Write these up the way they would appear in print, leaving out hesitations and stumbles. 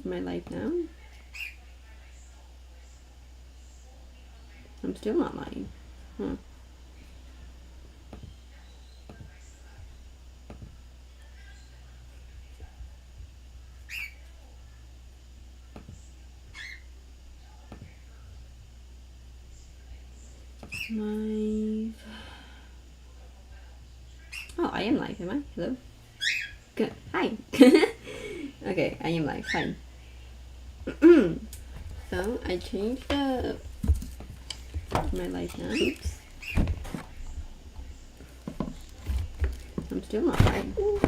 my life now. I'm still not lying. Huh. Live. Oh, I am live, am I? Hello? Good. Hi. Okay, I am live. Fine. So, I changed my life now. Oops. I'm still not live. Oh.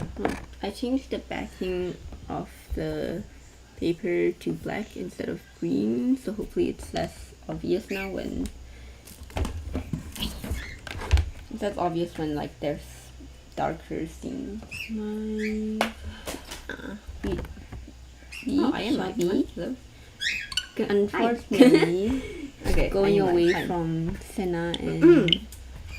I changed the backing of the paper to black instead of green, so hopefully it's less obvious now when that's obvious when like there's darker scenes. My oh, I am like hello. Unfortunately, okay, going away from Senna and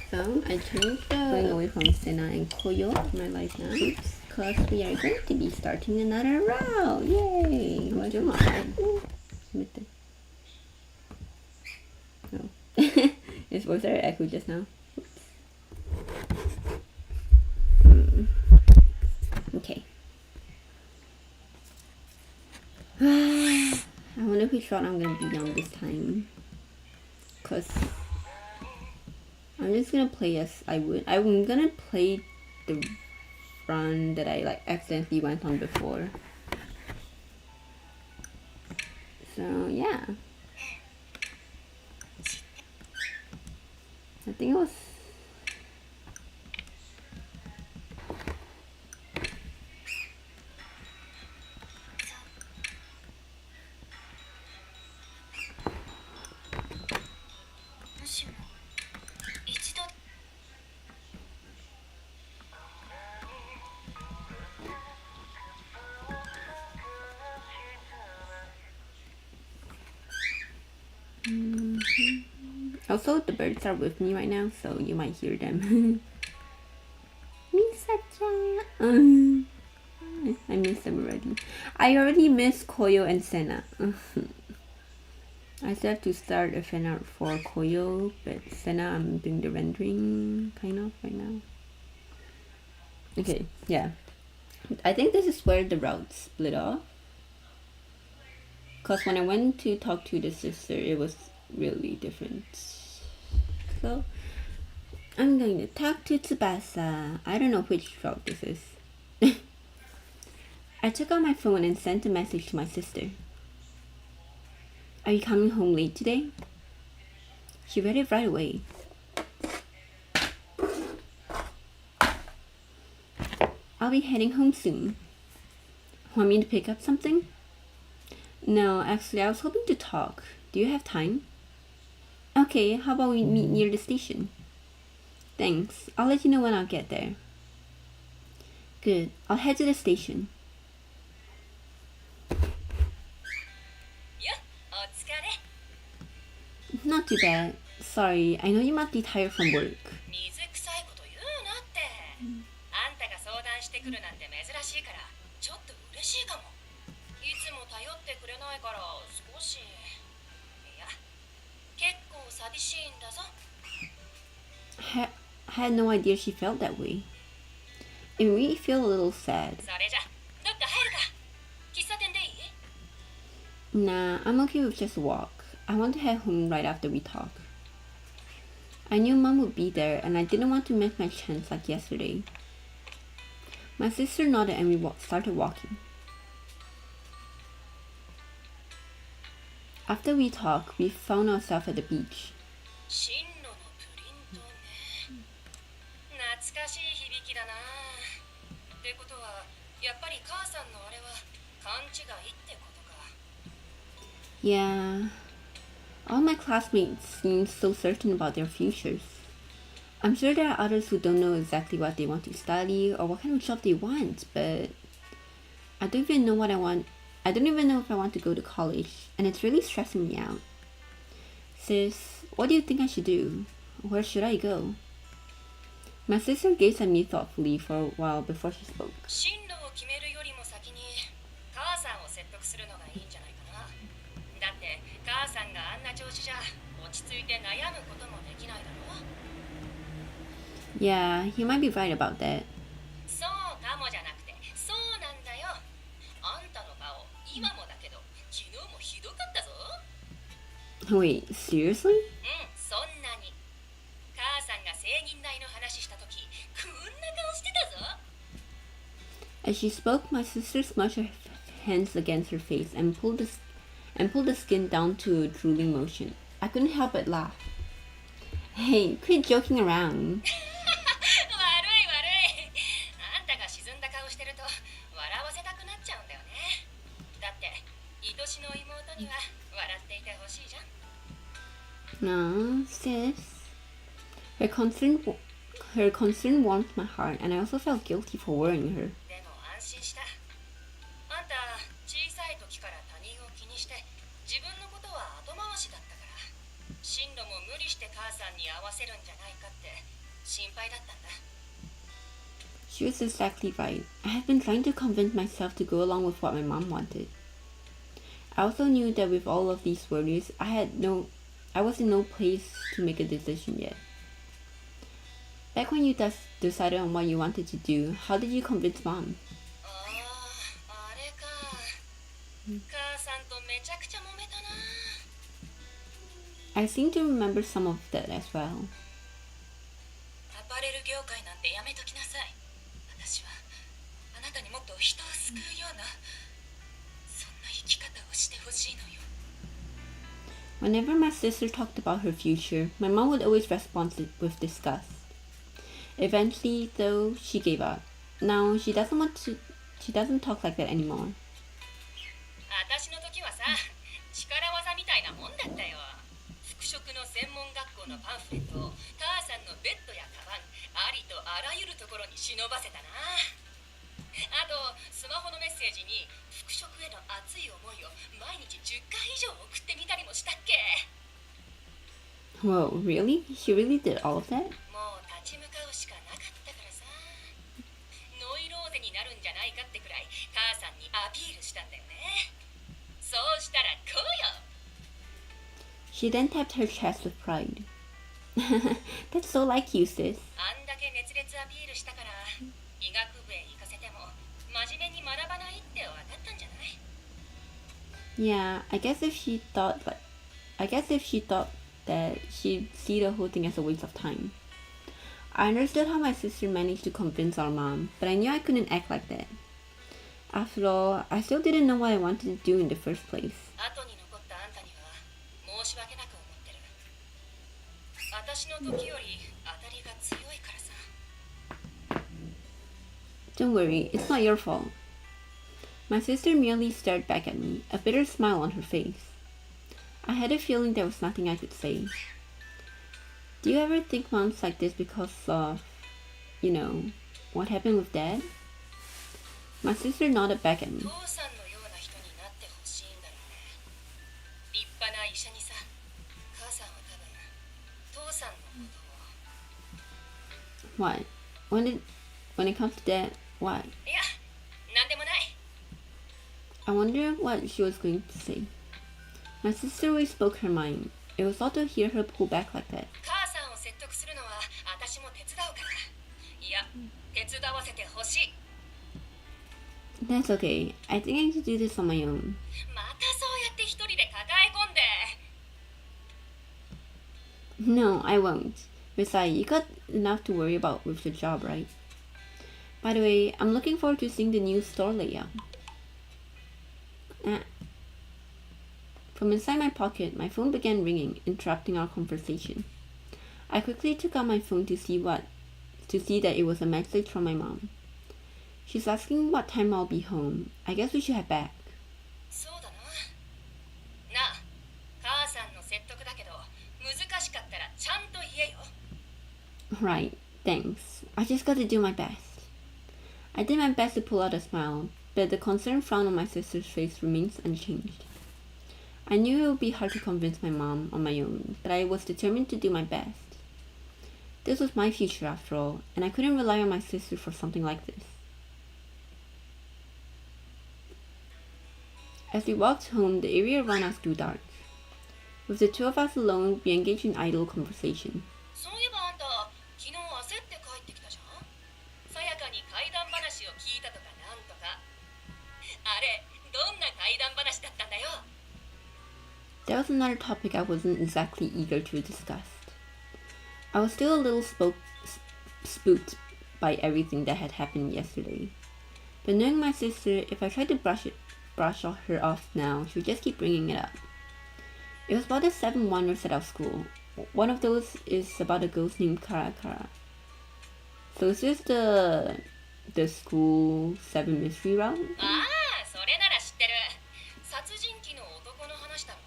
so I changed going away from Senna and Koyo my life now. Oops, because we are going to be starting another round. Yay! What's your mind? No. Was there an echo just now? Okay. I wonder which route I'm gonna be on this time. Cause I'm just gonna play as I would. I'm gonna play the run that I like accidentally went on before. So yeah. I think it was also the birds are with me right now, so you might hear them. Misa-chan! I miss them already. I already miss Koyo and Senna. I still have to start a fan art for Koyo, but Senna I'm doing the rendering kind of right now. Okay, yeah. I think this is where the routes split off. Cause when I went to talk to the sister, it was really different. So I'm going to talk to Tsubasa. I don't know which route this is. I took out my phone and sent a message to my sister. Are you coming home late today? She read it right away. I'll be heading home soon. Want me to pick up something? No, actually I was hoping to talk. Do you have time? Okay, how about we meet near the station? Thanks. I'll let you know when I'll get there. Good. I'll head to the station. Not too bad. Sorry, I know you might be tired from work. I had no idea she felt that way. It made me feel a little sad. Nah, I'm okay with just a walk. I want to head home right after we talk. I knew Mom would be there and I didn't want to miss my chance like yesterday. My sister nodded and we started walking. After we talked, we found ourselves at the beach. Yeah, all my classmates seem so certain about their futures. I'm sure there are others who don't know exactly what they want to study or what kind of job they want, but I don't even know what I want. I don't even know if I want to go to college, and it's really stressing me out. Sis, what do you think I should do? Where should I go? My sister gazed at me thoughtfully for a while before she spoke. Yeah, he might be right about that. Wait, seriously? As she spoke, my sister smushed her hands against her face and pulled the skin down to a drooling motion. I couldn't help but laugh. Hey, quit joking around. No, sis. Her concern, her concern warmed my heart, and I also felt guilty for worrying her. She was exactly right. I had been trying to convince myself to go along with what my mom wanted. I also knew that with all of these worries, I was in no place to make a decision yet. Back when you decided on what you wanted to do, how did you convince mom? I seem to remember some of that as well. Whenever my sister talked about her future, my mom would always respond with disgust. Eventually, though, she gave up. Now she doesn't talk like that anymore. Whoa, really? She really did all of that? She then tapped her chest with pride. That's so like you, sis. Yeah, I guess if she thought that she'd see the whole thing as a waste of time. I understood how my sister managed to convince our mom, but I knew I couldn't act like that. After all, I still didn't know what I wanted to do in the first place. Don't worry, it's not your fault. My sister merely stared back at me, a bitter smile on her face. I had a feeling there was nothing I could say. Do you ever think mom's like this because of, what happened with dad? My sister nodded back at me. What? When it comes to that, what? I wonder what she was going to say. My sister always spoke her mind. It was odd to hear her pull back like that. That's okay. I think I need to do this on my own. No, I won't. Besides, you got enough to worry about with your job, right? By the way, I'm looking forward to seeing the new store layout. From inside my pocket, my phone began ringing, interrupting our conversation. I quickly took out my phone to see that it was a message from my mom. She's asking what time I'll be home. I guess we should head back. Right, thanks. I just got to do my best. I did my best to pull out a smile, but the concerned frown on my sister's face remains unchanged. I knew it would be hard to convince my mom on my own, but I was determined to do my best. This was my future after all, and I couldn't rely on my sister for something like this. As we walked home, the area around us grew dark. With the two of us alone, we engaged in idle conversation. そういえばあんた、昨日焦って帰ってきたじゃん。さやかに怪談話を聞いたとかなんとか。あれ、どんな怪談話だったんだよ。That was another topic I wasn't exactly eager to discuss. I was still a little spooked by everything that had happened yesterday. But knowing my sister, if I tried to brush her off now, she would just keep bringing it up. It was about the 7 wonders at our school. One of those is about a ghost named Kara Kara. So is this the school 7 mystery route? ああ、それなら知ってる。殺人鬼の男の話だろ。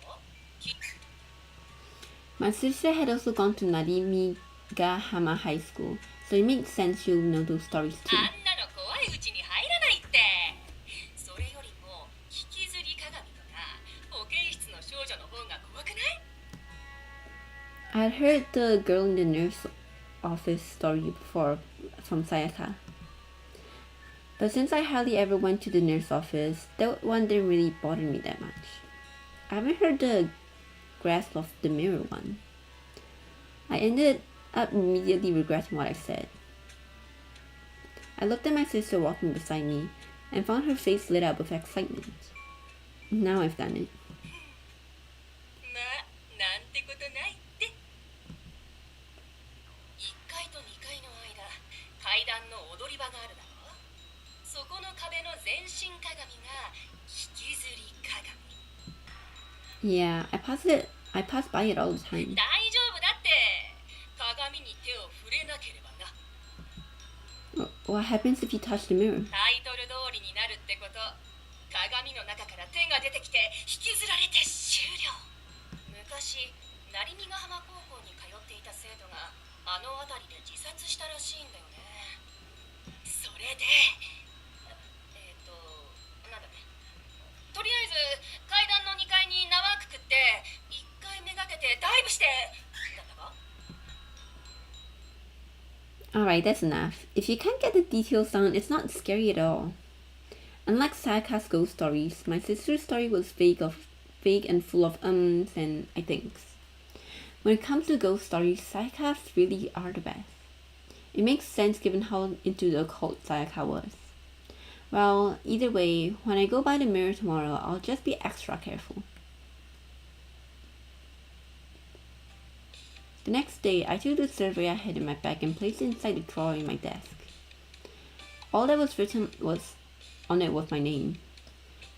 My sister had also gone to Narimigahama High School, so it makes sense she'll know those stories too. あんなの怖いうちに入らないって。それよりも引きずり鏡とか保健室の少女の方が怖くない？ I had heard the girl in the nurse office story before from Sayaka. But since I hardly ever went to the nurse office, that one didn't really bother me that much. I haven't heard the grasp of the mirror one. I ended up immediately regretting what I said. I looked at my sister walking beside me and found her face lit up with excitement. Now I've done it. まあ、なんてことないって。1階と2階の間、階段の踊り場があるだろ。そこの壁の全身鏡が引きずり鏡。Yeah, I pass by it all the time. 大丈夫だって。鏡に手を触れなければな。What happens if you touch the mirror? タイトル通りになるってこと。鏡の中から手が出てきて引きずられて終了。昔、成見ヶ浜高校に通っていた生徒があの辺りで自殺したらしいんだよね。それで、なんだっけ。とりあえず階段の2階に縄くくって1回めがけてダイブしてだったか？ Alright, that's enough. If you can't get the details down, it's not scary at all. Unlike Sayaka's ghost stories, my sister's story was vague and full of ums and I thinks. When it comes to ghost stories, Sayaka's really are the best. It makes sense given how into the occult Sayaka was. Well, either way, when I go by the mirror tomorrow, I'll just be extra careful. The next day, I took the survey I had in my bag and placed it inside the drawer in my desk. All that was written on it was my name.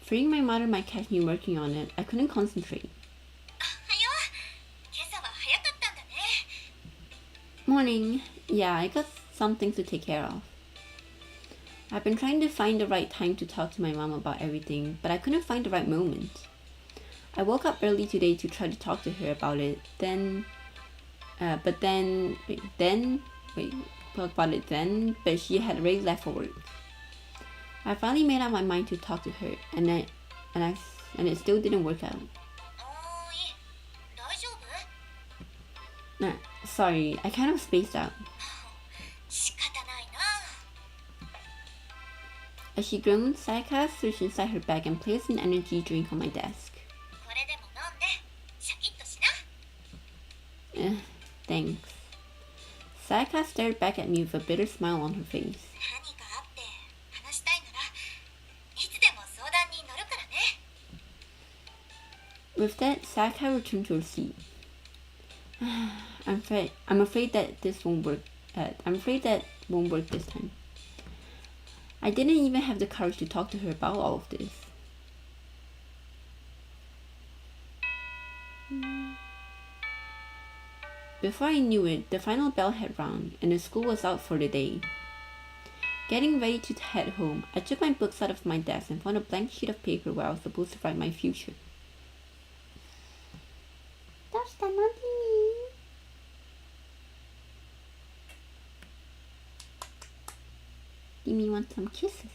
Fearing my mother might catch me working on it, I couldn't concentrate. Morning. Yeah, I got some things to take care of. I've been trying to find the right time to talk to my mom about everything, but I couldn't find the right moment. I woke up early today to try to talk to her about it, but she had already left for work. I finally made up my mind to talk to her, and it still didn't work out. Sorry, I kind of spaced out. As she groaned, Sayaka searched inside her bag and placed an energy drink on my desk. Thanks. Sayaka stared back at me with a bitter smile on her face. With that, Sayaka returned to her seat. I'm afraid that this won't work. I'm afraid that won't work this time. I didn't even have the courage to talk to her about all of this. Before I knew it, the final bell had rung and the school was out for the day. Getting ready to head home, I took my books out of my desk and found a blank sheet of paper where I was supposed to write my future. Mimi wants some kisses.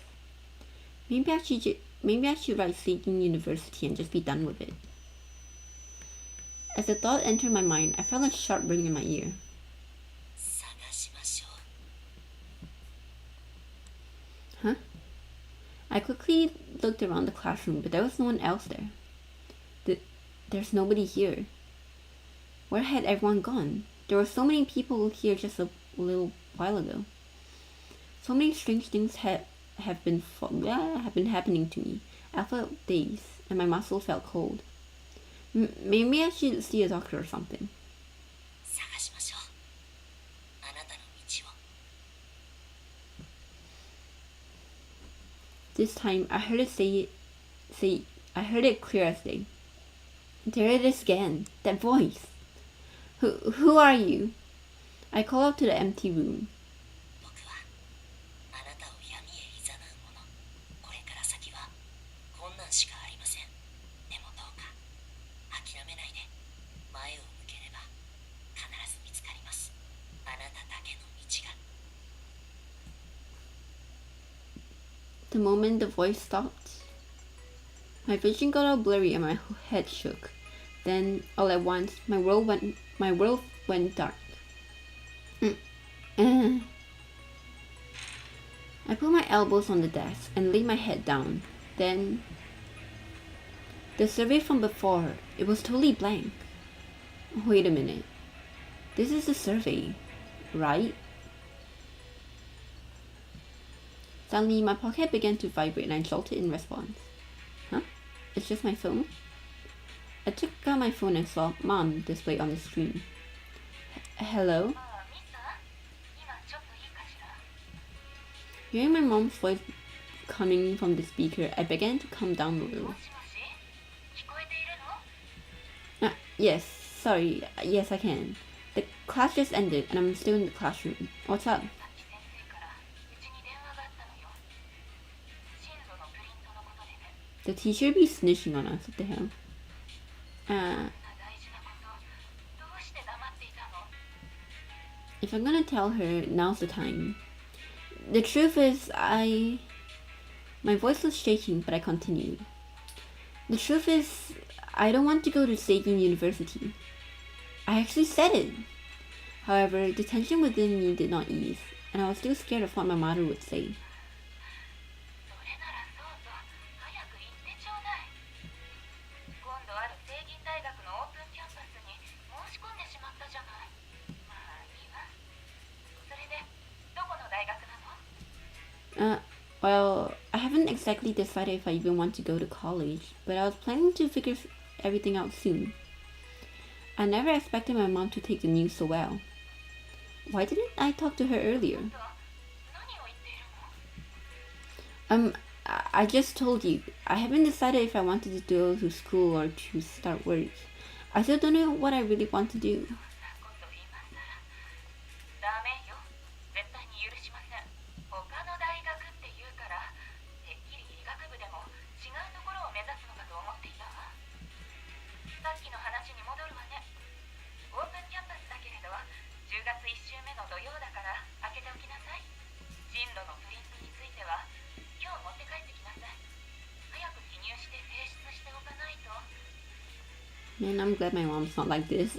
Maybe I should write Seeking University and just be done with it. As the thought entered my mind, I felt a sharp ring in my ear. Huh? I quickly looked around the classroom, but there was no one else there. There's nobody here. Where had everyone gone? There were so many people here just a little while ago. So many strange things have been happening to me. I felt dazed, and my muscles felt cold. Maybe I should see a doctor or something. This time, I heard it I heard it clear as day. There it is again, that voice. Who are you? I called out to the empty room. The moment the voice stopped, my vision got all blurry and my head shook. Then, all at once, my world went dark. I put my elbows on the desk and laid my head down. Then, the survey from before, it was totally blank. Wait a minute. This is the survey, right? Suddenly, my pocket began to vibrate and I jolted in response. Huh? It's just my phone? I took out my phone and saw Mom displayed on the screen. Hello? Hearing my mom's voice coming from the speaker, I began to calm down a little. Yes, sorry. Yes, I can. The class just ended and I'm still in the classroom. What's up? The teacher be snitching on us. What the hell? If I'm gonna tell her, now's the time. The truth is, my voice was shaking, but I continued. The truth is, I don't want to go to Seigen University. I actually said it. However, the tension within me did not ease, and I was still scared of what my mother would say. Well, I haven't exactly decided if I even want to go to college, but I was planning to figure everything out soon. I never expected my mom to take the news so well. Why didn't I talk to her earlier? I just told you, I haven't decided if I wanted to go to school or to start work. I still don't know what I really want to do. Man, I'm glad my mom's not like this.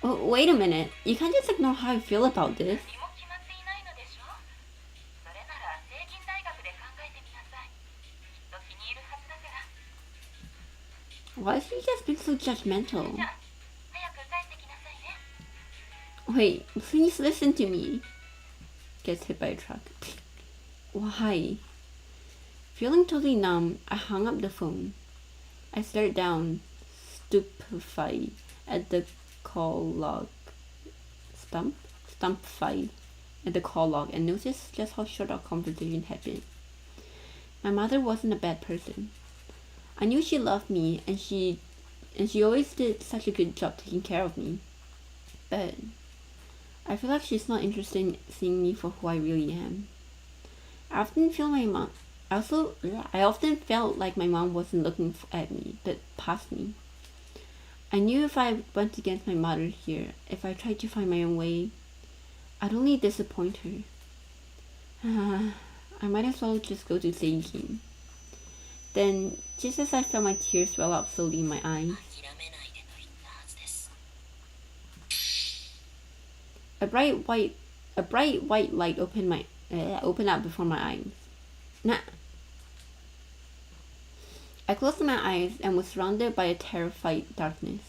Oh, wait a minute. You can't just ignore how I feel about this. Why is she just being so judgmental? Wait, please listen to me. Gets hit by a truck. Why? Feeling totally numb, I hung up the phone. I stared down, stupefied, at the call log. Stupefied at the call log and noticed just how short our conversation had been. My mother wasn't a bad person. I knew she loved me and she always did such a good job taking care of me. But I feel like she's not interested in seeing me for who I really am. I often felt like my mom wasn't looking at me, but past me. I knew if I went against my mother here, if I tried to find my own way, I'd only disappoint her. I might as well just go to Seijin. Then, just as I felt my tears well up slowly in my eyes, a bright white light opened up before my eyes. I closed my eyes and was surrounded by a terrified darkness.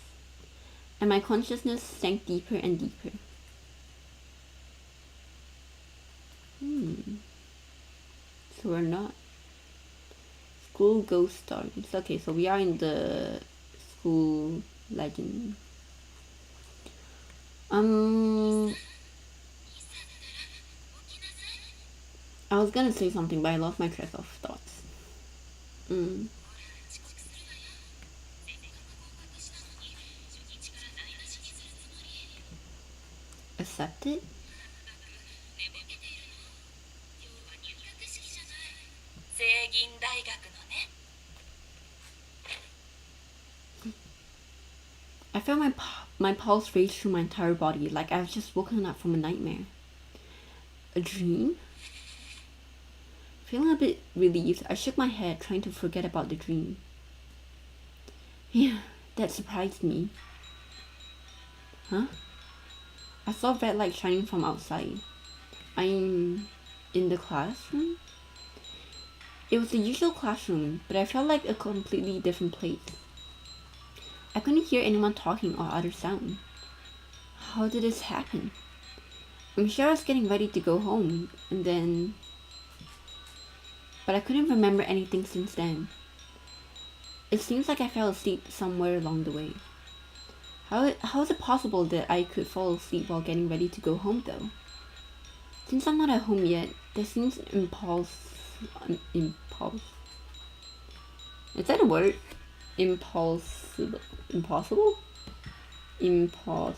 and my consciousness sank deeper and deeper. So we're not. School ghost stories. Okay, so we are in the school legend. I was gonna say something, but I lost my track of thoughts. Accept it? I felt my pulse race through my entire body, like I was just woken up from a nightmare. A dream? Feeling a bit relieved, I shook my head, trying to forget about the dream. Yeah, that surprised me. Huh? I saw red light shining from outside. I'm in the classroom? It was the usual classroom, but I felt like a completely different place. I couldn't hear anyone talking or other sound. How did this happen? I'm sure I was getting ready to go home, and then... But I couldn't remember anything since then. It seems like I fell asleep somewhere along the way. How is it possible that I could fall asleep while getting ready to go home, though? Since I'm not at home yet, there seems impulse... Is that a word? Impossible? Impossible? Impossible.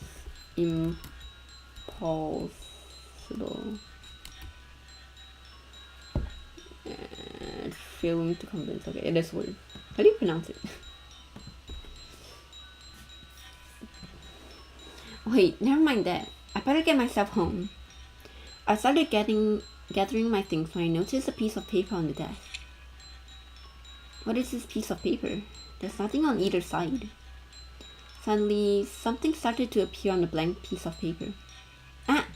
Failing to convince. Okay, it is a word. How do you pronounce it? Wait, never mind that. I better get myself home. I started gathering my things when I noticed a piece of paper on the desk. What is this piece of paper? There's nothing on either side. Suddenly, something started to appear on the blank piece of paper. Ah!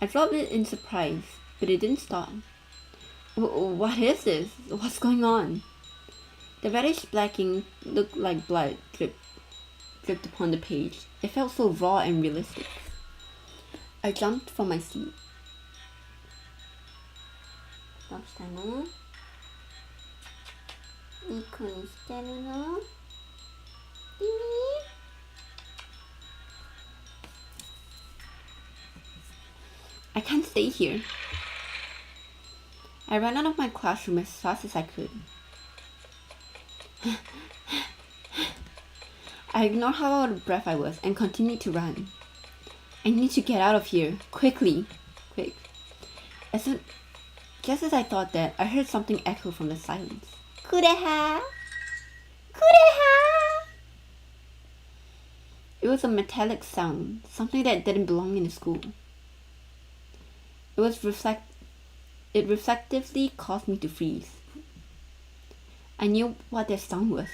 I dropped it in surprise, but it didn't stop. What is this? What's going on? The reddish black ink looked like blood dripped upon the page. It felt so raw and realistic. I jumped from my seat. I can't stay here. I ran out of my classroom as fast as I could. I ignored how out of breath I was and continued to run. I need to get out of here, quickly. Quick. Just as I thought that, I heard something echo from the silence. Kureha! Kureha! It was a metallic sound, something that didn't belong in the school. It reflectively caused me to freeze. I knew what that sound was.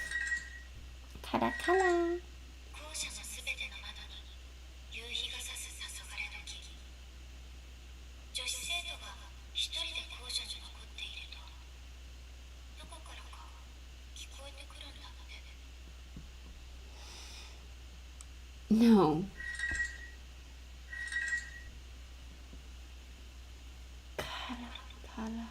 Karakara. No. Karakara.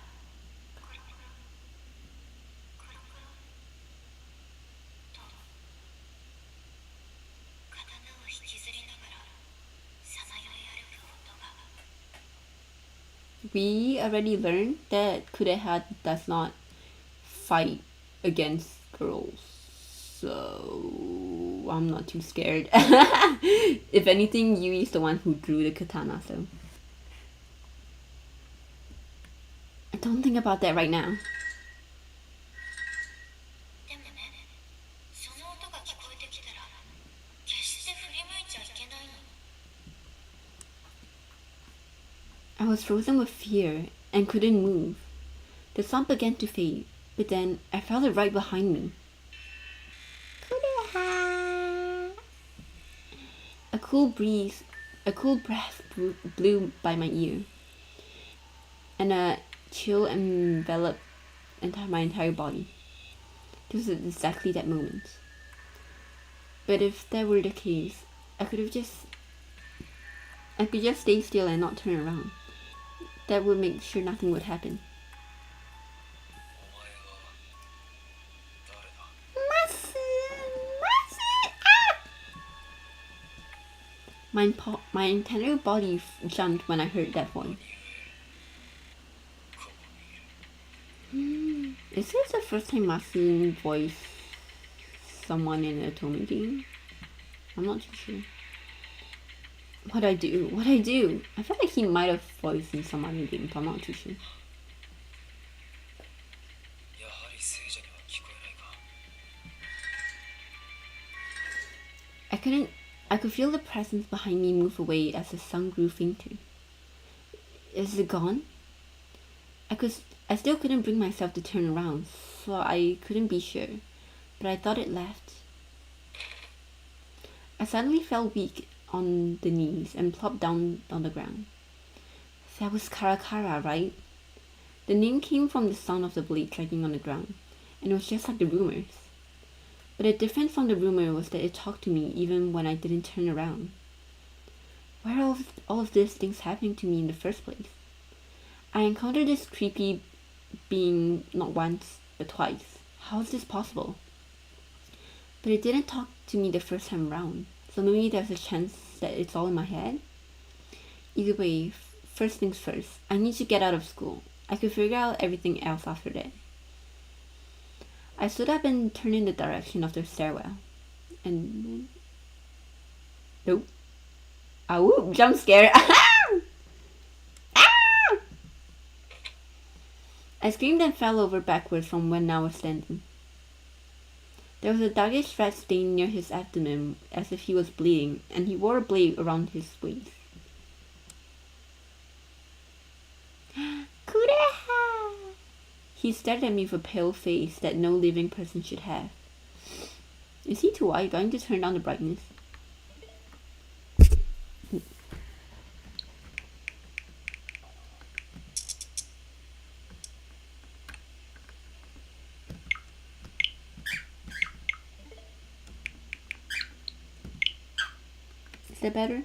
We already learned that Kureha does not fight against girls, so I'm not too scared. If anything, Yui is the one who drew the katana, so don't think about that right now. I was frozen with fear and couldn't move. The sound began to fade, but then I felt it right behind me. A cool breath blew by my ear, and a chill enveloped my entire body. This was exactly that moment. But if that were the case, I could just stay still and not turn around. That would make sure nothing would happen. My entire body jumped when I heard that voice. Is this the first time Masu voiced someone in a Otome game? I'm not too sure. What'd I do? I feel like he might have voiced in some other game, but I'm not too sure. I could feel the presence behind me move away as the sun grew fainter. Is it gone? I still couldn't bring myself to turn around, so I couldn't be sure, but I thought it left. I suddenly fell weak on the knees and plopped down on the ground. That was Karakara, right? The name came from the sound of the blade striking on the ground, and it was just like the rumors. But the difference from the rumor was that it talked to me even when I didn't turn around. Why are all of these things happening to me in the first place? I encountered this creepy being not once, but twice. How is this possible? But it didn't talk to me the first time around, so maybe there's a chance that it's all in my head? Either way, first things first, I need to get out of school. I could figure out everything else after that. I stood up and turned in the direction of the stairwell. And... nope. Ow! Jump scare! I screamed and fell over backwards from when I was standing. There was a darkish red stain near his abdomen as if he was bleeding, and he wore a blade around his waist. Kureha! He stared at me with a pale face that no living person should have. Is he too white? Do I need to turn down the brightness? Is that better?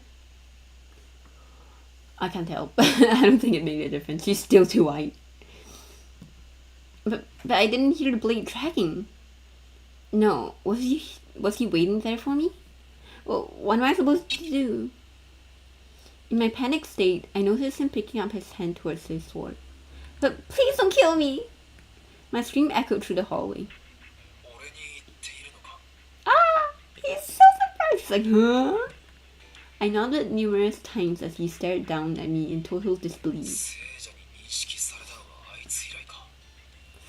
I can't tell. I don't think it made a difference. He's still too white. But I didn't hear the blade tracking. No, was he waiting there for me? Well, what am I supposed to do? In my panicked state, I noticed him picking up his hand towards his sword. But please don't kill me! My scream echoed through the hallway. Ah! He's so surprised! He's like, huh? I nodded numerous times as he stared down at me in total disbelief.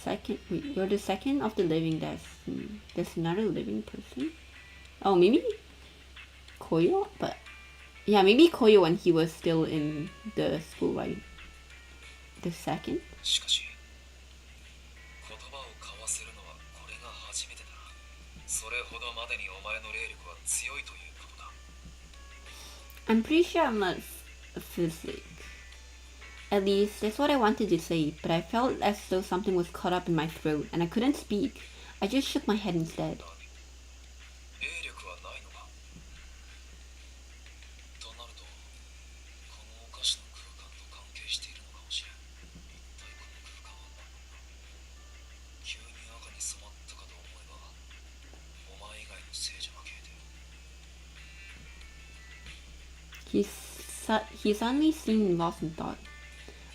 Wait, you're the second of the living there's another living person? Oh, maybe Koyo? But yeah, maybe Koyo when he was still in the school, right? The second? I'm pretty sure I'm not physics. At least, that's what I wanted to say, but I felt as though something was caught up in my throat, and I couldn't speak. I just shook my head instead. He suddenly seemed lost in thought.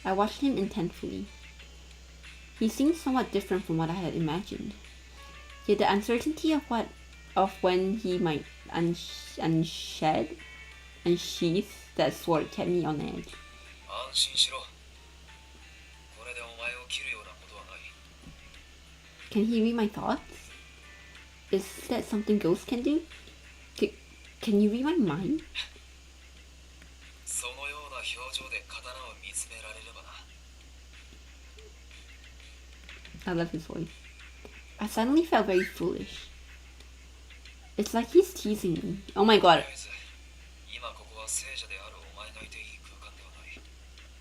I watched him intently. He seemed somewhat different from what I had imagined. Yet the uncertainty of when he might unsheath that sword kept me on edge. Can he read my thoughts? Is that something ghosts can do? Can you read my mind? I love his voice. I suddenly felt very foolish. It's like he's teasing me. Oh my god.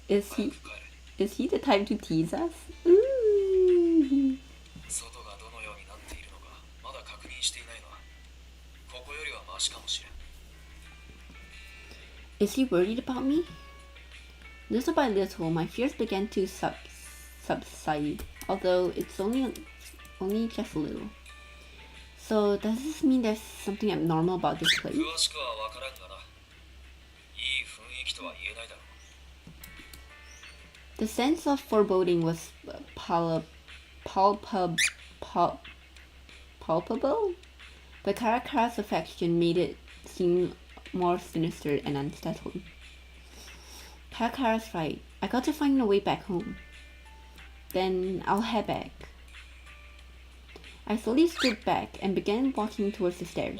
Is he the type to tease us? Ooh. Is he worried about me? Little by little, my fears began to subside, although it's only just a little. So does this mean there's something abnormal about this place? The sense of foreboding was palpable, but Karakara's affection made it seem more sinister and unsettling. Karakara's right. I got to find a way back home. Then I'll head back. I slowly stood back and began walking towards the stairs.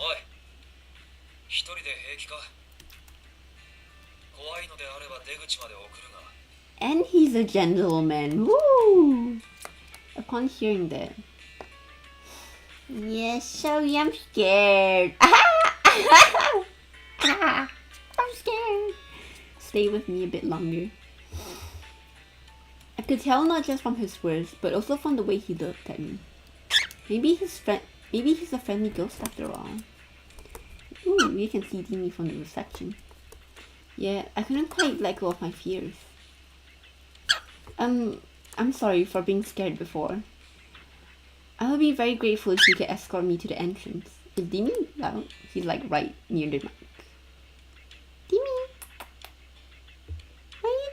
And he's a gentleman. Woo! Upon hearing that, yes, sorry, I'm scared. I'm scared. Stay with me a bit longer. I could tell not just from his words, but also from the way he looked at me. Maybe he's a friendly ghost after all. Ooh, you can see Dimi from the reflection. Yeah, I couldn't quite let go of my fears. I'm sorry for being scared before. I would be very grateful if you could escort me to the entrance. Is Dimi out? He's like right near the mic. Dimi! What are you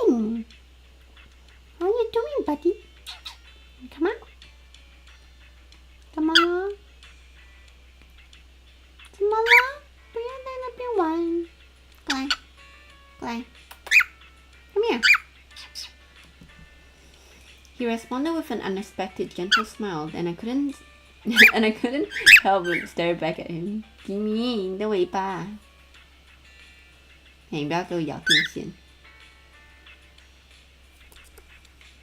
doing? How are you doing, buddy? Come on. Come on. Come on. Bring that up your one. Come on. Come on. Come here. He responded with an unexpected gentle smile, and I couldn't help but stare back at him. Jimmy, 你的尾巴。你不要给我咬电线。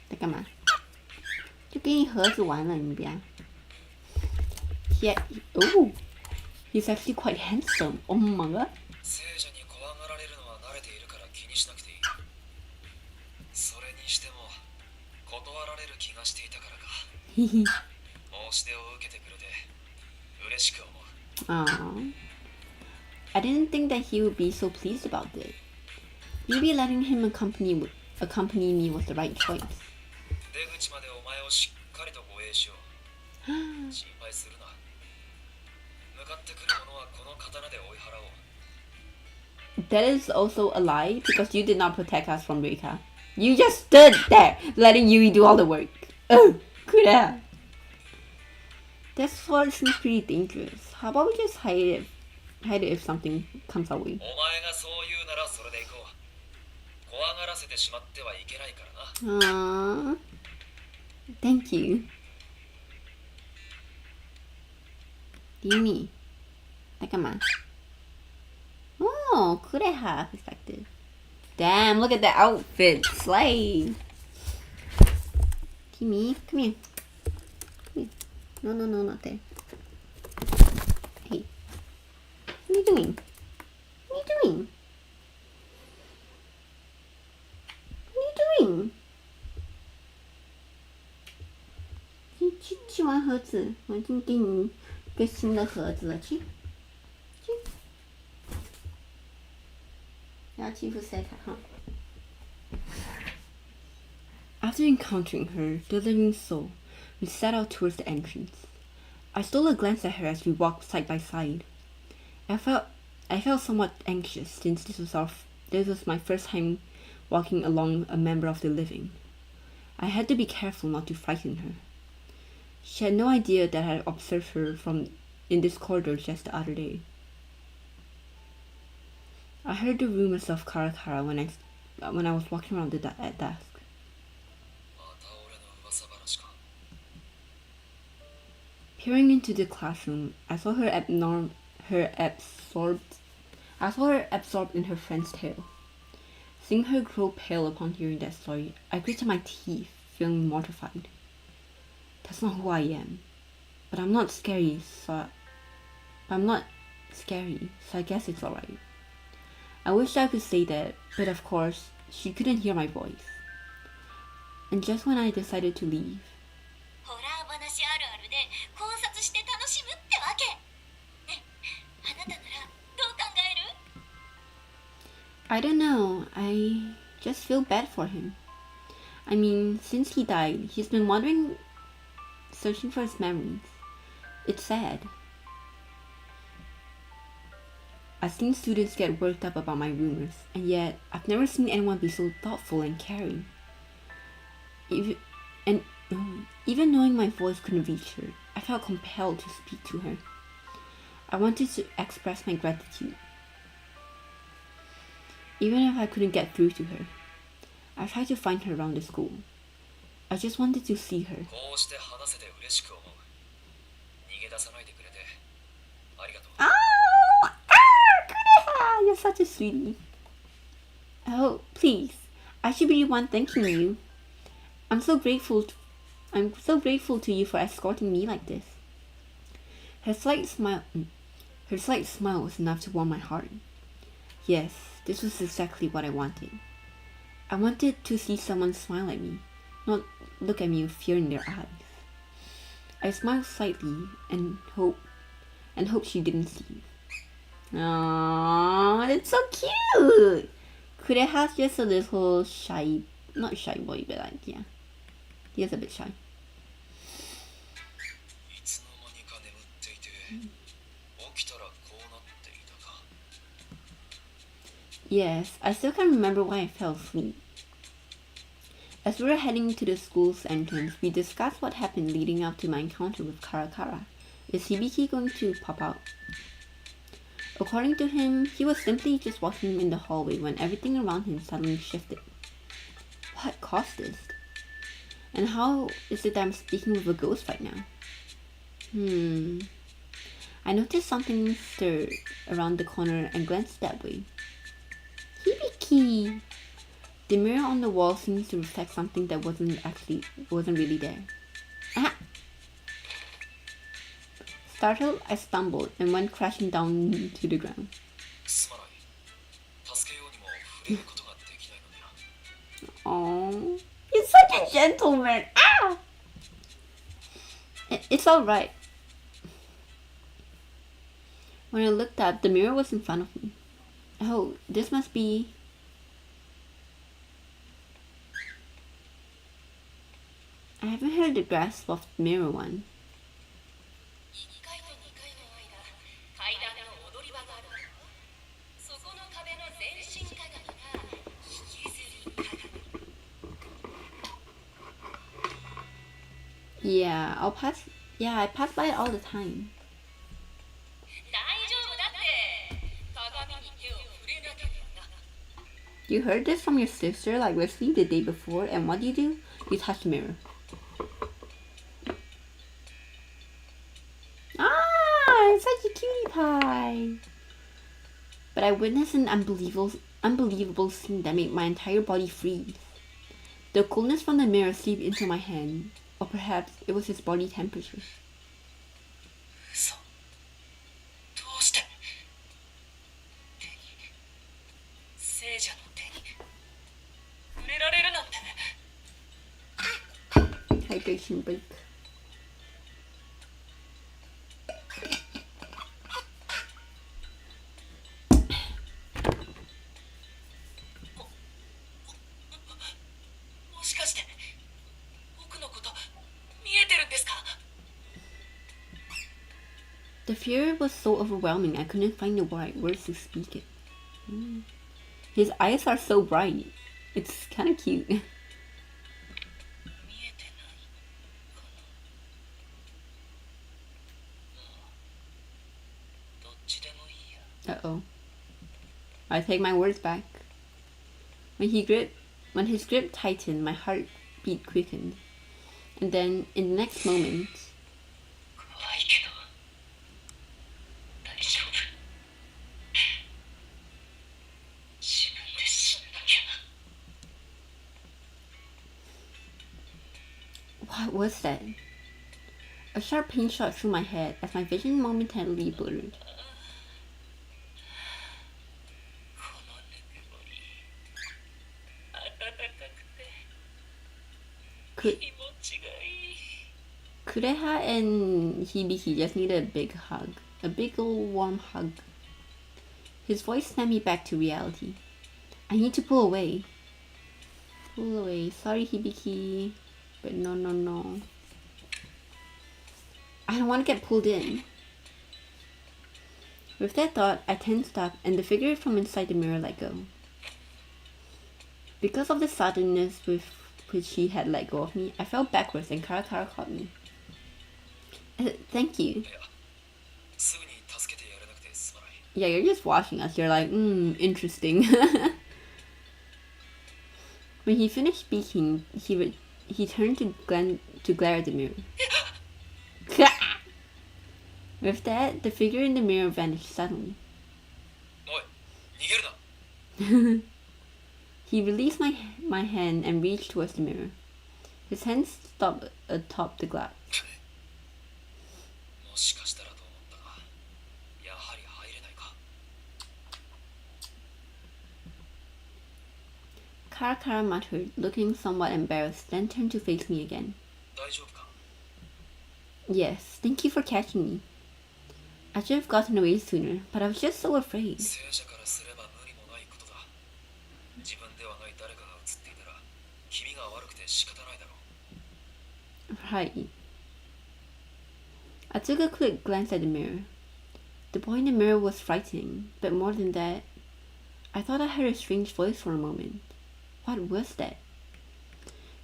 在干嘛？就给你盒子玩了，你不要。Oh, he's actually quite handsome. Oh my god. Aww. I didn't think that he would be so pleased about it. Maybe letting him accompany me was the right choice. That is also a lie because you did not protect us from Rika. You just stood there letting Yui do all the work. Oh, could have. That sword seems pretty dangerous. How about we just hide it if something comes our way? Aww. Thank you. Dimi. 잠깐만. Oh, kureha perspective. Damn, look at that outfit. Slay. Kimi, come here. Come here. No, not there. Hey. What are you doing? What are you doing? What are you doing? 去玩盒子，我已经给你一个新的盒子了，去。要欺负谁哈？ After encountering her, the living soul, we set out towards the entrance. I stole a glance at her as we walked side by side. I felt somewhat anxious since this was my first time walking along a member of the living. I had to be careful not to frighten her. She had no idea that I had observed her in this corridor just the other day. I heard the rumors of Karakara when I was walking around at dusk. Peering into the classroom, I saw her absorbed in her friend's tale. Seeing her grow pale upon hearing that story, I gritted my teeth, feeling mortified. That's not who I am. But I'm not scary, so I guess it's alright. I wish I could say that, but of course, she couldn't hear my voice. And just when I decided to leave, I don't know. I just feel bad for him. I mean, since he died, he's been wandering, searching for his memories. It's sad. I've seen students get worked up about my rumors, and yet I've never seen anyone be so thoughtful and caring. Even, and even knowing my voice couldn't reach her, I felt compelled to speak to her. I wanted to express my gratitude. Even if I couldn't get through to her, I tried to find her around the school. I just wanted to see her. Oh, Kureha, you're such a sweetie. Oh, please, I should be the one thanking you. I'm so grateful to you for escorting me like this. Her slight smile was enough to warm my heart. Yes, this was exactly what I wanted. I wanted to see someone smile at me, not look at me with fear in their eyes. I smiled slightly and hoped she didn't see. Aww, that's so cute! Kureha's just a little shy, not shy boy, but like, yeah. He is a bit shy. Yes, I still can't remember why I fell asleep. As we were heading to the school's entrance, we discussed what happened leading up to my encounter with Karakara. Is Hibiki going to pop out? According to him, he was simply just walking in the hallway when everything around him suddenly shifted. What caused this? And how is it that I'm speaking with a ghost right now? I noticed something stirred around the corner and glanced that way. Hibiki! The mirror on the wall seems to reflect something that wasn't really there. Ah! Startled, I stumbled and went crashing down to the ground. Oh, you're such a gentleman! Ah! It's alright. When I looked up, the mirror was in front of me. Oh, this must be... I haven't heard the grasp of the mirror one. Yeah, I pass by it all the time. You heard this from your sister like Wesley the day before, and what do? You touch the mirror. Ah, it's such a cutie pie. But I witnessed an unbelievable scene that made my entire body freeze. The coolness from the mirror seeped into my hand, or perhaps it was his body temperature. Hydration break. The fear was so overwhelming I couldn't find the right words to speak it. His eyes are so bright. It's kind of cute. Uh-oh. I take my words back. When his grip tightened, my heartbeat quickened. And then, in the next moment... What was that? A sharp pain shot through my head as my vision momentarily blurred. Kureha and Hibiki just needed a big hug. A big old warm hug. His voice snapped me back to reality. I need to pull away. Pull away. Sorry, Hibiki. But no, no, no. I don't want to get pulled in. With that thought, I tensed up and the figure from inside the mirror let go. Because of the suddenness with which he had let go of me, I fell backwards and Kara caught me. Thank you. Yeah, you're just watching us. You're like, interesting. When he finished speaking, he turned to glare at the mirror. With that, the figure in the mirror vanished suddenly. He released my hand and reached towards the mirror. His hand stopped atop the glass. Kara muttered, looking somewhat embarrassed, then turned to face me again. Yes, thank you for catching me. I should have gotten away sooner, but I was just so afraid. Right. I took a quick glance at the mirror. The boy in the mirror was frightening, but more than that, I thought I heard a strange voice for a moment. What was that?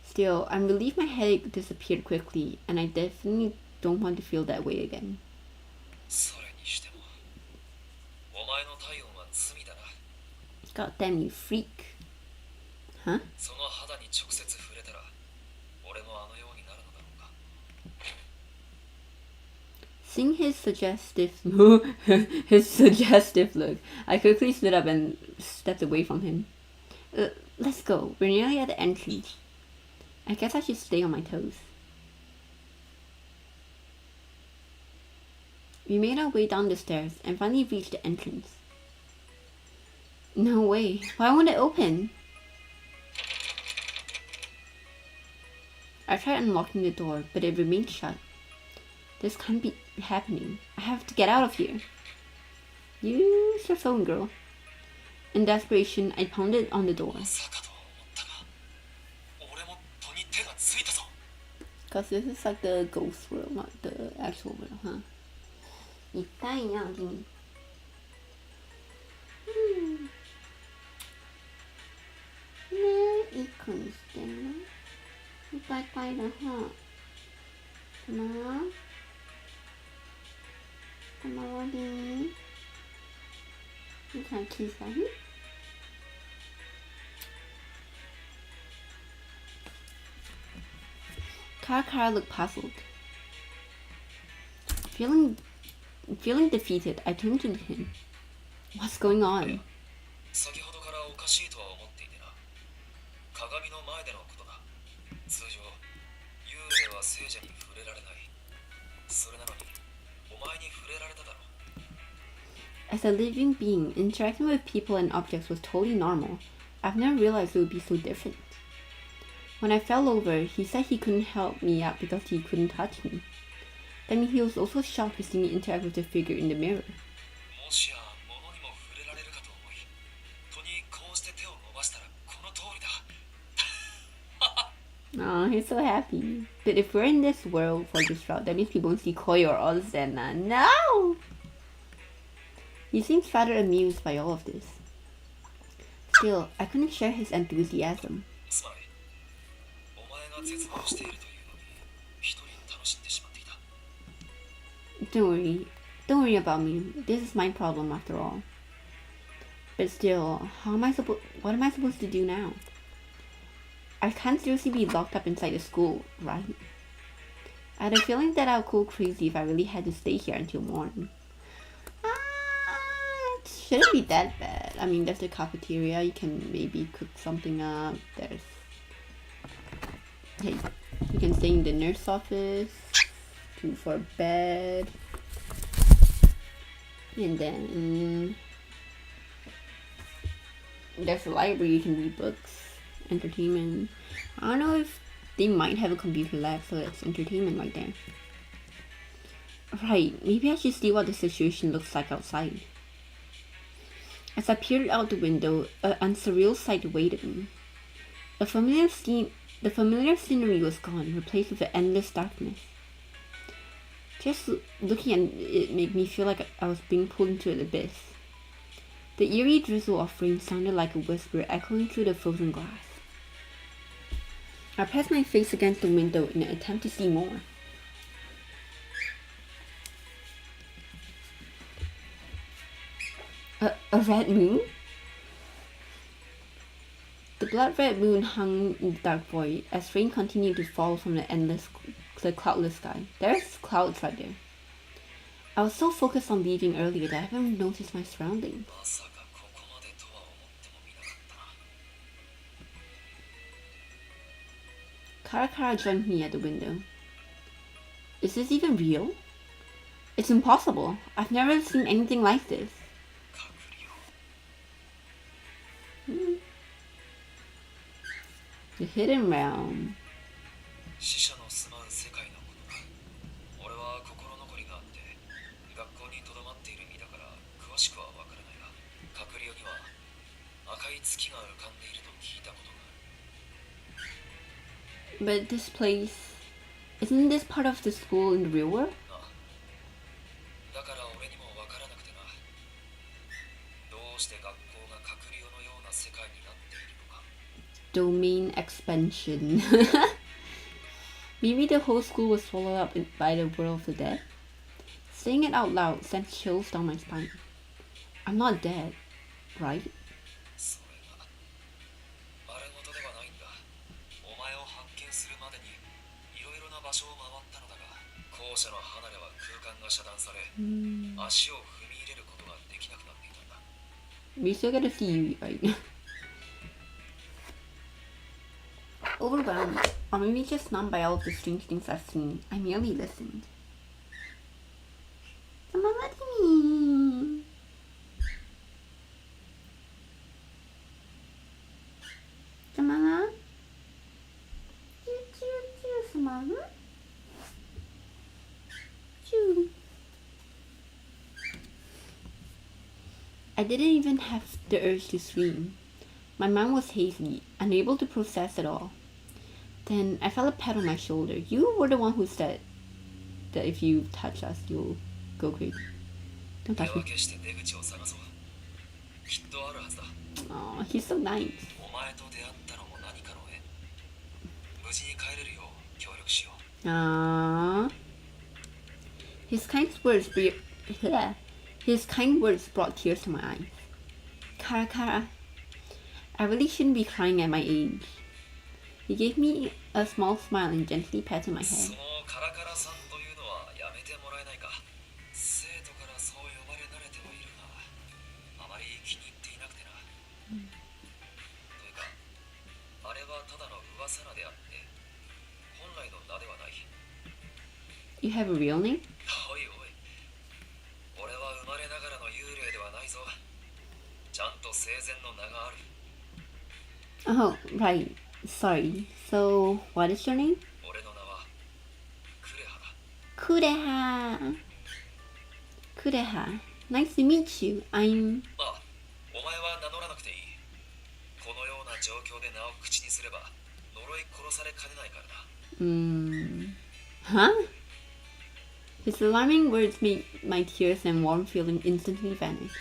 Still, I'm relieved my headache disappeared quickly, and I definitely don't want to feel that way again. God damn you freak. Huh? Seeing his suggestive look, I quickly stood up and stepped away from him. Let's go. We're nearly at the entrance. I guess I should stay on my toes. We made our way down the stairs and finally reached the entrance. No way. Why won't it open? I tried unlocking the door, but it remained shut. This can't be happening. I have to get out of here. Use your phone, girl. In desperation, I pounded on the door. Because this is like the ghost world, not the actual world, huh? いっぱいな、君。ねえ、いい子にしてんの？いっぱい帰るは。Come on, you can't kiss that. Kara looked puzzled. Feeling defeated, I turned to him. What's going on? As a living being, interacting with people and objects was totally normal. I've never realized it would be so different. When I fell over, he said he couldn't help me out because he couldn't touch me. Then he was also shocked to see me interact with the figure in the mirror. Oh, he's so happy. But if we're in this world for this route, that means we won't see Koi or Ozena. No! He seems rather amused by all of this. Still, I couldn't share his enthusiasm. Don't worry about me. This is my problem after all. But still, what am I supposed to do now? I can't seriously be locked up inside the school, right? I had a feeling that I would go crazy if I really had to stay here until morning. It shouldn't be that bad. I mean, there's the cafeteria. You can maybe cook something up. Hey, you can stay in the nurse office. For bed. And then there's a library. You can read books. Entertainment. I don't know if they might have a computer lab, so that's entertainment right there. Right, maybe I should see what the situation looks like outside. As I peered out the window, an unsurreal sight awaited me. The familiar scenery was gone, replaced with the endless darkness. Just looking at it made me feel like I was being pulled into an abyss. The eerie drizzle of rain sounded like a whisper echoing through the frozen glass. I pressed my face against the window in an attempt to see more. A red moon? The blood-red moon hung in the dark void as rain continued to fall from the cloudless sky. There's clouds right there. I was so focused on leaving earlier that I haven't noticed my surroundings. Karakara joined me at the window. Is this even real? It's impossible. I've never seen anything like this. The hidden realm. 死者の住まう世界のことだ。俺は心残りがあって学校にとどまっている身だから詳しくはわからないが、閣僚には赤い月が浮かんでいると聞いたことがある。 But this place, isn't this part of the school in the real world? だから俺にもわからなくてな。どうして学校が閣僚のような世界になっているのか。 Domain expansion. Maybe the whole school was swallowed up by the world of the dead? Saying it out loud sent chills down my spine. I'm not dead, right? それがあれ事ではないんだ。お前を発見するまでにいろいろな場所を回ったのだが、校舎の離れは空間が遮断され、足を踏み入れることができなくなっていたんだ。 We still get to see you, right? Overwhelmed, or maybe just numbed by all of the strange things I've seen, I merely listened. I didn't even have the urge to scream. My mind was hazy, unable to process it all. Then I felt a pat on my shoulder. You were the one who said that if you touch us, you'll go crazy. Don't touch me. Oh, he's so nice. Aww. His kind words brought tears to my eyes. Karakara, I really shouldn't be crying at my age. He gave me a small smile and gently patted my head. You have a real name? Oh, right. Sorry. So, what is your name? Kureha. Kureha. Nice to meet you. I'm... Huh? His alarming words made my tears and warm feeling instantly vanish.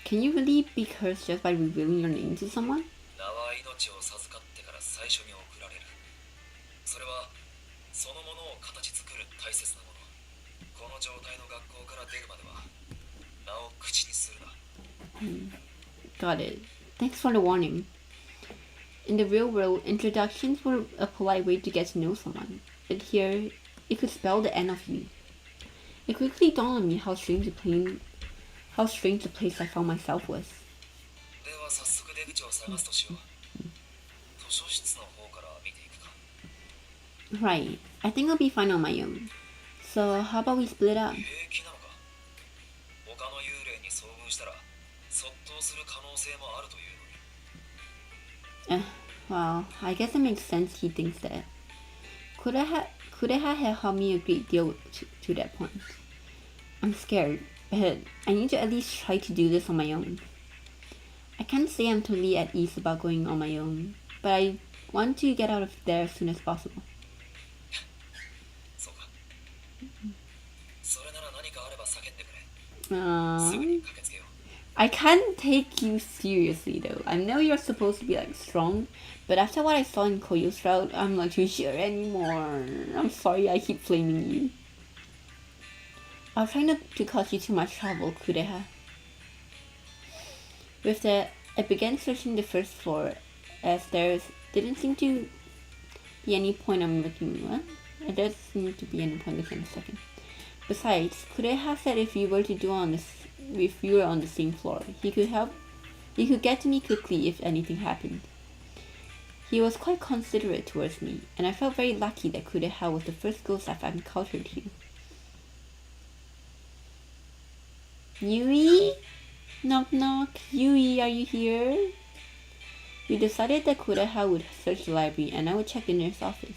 Can you really be cursed just by revealing your name to someone? Got it. Thanks for the warning. In the real world, introductions were a polite way to get to know someone, but here, it could spell the end of you. It quickly dawned on me how strange the place I found myself was. Right. I think I'll be fine on my own. So how about we split up? Well, I guess it makes sense he thinks that. Kureha had helped me a great deal to that point. I'm scared, but I need to at least try to do this on my own. I can't say I'm totally at ease about going on my own, but I want to get out of there as soon as possible. そうか。それなら何かあれば叫んでくれ。すぐに駆けつけよう。I can't take you seriously though. I know you're supposed to be like strong, but after what I saw in Koyo's route, I'm not too sure anymore. I'm sorry I keep blaming you. I'll try not to cause you too much trouble, Kureha. With that, I began searching the first floor, as there didn't seem to be any point I'm looking at. There doesn't seem to be any point looking in a second. Besides, Kureha said if we were on the same floor, he could get to me quickly if anything happened. He was quite considerate towards me, and I felt very lucky that Kureha was the first ghost I've encountered here. Yui? Knock knock. Yui, are you here? We decided that Kureha would search the library and I would check the nurse's office.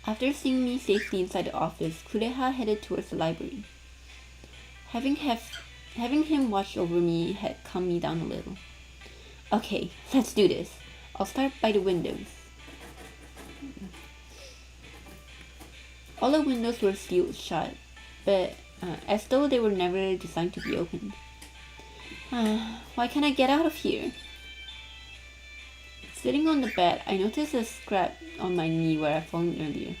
After seeing me safely inside the office, Kureha headed towards the library. Having him watch over me had calmed me down a little. Okay, let's do this. I'll start by the windows. All the windows were sealed shut, but as though they were never designed to be opened. Why can't I get out of here? Sitting on the bed, I noticed a scrap on my knee where I fallen earlier.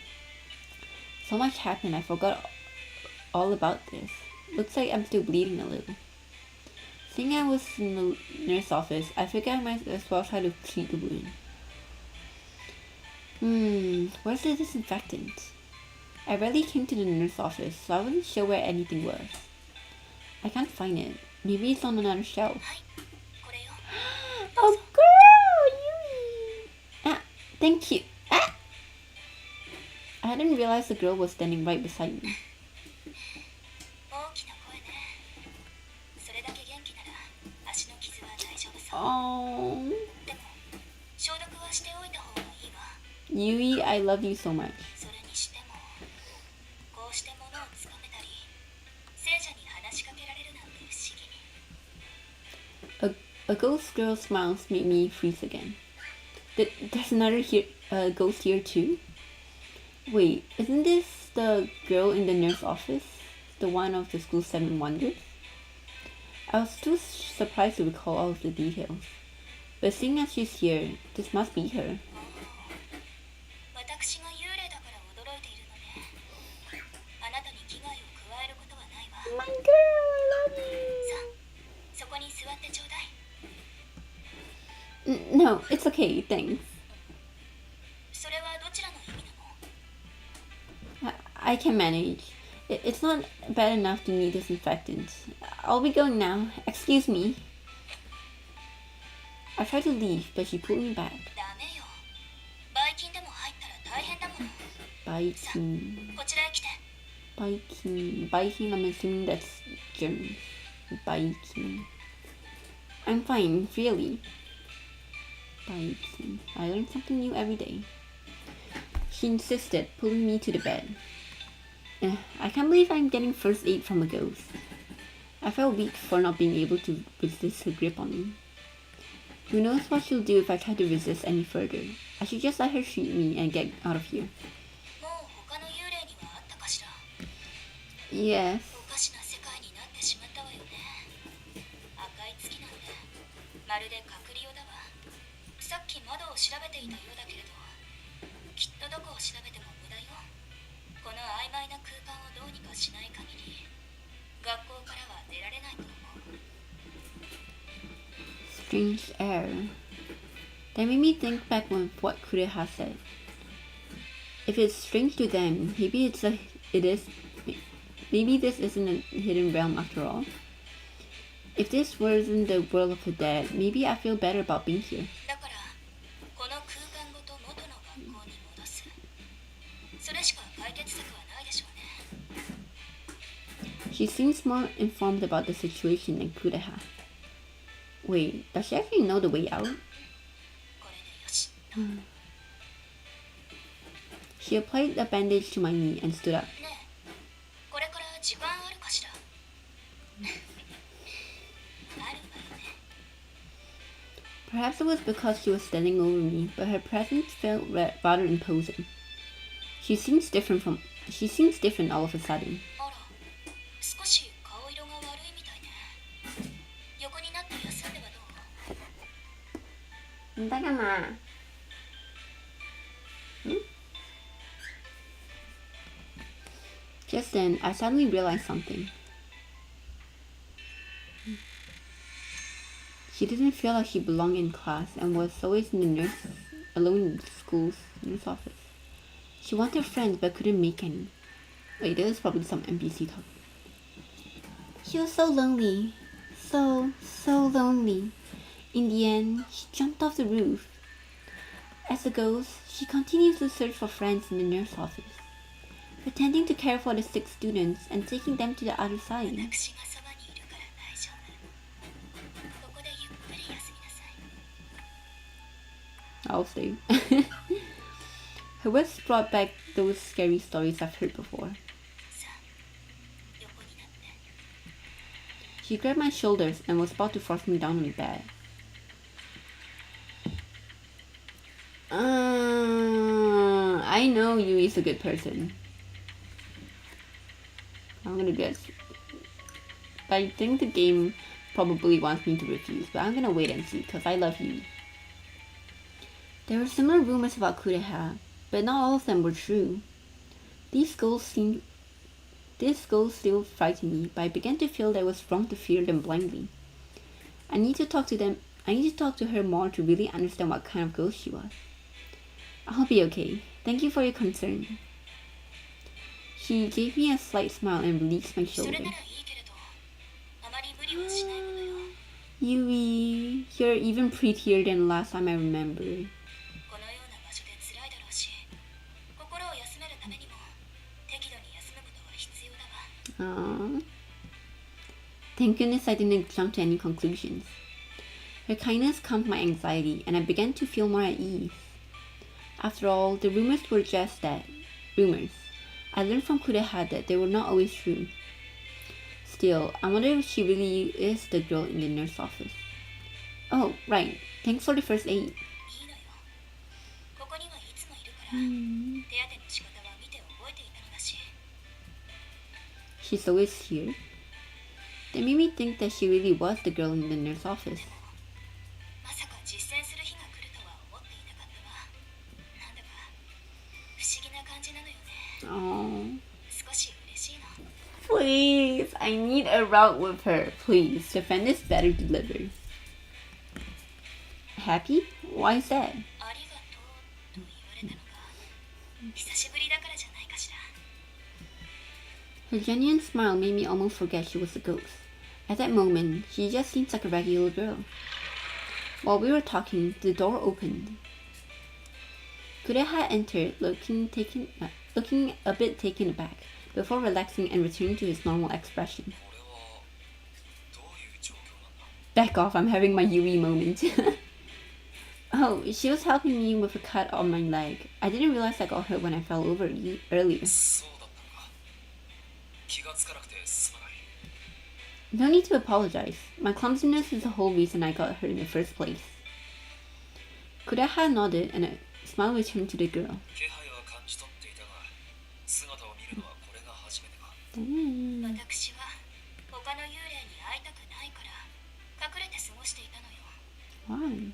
So much happened, I forgot all about this. Looks like I'm still bleeding a little. Seeing I was in the nurse's office, I figured I might as well try to treat the wound. Where's the disinfectant? I rarely came to the nurse's office, so I wasn't sure where anything was. I can't find it. Maybe it's on another shelf. Oh girl, Yui! Thank you. I hadn't realized the girl was standing right beside me. Oh. Yui, I love you so much. A ghost girl's smiles made me freeze again. There's another ghost here too? Wait, isn't this the girl in the nurse's office? The one of the school's 7 wonders? I was too surprised to recall all of the details. But seeing as she's here, this must be her. My girl, I love you! No, it's okay, thanks. I can manage. It's not bad enough to need disinfectant. I'll be going now. Excuse me. I tried to leave, but she pulled me back. Biking. Biking, I'm assuming that's German. Biking. I'm fine, really. Biking. I learn something new every day. She insisted, pulling me to the bed. I can't believe I'm getting first aid from a ghost. I felt weak for not being able to resist her grip on me. Who knows what she'll do if I try to resist any further. I should just let her treat me and get out of here. Yes. Strange air. That made me think back on what Kureha said. If it's strange to them, maybe maybe this isn't a hidden realm after all. If this wasn't the world of the dead, maybe I feel better about being here. She seems more informed about the situation than Kureha. Wait, does she actually know the way out? She applied a bandage to my knee and stood up. ねえ、これから時間あるかしら。あるわよね。 Perhaps it was because she was standing over me, but her presence felt rather imposing. She seems different all of a sudden. あら、少し顔色が悪いみたいね。横になって休んではどう？ だからまあ。Just then, I suddenly realized something. She didn't feel like she belonged in class and was always alone in the school's nurse office. She wanted friends but couldn't make any. Wait, this is probably some NPC talk. She was so lonely. So lonely. In the end, she jumped off the roof. As a ghost, she continues to search for friends in the nurse office, pretending to care for the sick students and taking them to the other side. 私がそばにいるから大丈夫。ここでゆっくり休みなさい。 I'll stay. Her words brought back those scary stories I've heard before. さあ、横になって。 She grabbed my shoulders and was about to force me down on the bed. I know Yui's a good person. I'm gonna guess. I think the game probably wants me to refuse, but I'm gonna wait and see because I love Yui. There were similar rumors about Kureha, but not all of them were true. This ghost still frightened me, but I began to feel that it was wrong to fear them blindly. I need to talk to her more to really understand what kind of ghost she was. I'll be okay. Thank you for your concern. She gave me a slight smile and released my それ shoulder. ならいいけれど、あまり無理はしないことよ。 Yui, you're even prettier than last time I remember. このような場所で辛いだろうし、心を休めるためにも適度に休むことは必要だわ。 Aww. Thank goodness I didn't jump to any conclusions. Her kindness calmed my anxiety, and I began to feel more at ease. After all, the rumors were just that. Rumors. I learned from Kureha that they were not always true. Still, I wonder if she really is the girl in the nurse office. Oh, right. Thanks for the first aid. いいのよ。ここにはいつもいるから、手当ての仕方は見て覚えていたのだし。 She's always here. That made me think that she really was the girl in the nurse office. まさか実践する日が来るとは思っていなかったわ。なんだか不思議な感じなのよね。 Aww. 少し嬉しいの。 Please, I need a route with her. Please, defend this better deliver. Happy? Why is that? ありがとうと言われたのが久しぶりだからじゃないかしら。 Her genuine smile made me almost forget she was a ghost. At that moment, she just seemed like a regular girl. While we were talking, the door opened. Kureha entered, looking a bit taken aback, before relaxing and returning to his normal expression. これはどういう状況なんだ？ Back off, I'm having my Yui moment. Oh, she was helping me with a cut on my leg. I didn't realize I got hurt when I fell over earlier. そうだったのか。気がつかなくてすまない。 No need to apologize. My clumsiness is the whole reason I got hurt in the first place. Kureha nodded and a smile returned to the girl. 気配は感じ取っていたが、姿を見るのはこれが初めてか。私は他の幽霊に会いたくないから隠れて過ごしていたのよ。 Why?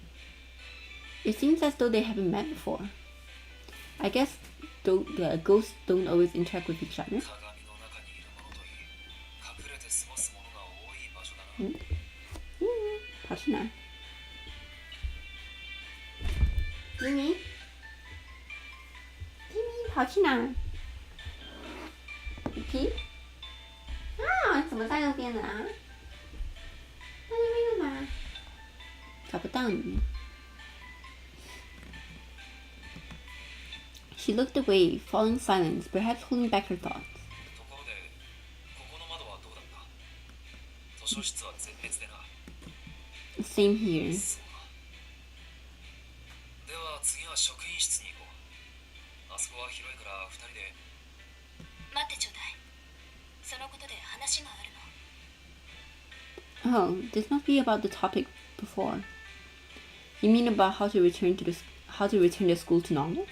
It seems as though they haven't met before. I guess the ghosts don't always interact with each other. 鏡の中にいるものといい、隠れて過ごすものが多い場所だな。 Partner. Timmy? Timmy, 跑去哪？你皮？啊，怎么在那边呢？啊？在那边干嘛？找不到你。She looked away, falling silent, perhaps holding back her thoughts. ところで、ここの窓はどうだった？図書室は全滅でな。 Same here. そうか。では次は職員室に行こう。あそここは広いから2人で。待ってちょうだい。そのことで話があるの。 Oh, this must be about the topic before. You mean about how to return the school to normal?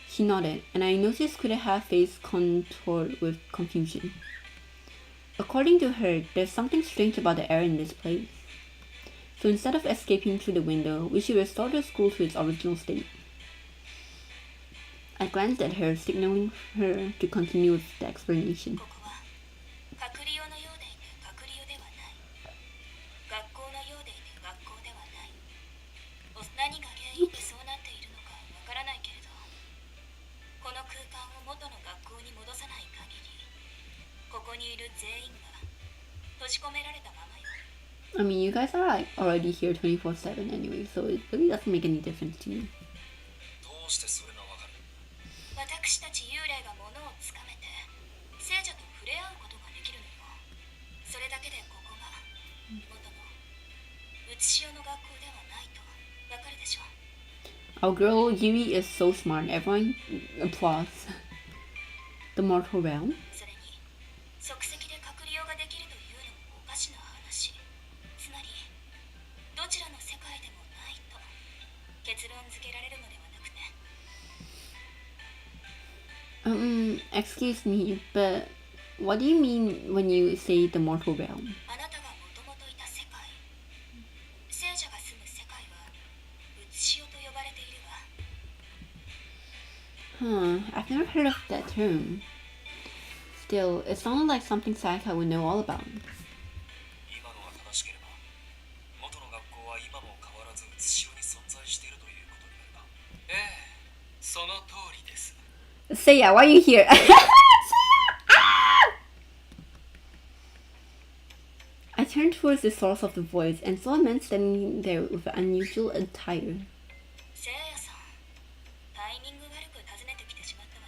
She nodded, and I noticed Kureha's face contoured with confusion. According to her, there's something strange about the air in this place. So instead of escaping through the window, we should restore the school to its original state. I glanced at her, signaling her to continue with the explanation. ここは隔離用のようでいて隔離用ではない。学校のようでいて学校ではない。何が原因でそうなっているのかわからないけれど、この空間を元の学校に戻さない限り、ここにいる全員が閉じ込められたままよ。I mean, you guys are like already here 24/7 anyway, so it really doesn't make any difference to me. どうしてそれがわかる？私たち幽霊が物をつかめて聖者と触れ合うことができるのよ。それだけでここが元のうつしおの学校ではないとわかるでしょ。 Our girl Yui is so smart. Everyone applauds. The mortal realm? それに即席で隔離用ができるというのもおかしな話。つまりどちらの世界でもないと結論付けられるのではなくて。Excuse me, but what do you mean when you say the mortal realm? あなたがもともといた世界、聖者が住む世界はうつしおと呼ばれているわ。 I've never heard of that term. Still, it sounded like something Sayaka would know all about. 今のが正しければ、元の学校は今も変わらずうつしおに存在しているということになるか。ええ、その通りです。Seiya, why are you here? I turned towards the source of the voice and saw a man standing there with an unusual attire. せいやさん、タイミング悪く訪ねてきてしまった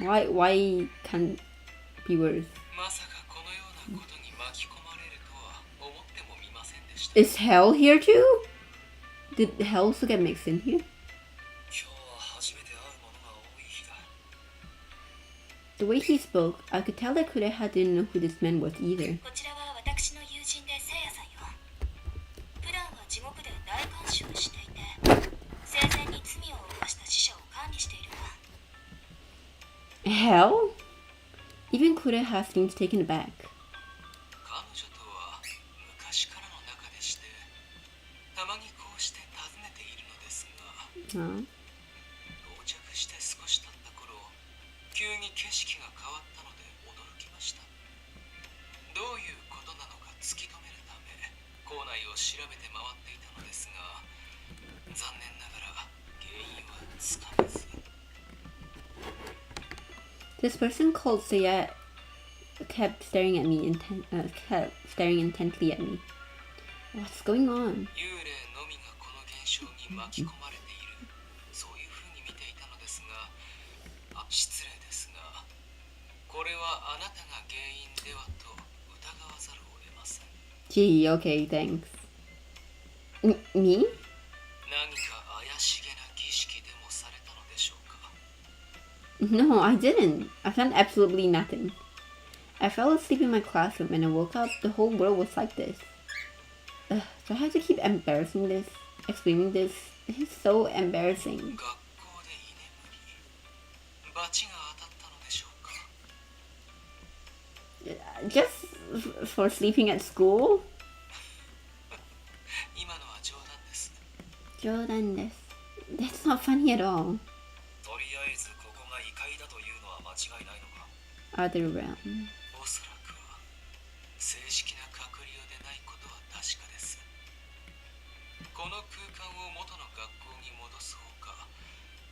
わね。Why can't be worse? まさかこのようなことに巻き込まれるとは思ってもみませんでした。 Is hell here too? Did hell also get mixed in here? 今日は初めて会うものが多い日だ。 The way he spoke, I could tell that Kureha didn't know who this man was either. こちらは私の友人でせいやさんよ。普段は地獄で大監視をしていて、生前に罪を犯した死者を管理しているわ。 Hell? Even Kureha seems taken aback. 彼女とは昔からの仲でして、たまにこうして訪ねているのですが、 Huh? 到着して少し経った頃、急に景色が変わったので驚きました。どういうことなのか突き止めるため校内を調べて回っていたのですが、残念ながら原因はつかめず。 This person called Seiya kept staring intently at me. What's going on? 幽霊のみがこの現象に巻き込まれている、そういうふうに見ていたのですが、失礼ですが、これはあなたが原因ではと疑わざるを得ません。 Gee, okay, thanks. Me? 何か怪しげな儀式でもされたのでしょうか。 No, I didn't. I've done absolutely nothing. I fell asleep in my classroom and I woke up. The whole world was like this. Do I have to keep explaining this? This is so embarrassing. 学校で居眠り、罰が当たったのでしょうか。 Just for sleeping at school? 今のは冗談です。 Jordan, that's not funny at all. とりあえずここが異界だというのは間違いないのか。 Other realm. おそらくは正式な隔離用でないことは確かです。この空間を元の学校に戻すほか、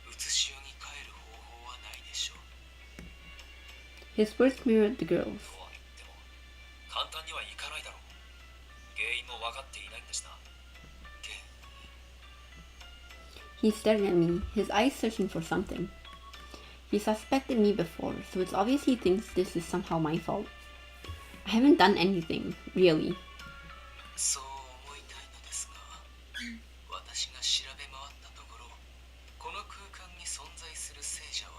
うつしおに帰る方法はないでしょう。 His words mirrored the girls. とは言っても簡単にはいかないだろう。原因も分かっていないんですな。 He stared at me, his eyes searching for something. He suspected me before, so it's obvious he thinks this is somehow my fault. I haven't done anything, really. そう思いたいのですが、私が調べ回ったところ、この空間に存在する聖者は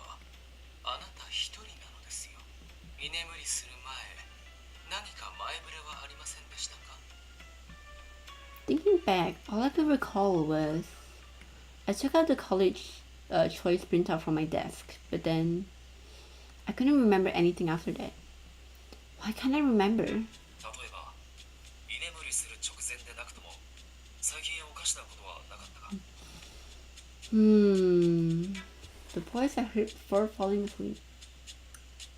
眠りする前、何か前触れはありませんでしたか？ Thinking back, all I could recall was I took out the college choice printout from my desk, but then I couldn't remember anything after that. Why can't I remember? 例えば、居眠りする直前でなくとも、最近おかしなことはなかったか？ The voice I heard before falling asleep.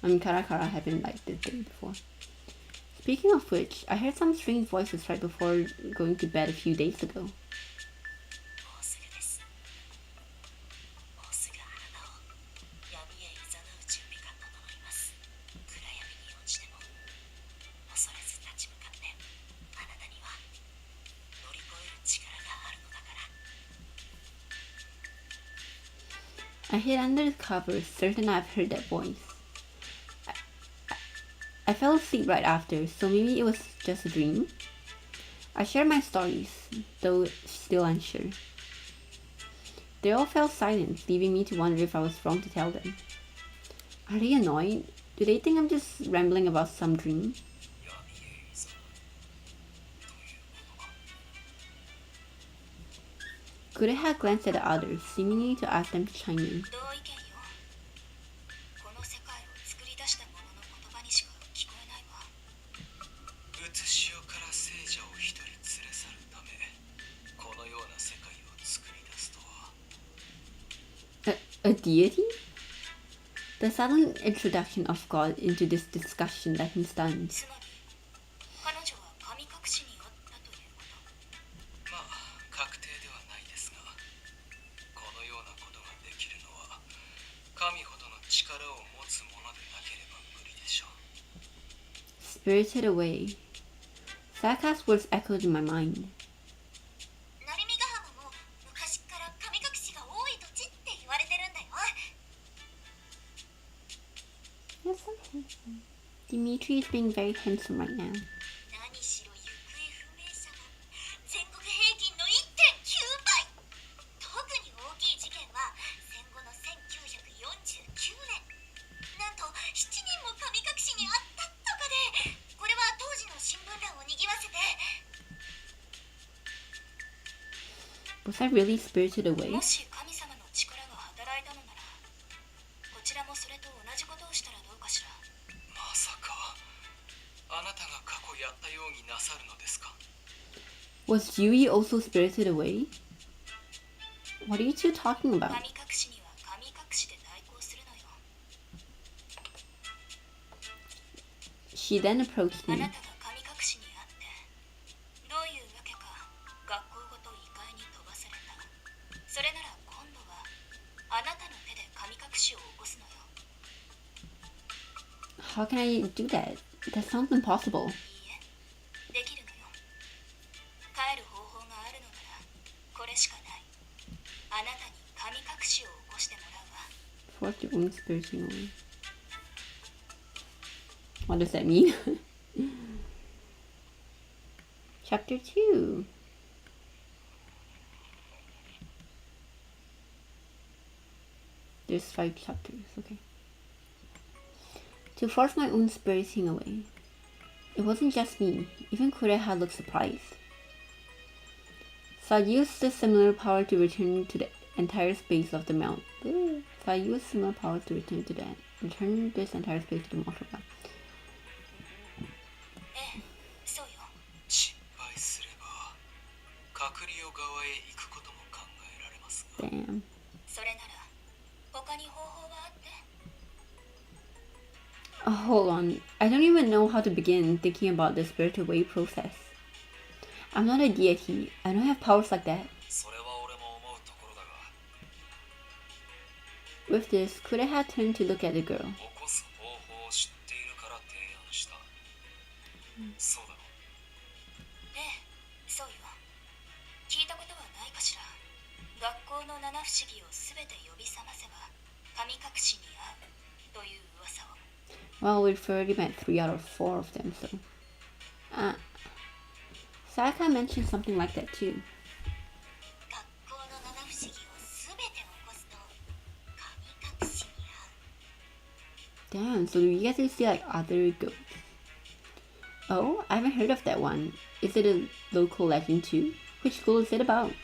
I mean, Kara Kara happened like the day before. Speaking of which, I heard some strange voices right before going to bed a few days ago. もうすぐです。もうすぐあなたを闇へ誘う準備が整います。暗闇に落ちても恐れず立ち向かって、あなたには乗り越える力があるのだから。I hid under the covers, certain I've heard that voice. I fell asleep right after, so maybe it was just a dream. I shared my stories, though still unsure. They all fell silent, leaving me to wonder if I was wrong to tell them. Are they annoyed? Do they think I'm just rambling about some dream? 闇へ誘うということか。 Kureha had glanced at the others, seemingly to ask them to chime in. 同意見よ。この世界を作り出した者の言葉にしか聞こえないわ。うつしおから聖者を一人連れ去るため、このような世界を作り出すとは。A deity? The sudden introduction of God into this discussion left me stunned. つまり、彼女は神隠しにあったということ。まあ、確定ではないですが、このようなことができるのは、神ほどの力を持つ者でなければ無理でしょう。 Spirited away. Saka's words echoed in my mind. 成見ヶ浜も昔から神隠しが多い土地って言われてるんだよ。 Yes, I'm handsome. Dimitri is being very handsome right now. 何しろ行方不明者が全国平均の 1.9 倍。特に大きい事件は戦後の1949年。なんと7人も神隠しにあったとかで、これは当時の新聞欄を賑わせて。 Was I really spirited away? もし神様の力が働いたのなら、こちらもそれと同じことをしたらどうかしら。まさか、あなたが過去やったようになさるのですか？ Was Yui also spirited away? What are you two talking about? 神隠しには神隠しで対抗するのよ。 She then approached あ me. なたが神隠しにあって、どういうわけか学校ごと異界に飛ばされた。それなら今度はあなたの手で神隠しを起こすのよ。 How can I do that? That sounds impossible. いいえ、できるのよ。帰る方法があるのならこれしかない。あなたに神隠しを起こしてもらうわ。 Force your own spiriting away. What does that mean? Chapter 2. There's 5 chapters, okay. To force my own spiriting away. It wasn't just me, even Kureha looked surprised. So I used a similar power to return to the entire space of the mount. So I used similar powers to return this entire space to the mouth of God. ええ、そうよ。失敗すれば、隔離を側へ行くことも考えられますが。 Damn. それなら他に方法があって。 Hold on. I don't even know how to begin thinking about the spiritual way process. I'm not a deity. I don't have powers like that. それは俺も思うところだが、 With this, Kureha turned to look at the girl. 起こす方法を知っているから提案した。そうだろ。ええ、そうよ。聞いたことはないかしら。学校の七不思議をすべて呼び覚ませば神隠しに会うという噂を。 Well, we've already met 3 out of 4 of them, so. Sayaka mentioned something like that too. 学校の七不思議をすべて起こすと神隠しに会う。Damn, so you get to see like other ghosts. Oh, I haven't heard of that one. Is it a local legend too? Which school is it about? こ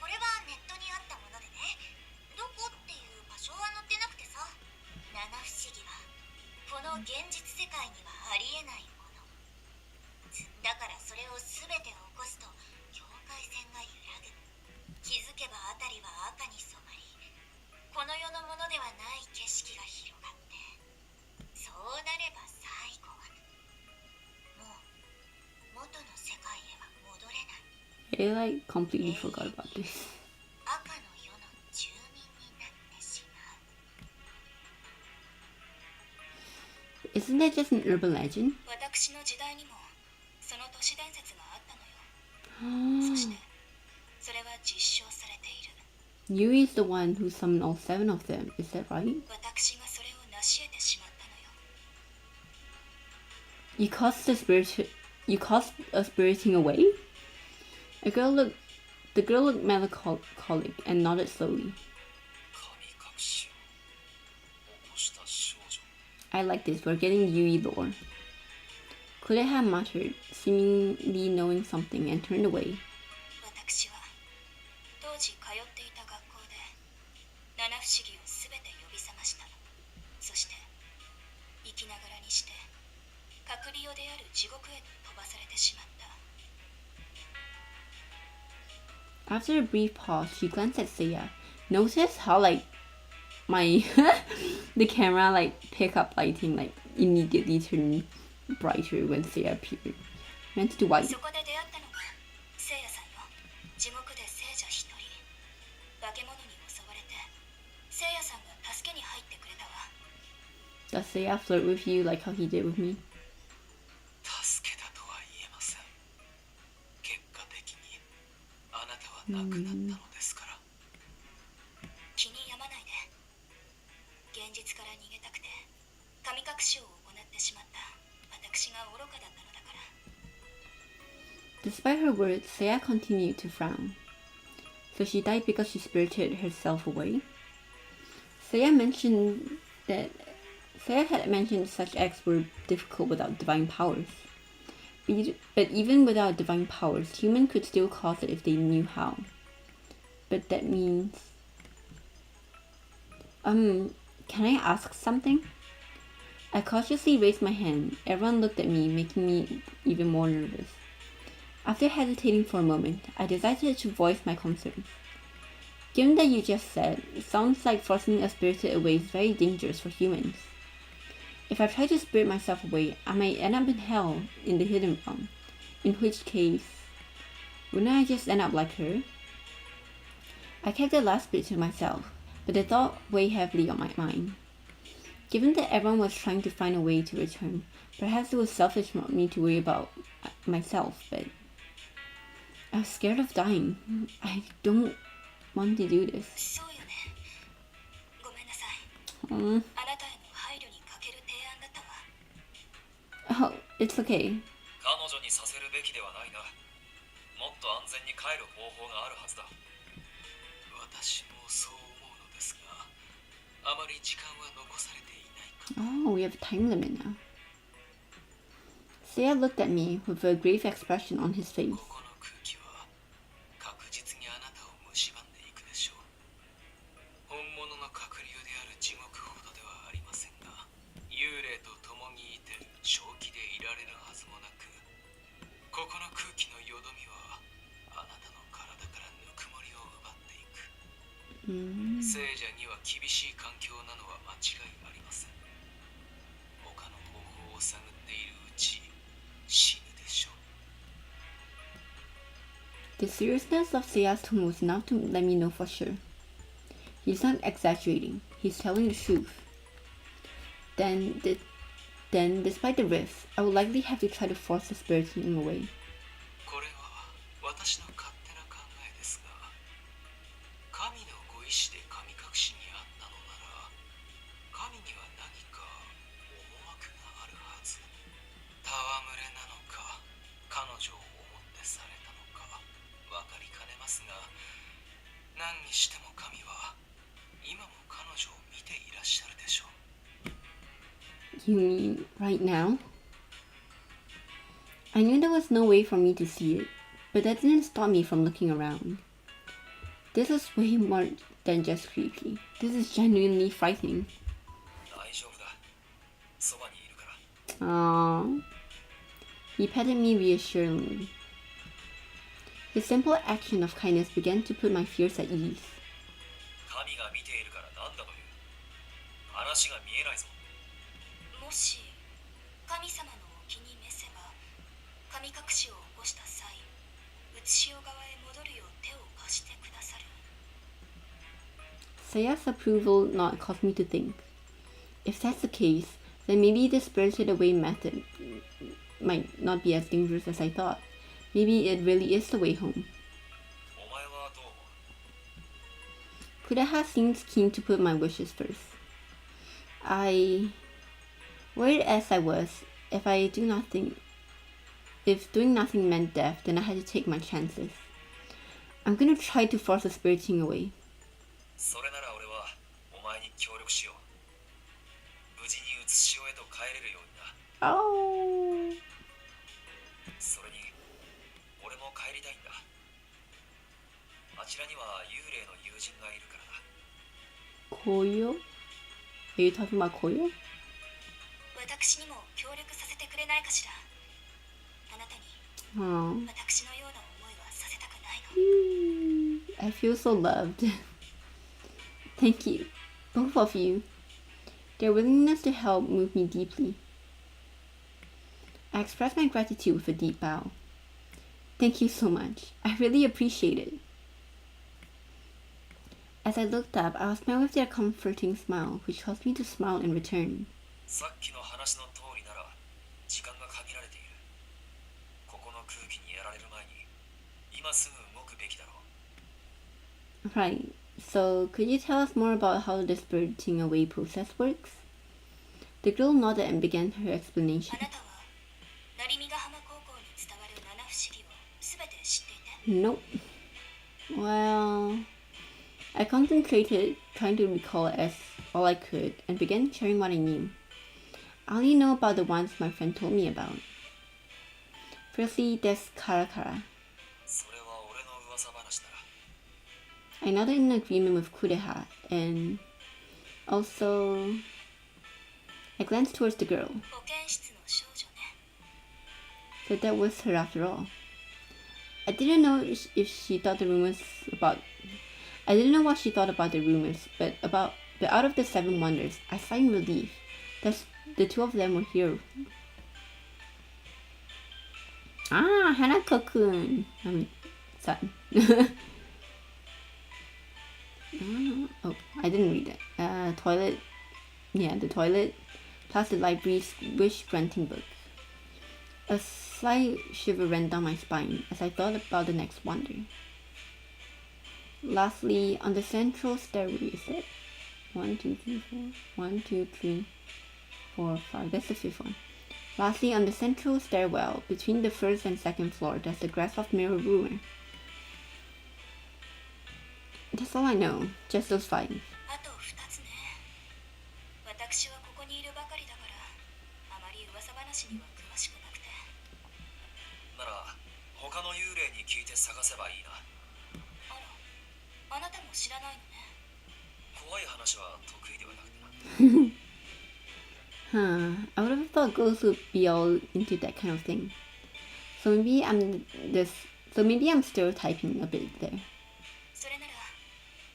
れはネットにあったものでね、どこっていう場所は載ってなくてさ、七不思議はこの現実世界にはありえないもの。だからそれを全て起こすと境界線が揺らぐ。気づけば辺りは赤に染まり、この世のものではない景色が広がって、そうなれば最後はもう元の世界へは戻れない。I like completely forgot about this. 赤の世の住人になってしまう。 Isn't that just an urban legend? 私の時代にもその都市伝説があったのよ。そしてそれは実証されている。 Yui is the one who summoned all 7 of them, is that right? 私がそれを成し得てしまったのよ。 You caused a spiriting away? The girl looked melancholic and nodded slowly. 神隠しを起こした少女。 I like this, we're getting Yui lore. Kureha muttered, seemingly knowing something, and turned away. 私は当時通っていた学校で七不思議をすべて呼び覚ました。そして生きながらにして隔離用である地獄へと飛ばされてしまった。 After a brief pause, she glanced at Seiya. Notice how like my the camera like pickup lighting like immediately turned brighter when Seiya appeared. Meant to do white. そこで出会ったのが聖夜さんよ。地獄で聖者一人化け物に襲われて聖夜さんが助けに入ってくれたわ。 Does Seiya flirt with you like how he did with me? 助けたとは言えません。結果的にあなたは亡くなったのですから。気に病まないで。現実から逃げたくて神隠しを行ってしまった私が愚かだったのだから。 Despite her words, Seiya continued to frown. So she died because she spirited herself away? Seiya had mentioned such acts were difficult without divine powers. But even without divine powers, humans could still cause it if they knew how. But that means... can I ask something? I cautiously raised my hand. Everyone looked at me, making me even more nervous. After hesitating for a moment, I decided to voice my concerns. Given that you just said, it sounds like forcing a spirited away is very dangerous for humans. If I try to spirit myself away, I might end up in hell in the hidden realm. In which case, wouldn't I just end up like her? I kept the last bit to myself, but the thought weighed heavily on my mind. Given that everyone was trying to find a way to return, perhaps it was selfish of me to worry about myself, but I was scared of dying. I don't want to do this. そうよね。ごめんなさい。 Oh, あなたへの配慮に欠ける提案だったわ。 it's okay. 彼女にさせるべきではないな。もっと安全に帰る方法があるはずだ。私もそう思うのですが、あまり時間は残されていないか。 Oh, we have a time limit now. Seiya looked at me with a grave expression on his face. ここの空気は確実にあなたを蝕んでいくでしょう。本物の隔離である地獄ほどではありませんが、幽霊と共にいて正気でいられるはずもなく、ここの空気のよどみはあなたの体からぬくもりを奪っていく。聖者には厳しい環境なのは間違いありません。他の方法を探っているうち、死ぬでしょう。 The seriousness of Seiya's tone was enough to let me know for sure. He's not exaggerating, he's telling the truth. Then, despite the risk, I would likely have to try to force the spiriting away. これは私の勝手な考えですが、神のご意志で神隠しにあったのなら、神には何か思惑があるはず。戯れなのか、彼女を思ってされたのか、わかりかねますが、何にしても神は今も彼女を見ていらっしゃるでしょう。You mean right now? I knew there was no way for me to see it, but that didn't stop me from looking around. This was way more than just creepy. This is genuinely frightening. 大丈夫だ。そばにいるから。 Aww. He petted me reassuringly. His simple action of kindness began to put my fears at ease. 神が見ているからなんだという。話が見えないぞ。もし神様のお気に召せば神隠しを起こした際写し代側へ戻るよう手を貸してくださる。 Saya's approval nod caused me to think. If that's the case, then maybe the spirited away method might not be as dangerous as I thought. Maybe it really is the way home. お前はどう思う？ Kureha seemed keen to put my wishes first. Worried as I was, if doing nothing meant death, then I had to take my chances. I'm gonna try to force the spiriting away. それなら俺はお前に協力しよう。無事に写し代へと帰れるようにな。Oh. それに俺も帰りたいんだ。あちらには幽霊の友人がいるからだ。 Koyo? Are you talking about Koyo? 私にも協力させてくれないかしら。あなたに Oh. 私のような思いはさせたくないの。 I feel so loved. Thank you, both of you. Their willingness to help moved me deeply. I expressed my gratitude with a deep bow. Thank you so much. I really appreciate it. As I looked up, I was met with their comforting smile, which caused me to smile in return. さっきの話の通りなら時間が限られている。ここの空気にやられる前に今すぐ動くべきだろう。 Right, so could you tell us more about how the spiriting away process works? The girl nodded and began her あ explanation. なたは成見ヶ浜高校に伝わる七不思議をすべて知っていて。 Nope. Well, I concentrated, trying to recall as all I could, and began sharing what I knew. I only know about the ones my friend told me about. Firstly, there's Karakara. それは俺の噂話だ。 I nodded in agreement with Kureha, and also I glanced towards the girl. 保健室の少女ね。 So that was her after all. I didn't know if she thought the rumors about. I didn't know what she thought about the rumors, but out of the 7 wonders, I sighed in relief. The 2 of them were here. Ah, Hanako-kun. I'm sad. Oh, I didn't read it. Toilet. Yeah, the toilet. Plus the library's wish-granting book. A slight shiver ran down my spine as I thought about the next wonder. Lastly, on the central stairway, is it? 1, 2, 3, 4. 1, 2, 3, 4, 5. That's the 5th one. Lastly, on the central stairwell, between the 1st and 2nd floor, there's the grass of mirror rumor. That's all I know. Just those 5. あと2つね。私はここにいるばかりだからあまり噂話には詳しくなくて。なら他の幽霊に聞いて探せばいいな。あら、あなたも知らないのね。怖い話は得意ではなくてな。 Huh. I would have thought girls would be all into that kind of thing. So maybe I'm stereotyping a bit there. それなら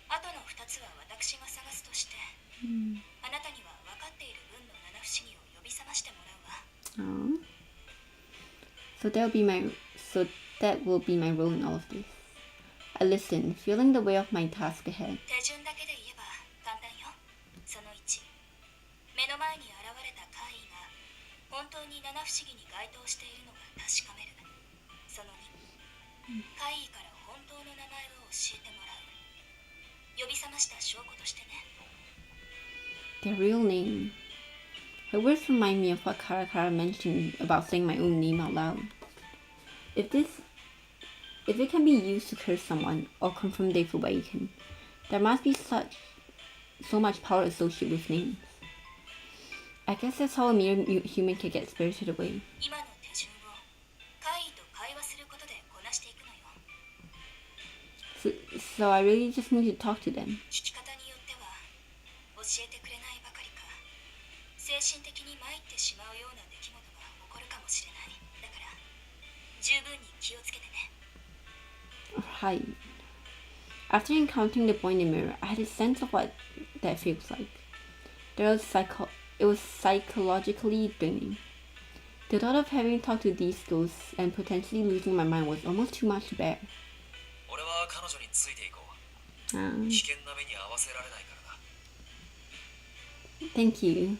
あとの2つは私が探すとして、あなたには分かっている分の七不思議を呼び覚ましてもらうわ。 Oh. So that will be my role in all of this. I listened, feeling the weight of my task ahead. 手順だけで言えば簡単よ。その1、目の前に現れた怪異が本当に七不思議に該当しているのか確かめる。その2、怪異から本当の名前を教えてもらう。呼び覚ました証拠としてね。 Their real name. Her words remind me of what Karakara mentioned about saying my own name out loud. If it can be used to curse someone or confirm they've awakened, there must be so much power associated with names. I guess that's how a mere human can get spirited away. 今の手順を怪異と会話することでこなしていくのよ。 So I really just need to talk to them. 聞き方によっては教えてくれないばかりか精神的に参ってしまうような出来事が起こるかもしれない。だから十分に気をつけてね。 Hi. After encountering the boy in the mirror, I had a sense of what that feels like. It was psychologically draining. The thought of having talked to these ghosts and potentially losing my mind was almost too much to bear. 俺は彼女についていこう。危険な目に遭わせられないからだ。 Thank you.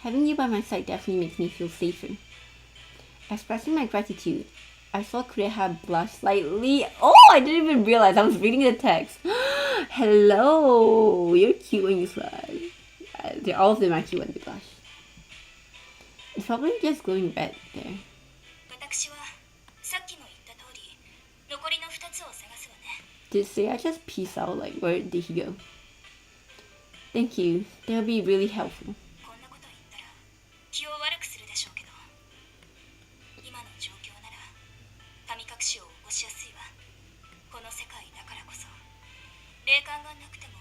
Having you by my side definitely makes me feel safer. Expressing my gratitude, I saw Kureha blush slightly. Oh, I didn't even realize I was reading the text. Hello, you're cute when you blush. All of them are cute when they blush. It's probably just glowing red there. 私はさっきも言った通り残りの2つを探すわね。 Did Seiya just peace out? Like, where did he go? Thank you. That'll be really helpful. こんなこと言ったら気を悪くするでしょうけど今の状況なら神隠しを起こしやすいわ。この世界だからこそ霊感がなくても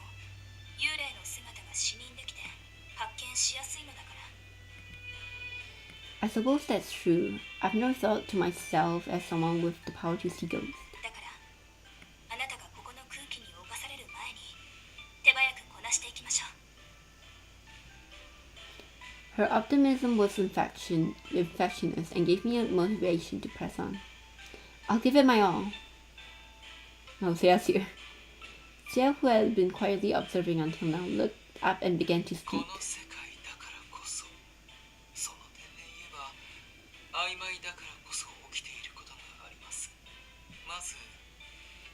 幽霊の姿が視認できて発見しやすいのだから。 I suppose that's true. I've never thought to myself as someone with the power to see ghosts. だからあなたがここの空気に侵される前に手早くこなしていきましょう。 Her optimism was infectious and gave me a motivation to press on. I'll give it my all. No, Seiya's here. Seiya, who had been quietly observing until now, looked up and began to こ speak. の世界だからこそ、その点で言えば曖昧だからこそ起きていることがあります。まず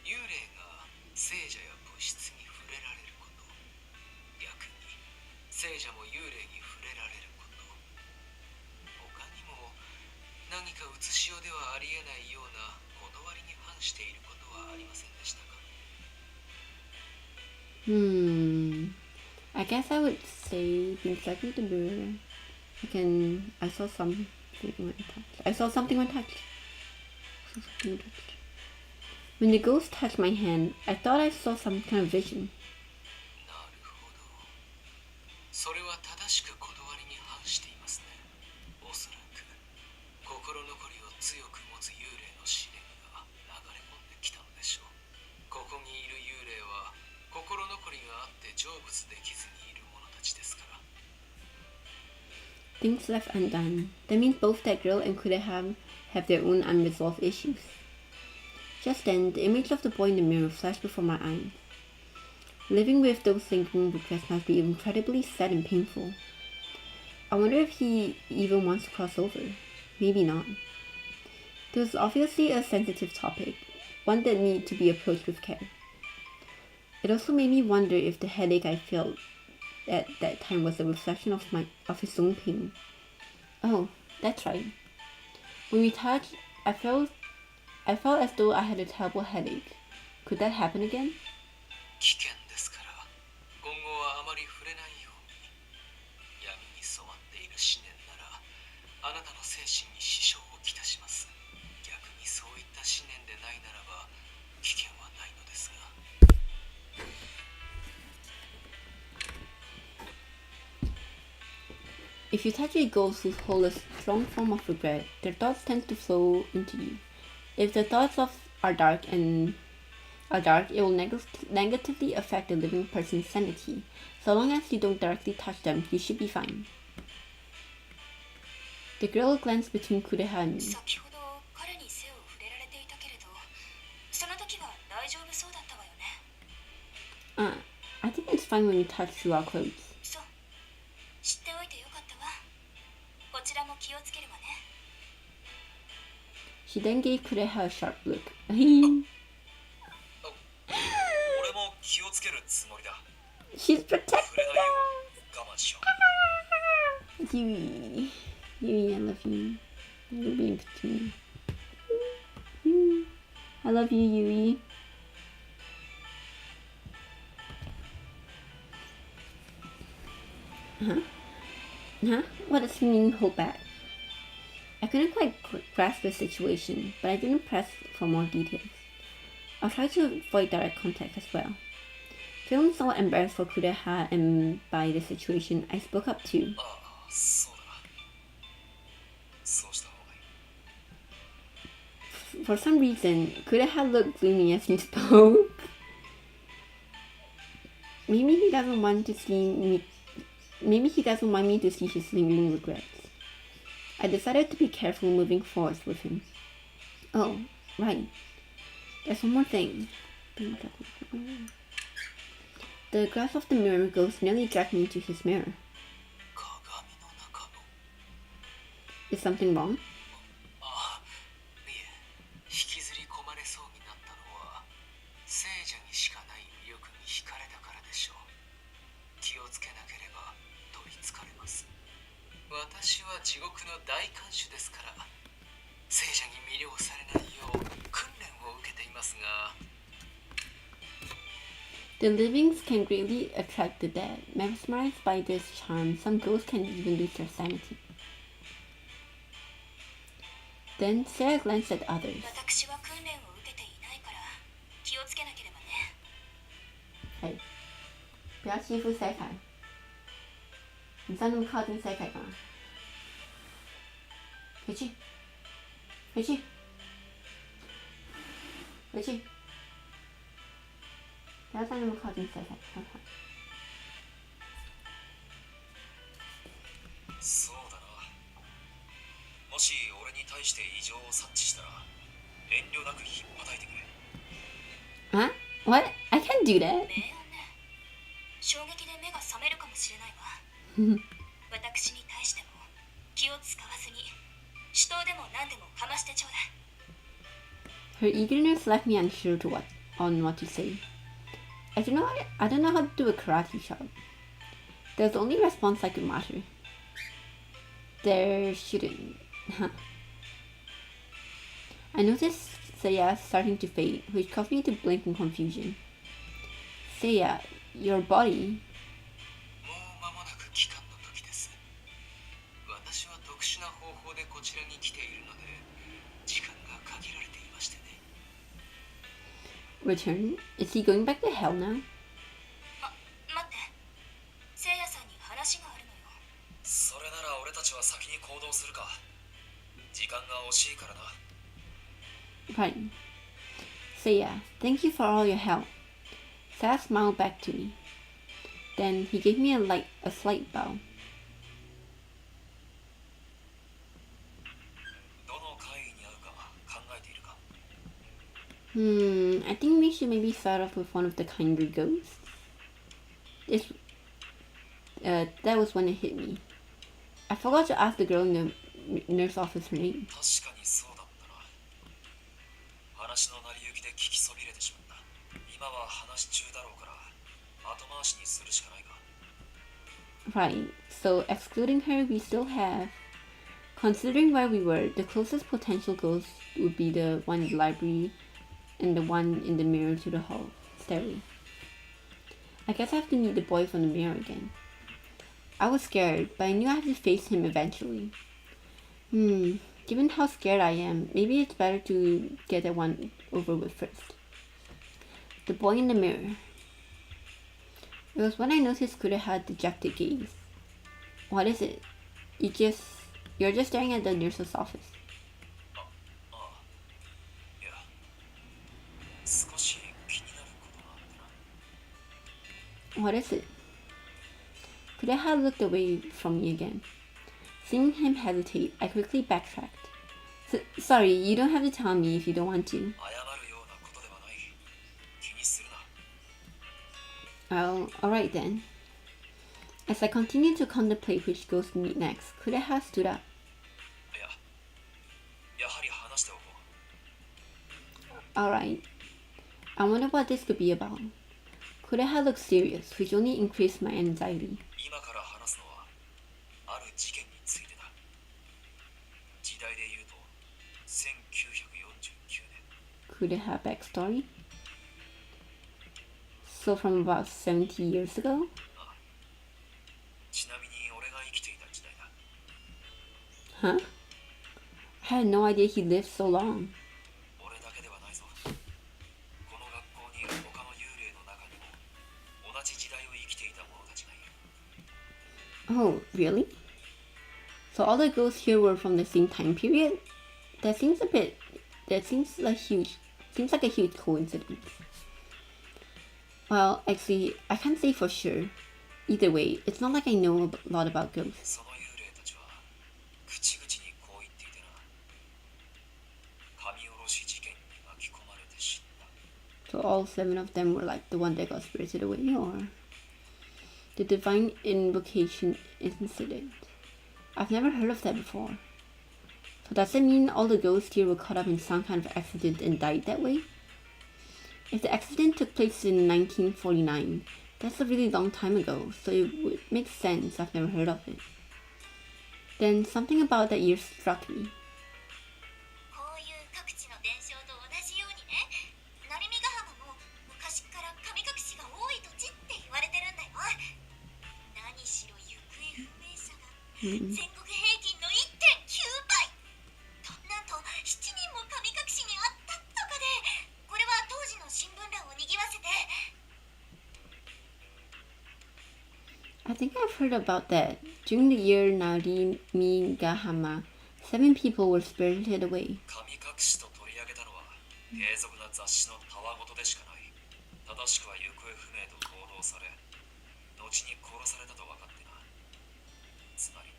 幽霊が聖者や物質に触れられること、逆に聖者も幽霊に触れられること、他にも何か写しようではありえないような断りに反していることはありませんでしたか？ I guess I would say being stuck with the mirror. I saw something when touched. I saw something when touched. When the ghost touched my hand, I thought I saw some kind of vision. なるほど。それは正しく断りに反していますね。おそらく心残りを強く持つ幽霊の思念が流れ込んできたのでしょう。ここにいる幽霊は心残りがあって成仏できずにいる者たちですから。 Things left undone. That means both that girl and Kureha have their own unresolved issues. Just then, the image of the boy in the mirror flashed before my eyes. Living with those sinking regrets must be incredibly sad and painful. I wonder if he even wants to cross over. Maybe not. This was obviously a sensitive topic, one that needed to be approached with care. It also made me wonder if the headache I felt at that time was a reflection of his own pain. Oh, that's right. When we touched, I felt as though I had a terrible headache. Could that happen again? 危険ですから、今後はあまり触れないように。闇に染まっている思念なら、あなたの精神に支障をきたします。逆にそういった思念でないならば、危険はないのですが。 If you touch a ghost who holds a strong form of regret, their thoughts tend to flow into you. If the thoughts are dark, it will negatively affect the living person's sanity. So long as you don't directly touch them, you should be fine. The girl glanced between Kureha and me. 先ほど彼に背を触れられていたけれど、その時は大丈夫そうだったわよね。I think it's fine when you touch through our clothes. そう、知っておいてよかったわ。こちらも気をつけるわね。 She then gave Kureha a sharp look. 俺も気をつけるつもりだ。 She's protecting 触れないよう我慢しよう。 Yui. Yui, I love you. You're being between. I love you, Yui. Huh? What does he mean hold back? I couldn't quite grasp the situation, but I didn't press for more details. I'll try to avoid direct contact as well. Feeling so embarrassed for Kureha and by the situation, I spoke up too. ああ、そうだな。そうした方がいい。 For some reason, Kureha looked gloomy as he spoke. Maybe he doesn't want me to see his lingering regrets. I decided to be careful moving forward with him. Oh, right. There's one more thing. The glass of the mirror ghost nearly dragged me into his mirror. 鏡の中の。 Is something wrong? ああ、いえ、引きずり込まれそうになったのは聖者にしかない魅力に惹かれたからでしょう。気をつけなければ取りつかれます。私は地獄の大看守ですから、聖者に魅了されないよう訓練を受けていますが。 The livings can greatly attract the dead. Mesmerized by this charm, some ghosts can even lose their sanity. Then Sarah glanced at others. 私は訓練を受けていないから気をつけなければね。はい。不要欺负赛凯。你再那么靠近赛凯干嘛？回去，回去，回去。不要再那么靠近赛凯，看看。そうだな。もし俺に対して異常を察知したら遠慮なくひっぱたいてくれ。 Huh? What? I can't do that. 命運ね。衝撃で目が覚めるかもしれないわ。私に対しても気を使わずに手刀でも何でもかましてちょうだい。 Her eagerness left me unsure on what to say. I don't know how to do a karate chop. There's the only response I could mutter. There shouldn't. Huh. I noticed Seiya starting to fade, which caused me to blink in confusion. Seiya, your body. もう間もなく帰還の時です。私は特殊な方法でこちらに来ているので時間が限られていましてね。 Return? Is he going back to hell now? 待って。せいやさんに話があるのよ。それなら俺たちは先に行動するか。時間が惜しいからな。 Fine. Seiya, thank you for all your help. Seiya smiled back to me. Then he gave me a slight bow. どの会議に会うか考えているか。 I think we should maybe start off with one of the kinder ghosts. That was when it hit me. I forgot to ask the girl in the nurse office her name. 確かにそうだったな。話の成り行きで聞きそびれてしまった。今は話中だろうから後回しにするしかないか。 Right, so excluding her, we still have. Considering where we were, the closest potential ghost would be the one in the library and the one in the mirror to the hall stairway. I guess I have to meet the boy from the mirror again. I was scared, but I knew I had to face him eventually. Given how scared I am, maybe it's better to get that one over with first. The boy in the mirror. It was when I noticed Kureha had dejected gaze. What is it? You're just staring at the nurse's office. ああ。いや、少し気になることがあってな。 What is it? Kureha looked away from me again. Seeing him hesitate, I quickly backtracked. Sorry, you don't have to tell me if you don't want to. 謝るようなことではない。気にするな。 Oh, alright then. As I continued to contemplate which ghost to meet next, Kureha stood up. いや、やはり話しておこう。 Alright. I wonder what this could be about. Kureha looked serious, which only increased my anxiety. 今から話すのはある事件についてだ。時代で言うと1949年。 Kureha backstory? So from about 70 years ago? ちなみに俺が生きていた時代だ。Huh? I had no idea he lived so long. 俺だけではないぞ。この学校にいる他の幽霊の中にも同じ時代を生きていた者たちがいる。Oh, really? So all the ghosts here were from the same time period? That seems like a huge coincidence. Well, actually, I can't say for sure. Either way, it's not like I know a lot about ghosts. その幽霊たちは口々にこう言っていてな。神殺し事件に巻き込まれて死んだ。 So all 7 of them were like the one that got spirited away, or the divine invocation incident. I've never heard of that before. So does that mean all the ghosts here were caught up in some kind of accident and died that way? If the accident took place in 1949, that's a really long time ago, so it would make sense I've never heard of it. Then something about that year struck me. こういう各地の伝承と同じようにね、成見ヶ浜も昔から神隠しが多い土地って言われてるんだよ。何しろ行方不明者が全国平均の 1.9 倍。なんと7人も神隠しにあったとかで、これは当時の新聞欄を賑わせて。I think I've heard about that. During the year Narimigahama, 7 people were spirited away. 神隠しと取り上げたのは継続な雑誌のたわごとでしかない。正しくは行方不明と報道され、後に殺されたと分かってな。つまり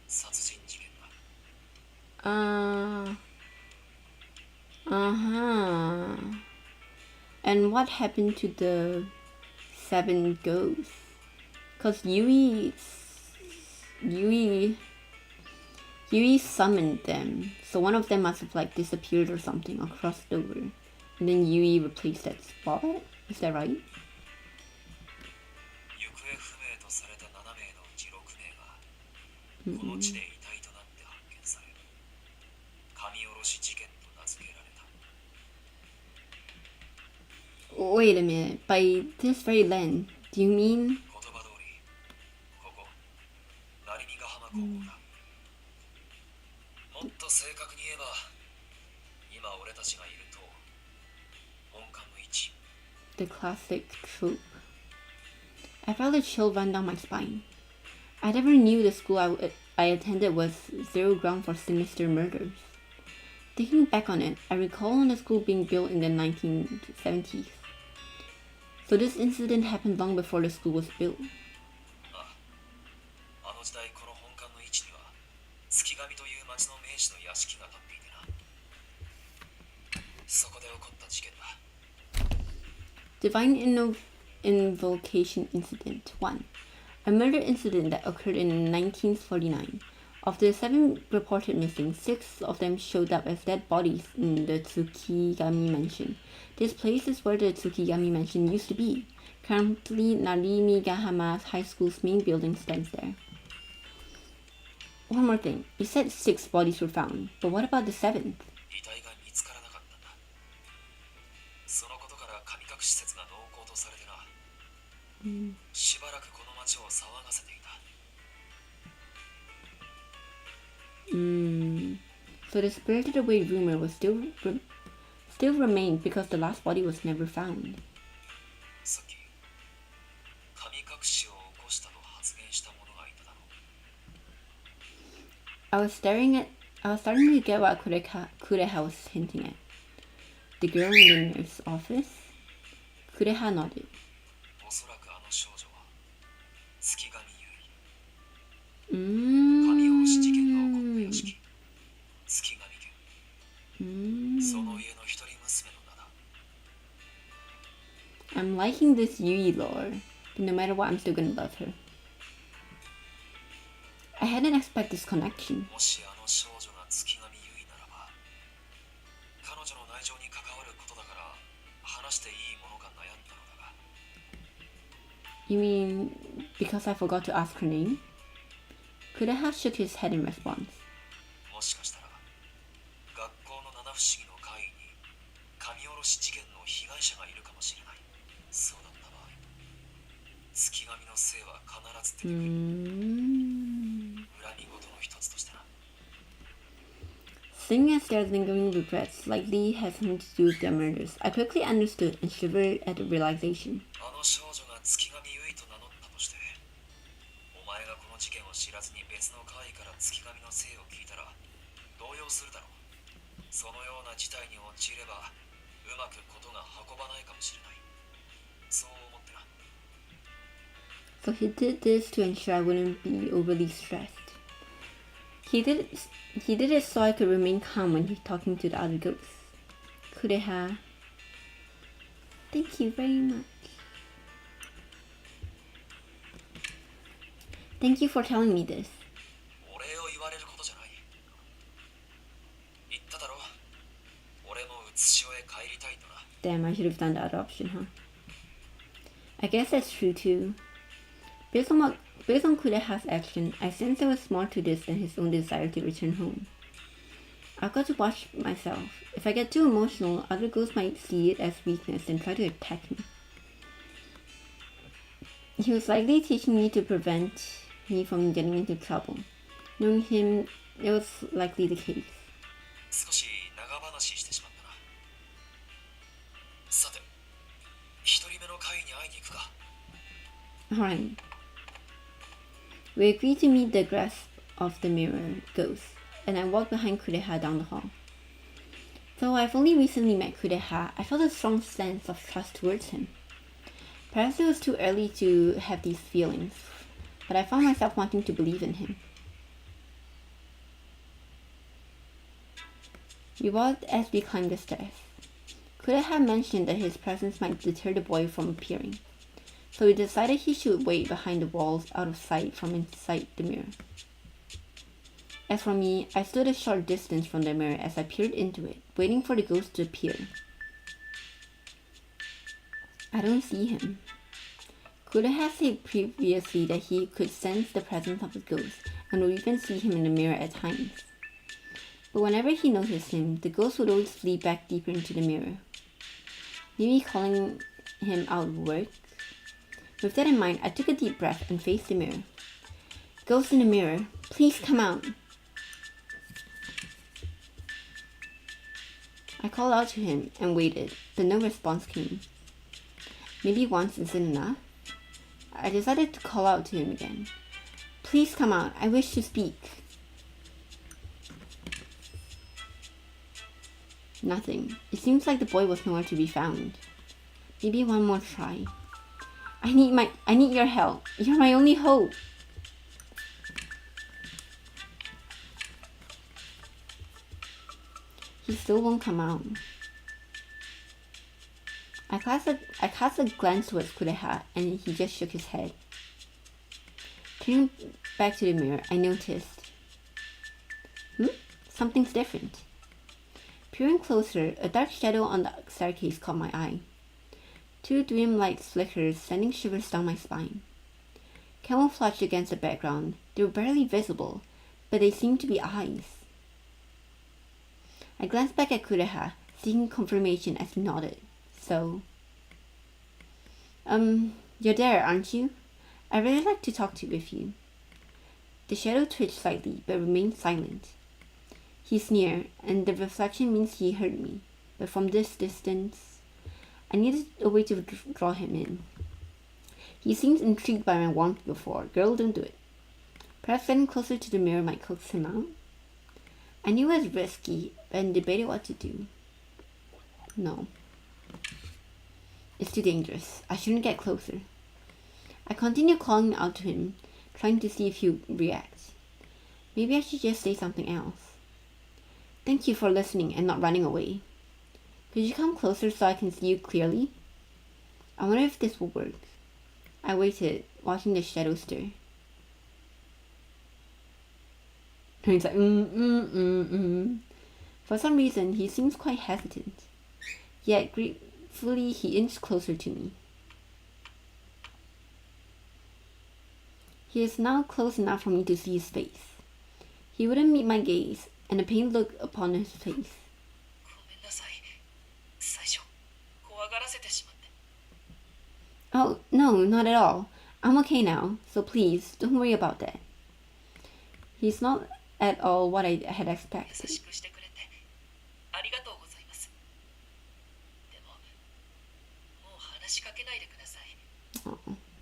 殺人事件だ。And what happened to the 7 ghosts? Because Yui summoned them, so one of them must have like disappeared or something or crossed over, and then Yui replaced that spot. Is that right? 行方不明とされた7名のうち6名がこの地で遺体となって発見され、神殺し事件と名付けられた。 Wait a minute. By this very land, do you mean? 言葉通り、ここ成見ヶ浜高校だ。もっと正確に言えば、今俺たちがいると本館の位置。 The classic trope. I felt a chill run down my spine. I never knew the school I attended was zero ground for sinister murders. Thinking back on it, I recall the school being built in the 1970s. So this incident happened long before the school was built. あの時代この本館の位置には月神という町の名士の屋敷が建っていてな。そこで起こった事件だ。 Divine Invocation Incident 1. A murder incident that occurred in 1949. Of the 7 reported missing, 6 of them showed up as dead bodies in the Tsukigami Mansion. This place is where the Tsukigami Mansion used to be. Currently, Narimigahama High School's main building stands there. One more thing. You said 6 bodies were found, but what about the 7th? 遺体が見つからなかったんだ。そのことから神隠し説が濃厚とされてな。しばらくこの町を騒がせていた。So the spirited away rumor was still remained because the last body was never found. さっき神隠しを起こしたと発言した者がいただろう。I was starting to get what Kureha was hinting at. The girl in the nurse's office? Kureha nodded. おそらくあの少女は月神優衣。 Mm. 神殺し事件が起こった屋敷、月神家。その家の一人娘の名だ。 I'm liking this Yui lore, but no matter what, I'm still gonna love her. I hadn't expected this connection. もしあの少女が月神優衣ならば、彼女の内情に関わることだから話していいものか悩んだのだが。 You mean because I forgot to ask her name? Kureha shook his head in response. もしかしたら学校の七不思議の会に神殺し事件の被害者がいるかもしれない。そうだった場合、月神の姓は必ず出てくる。恨み事の一つとしてな。Seeing as their lingering regrets likely had something to do with their murders, I quickly understood and shivered at the realization. あの少女が月神結衣と名乗ったとして、お前がこの事件を知らずに別の会から月神の姓を聞いたら動揺するだろう。そのような事態に陥ればうまくことが運ばないかもしれない。そう思ってな。So he did this to ensure I wouldn't be overly stressed. He did it so I could remain calm when he's talking to the other ghosts. Kureha. Thank you very much. Thank you for telling me this. お礼を言われることじゃない。言っただろ。俺もうつしおへ帰りたいとな。Damn, I should have done the other option, huh? I guess that's true too. Based on Kureha's action, I sense there was more to this than his own desire to return home. I've got to watch myself. If I get too emotional, other ghosts might see it as weakness and try to attack me. He was likely teaching me to prevent me from getting into trouble. Knowing him, it was likely the case. 少し長話してしまったな。さて、一人目の会に会いに行くか。Alright. We agreed to meet the grasp of the mirror ghost, and I walked behind Kureha down the hall. Though I've only recently met Kureha, I felt a strong sense of trust towards him. Perhaps it was too early to have these feelings, but I found myself wanting to believe in him. We walked as we climbed the stairs. Kureha mentioned that his presence might deter the boy from appearing, so we decided he should wait behind the walls out of sight from inside the mirror. As for me, I stood a short distance from the mirror as I peered into it, waiting for the ghost to appear. I don't see him. Kureha said previously that he could sense the presence of the ghost and would even see him in the mirror at times. But whenever he noticed him, the ghost would always flee back deeper into the mirror. Maybe calling him out would work? With that in mind, I took a deep breath and faced the mirror. Ghost in the mirror, please come out. I called out to him and waited, but no response came. Maybe once isn't enough? I decided to call out to him again. Please come out, I wish to speak. Nothing. It seems like the boy was nowhere to be found. Maybe one more try. I need your help. You're my only hope. He still won't come out. I cast a glance towards Kureha and he just shook his head. Turning back to the mirror, I noticed. Something's different. Peering closer, a dark shadow on the staircase caught my eye. Two dim lights flickered, sending shivers down my spine. Camouflaged against the background, they were barely visible, but they seemed to be eyes. I glanced back at Kureha, seeking confirmation as he nodded. So, you're there, aren't you? I'd really like to talk with you. The shadow twitched slightly, but remained silent. He's near, and the reflection means he heard me, but from this distance, I needed a way to draw him in. He seemed intrigued by my warmth before. Girl, don't do it. Perhaps getting closer to the mirror might coax him out? I knew it was risky, and debated what to do. No. It's too dangerous. I shouldn't get closer. I continued calling out to him, trying to see if he would react. Maybe I should just say something else. Thank you for listening and not running away. Could you come closer so I can see you clearly? I wonder if this will work. I waited, watching the shadow stir. And he's like, For some reason, he seems quite hesitant. Yet, gratefully, he inched closer to me. He is now close enough for me to see his face. He wouldn't meet my gaze, and a pained look upon his face. Oh, no, not at all. I'm okay now, so please, don't worry about that. He's not at all what I had expected.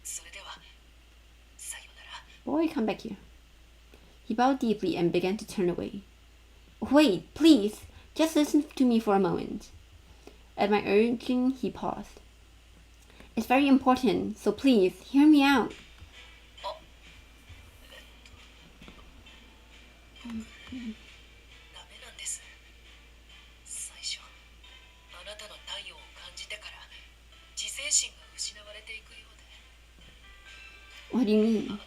それではさよなら。 Boy, come back here. He bowed deeply and began to turn away. Wait, please, just listen to me for a moment. At my urging, he paused. It's very important, so please, hear me out. ダメなんです。最初あなたの体温を感じてから自制心が失われていくようで。 What do you mean?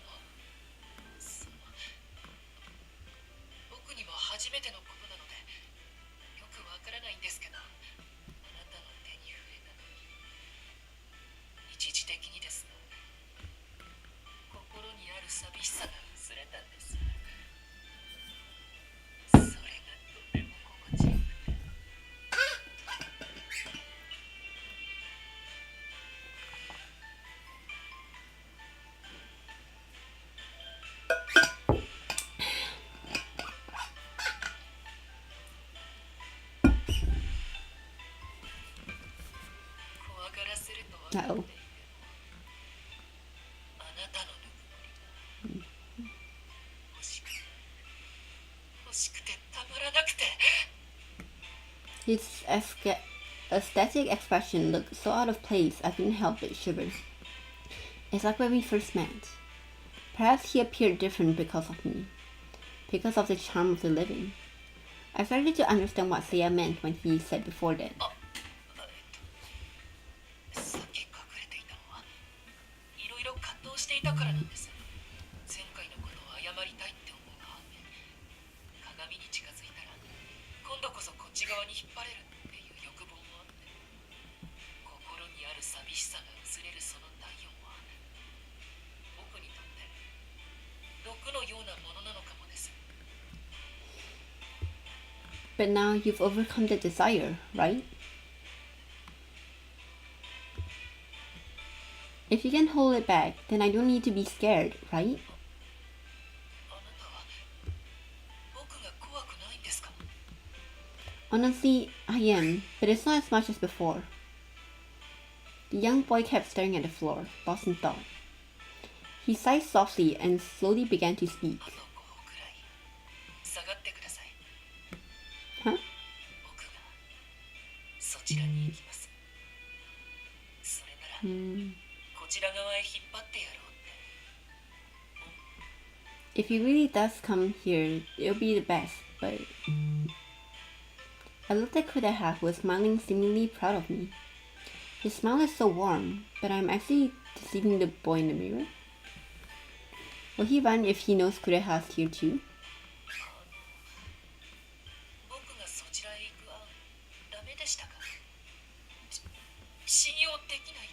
僕にも初めてのことなのでよくわからないんですけど、あなたの手に触れたのに一時的にですが心にある寂しさが薄れたんです。それがとても心地よくて。怖がらせると分かっていても、あなたのぬくもりが欲しくてたまらなくて。 His aesthetic expression looked so out of place I couldn't help but shiver. It's like when we first met. Perhaps he appeared different because of me, because of the charm of the living. I started to understand what Seiya meant when he said before that. さっき隠れていたのはいろいろ葛藤していたからなんです。前回のことを謝りたいって思う反面、鏡に近づいたら今度こそこっち側に引っ張れるっていう欲望もあって、心にある寂しさが薄れるその体温は僕にとって毒のようなものなのかもです。 But now you've overcome the desire, right? If you can hold it back, then I don't need to be scared, right? あなたは僕が怖くないんですか？ Honestly, I am, but it's not as much as before. The young boy kept staring at the floor, lost in thought. He sighed softly and slowly began to speak. あと5歩くらい下がってください。 Huh? 僕がそちらに行きます。それならこちら側へ引っ張ってやろうって。 If he really does come here, it'll be the best, but... I looked at Kureha, who was smiling, seemingly proud of me. His smile is so warm, but I'm actually deceiving the boy in the mirror. Will he run if he knows Kureha's here too? 僕がそちらへ行く案ダメでしたか？信用できない。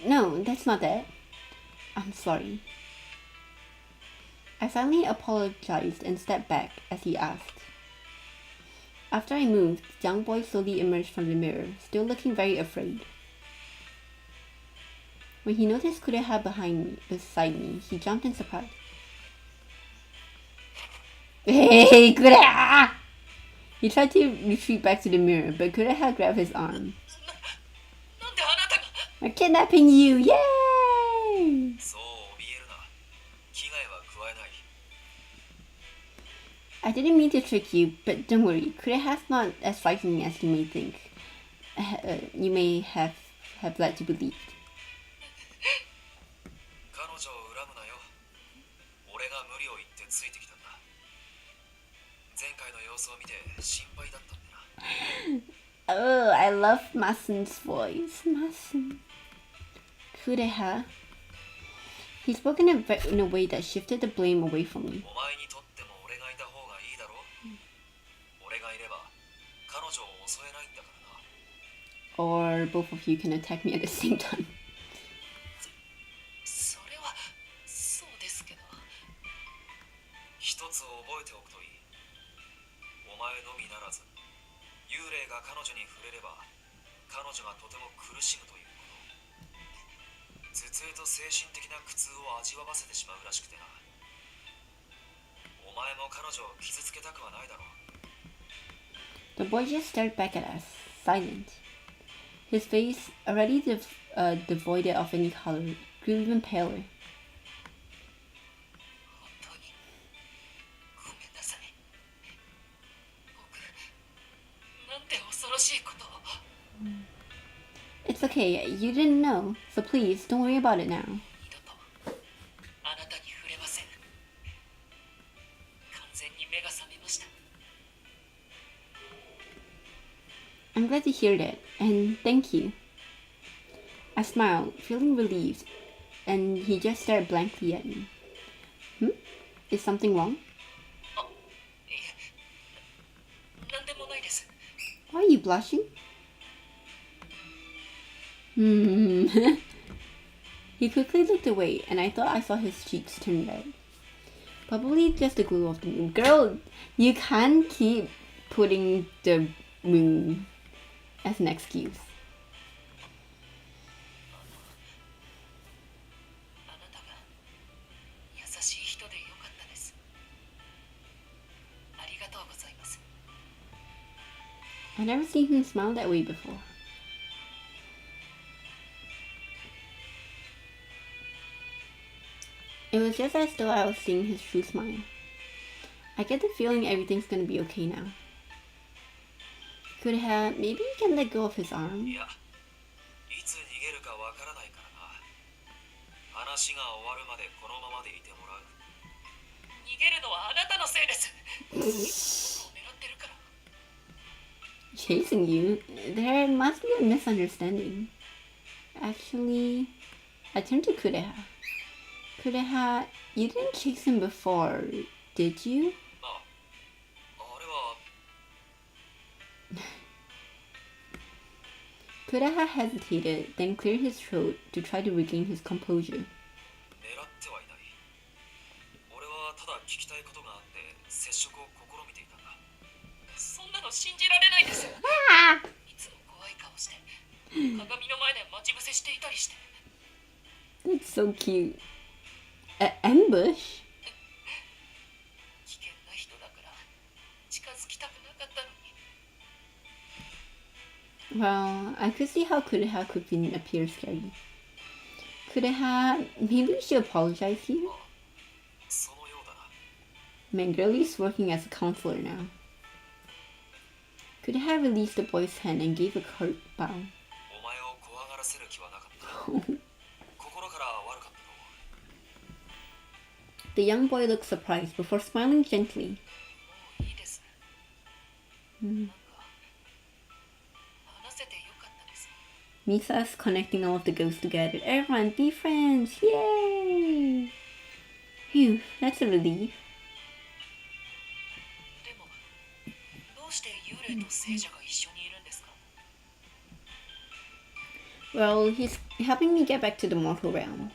No, that's not that. I'm sorry. I finally apologized and stepped back as he asked. After I moved, the young boy slowly emerged from the mirror, still looking very afraid. When he noticed Kureha beside me, he jumped in surprise. Hey, Kureha! He tried to retreat back to the mirror, but Kureha grabbed his arm. なんであなたが？ I'm kidnapping you! Yay! そう怯えるな。危害は加えない。 I didn't mean to trick you, but don't worry, Kureha's not as frightening as you may think. You may have led to believe. 彼女を恨むなよ。俺が無理を言ってついてきたんだ。前回の様子を見て心配だったんだな。 Oh, I love Masen's voice. Masen. Kureha. He spoke in a way that shifted the blame away from me. お前にとっても俺がいた方がいいだろう。俺がいれば彼女を襲えないんだからな。 Or both of you can attack me at the same time. それはそうですけど。一つ覚えておくといい。お前のみならず幽霊が彼女に触れれば彼女がとても苦しむということ。頭痛と精神的な苦痛を味わわせてしまうらしくてな。お前も彼女を傷つけたくはないだろう。 The boy just stared back at us, silent. His face, already devoid of any color, grew even paler. 本当にごめんなさい。僕なんて恐ろしいことを。 It's okay, you didn't know, so please don't worry about it now. 二度とあなたに触れません。完全に目が覚めました。 I'm glad to hear that, and thank you. I smiled, feeling relieved, and he just stared blankly at me. Is something wrong? いえ、なんでもないです。 Why are you blushing? He quickly looked away, and I thought I saw his cheeks turn red. Probably just the glow of the moon. Girl, you can't keep putting the moon as an excuse. あなたが優しい人でよかったです。ありがとうございます。 I never seen him smile that way before. It was just as though I was seeing his true smile. I get the feeling everything's gonna be okay now. Maybe you can let go of his arm? いや、いつ逃げるかわからないからな。話が終わるまでこのままでいてもらう。逃げるのはあなたのせいです。狙ってるから。 Chasing you? There must be a misunderstanding. Actually, I turned to Kureha. Kureha, you didn't chase him before, did you? あ、あれは Kureha hesitated, then cleared his throat to try to regain his composure. 狙ってはいない。俺はただ聞きたいことがあって接触を試みていたんだ。そんなの信じられないです。いつも怖い顔して鏡の前で待ち伏せしていたりして。 That's so cute. Ambush? 危険な人だから近づきたくなかったのに。 Well, I could see how Kureha could appear scary. Kureha, maybe we should apologize here? そのようだな。 Man, Girlie's working as a counselor now. Kureha released the boy's hand and gave a curt bow. お前を怖がらせる気はなかった。心から悪かったと思う。 The young boy looked surprised before smiling gently. もういいです。なんか話せてよかったです。 Misa's connecting all of the ghosts together. Everyone, be friends! Yay! Phew, that's a relief. でもどうして幽霊と聖者が一緒にいるんですか？ Well, he's helping me get back to the mortal realm.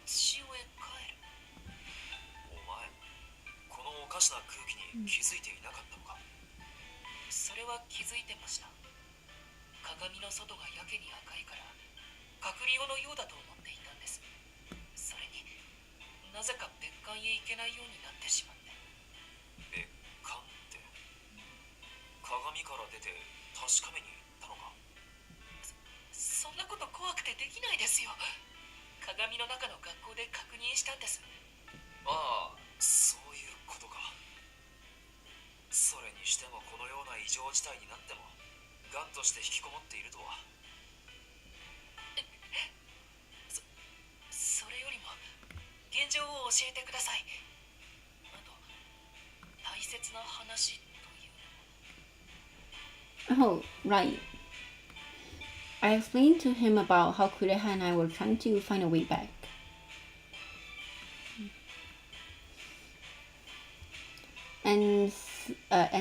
地上へ帰る。お前、このおかしな空気に気づいていなかったのか。それは気づいてました。鏡の外がやけに赤いから隔離用のようだと思っていたんです。それになぜか別館へ行けないようになってしまって。別館って、鏡から出て確かめに行ったのか。そんなこと怖くてできないですよ。鏡の中の学校で確認したんです。ああ、そういうことか。それにしてもこのような異常事態になってもガンとして引きこもっているとは。それよりも現状を教えてください。あと大切な話というのも。 Oh, right. I explained to him about how Kureha and I were trying to find a way back. And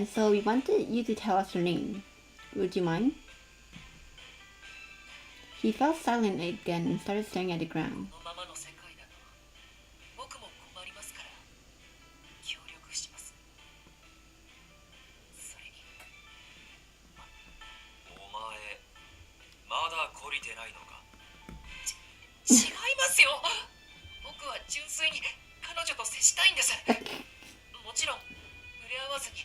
so we wanted you to tell us your name. Would you mind? He fell silent again and started staring at the ground. このままの世界だと僕も困りますから協力します。それにお前、まだ懲りてないのか。違いますよ。僕は純粋に彼女と接したいんです。もちろん触れ合わずに。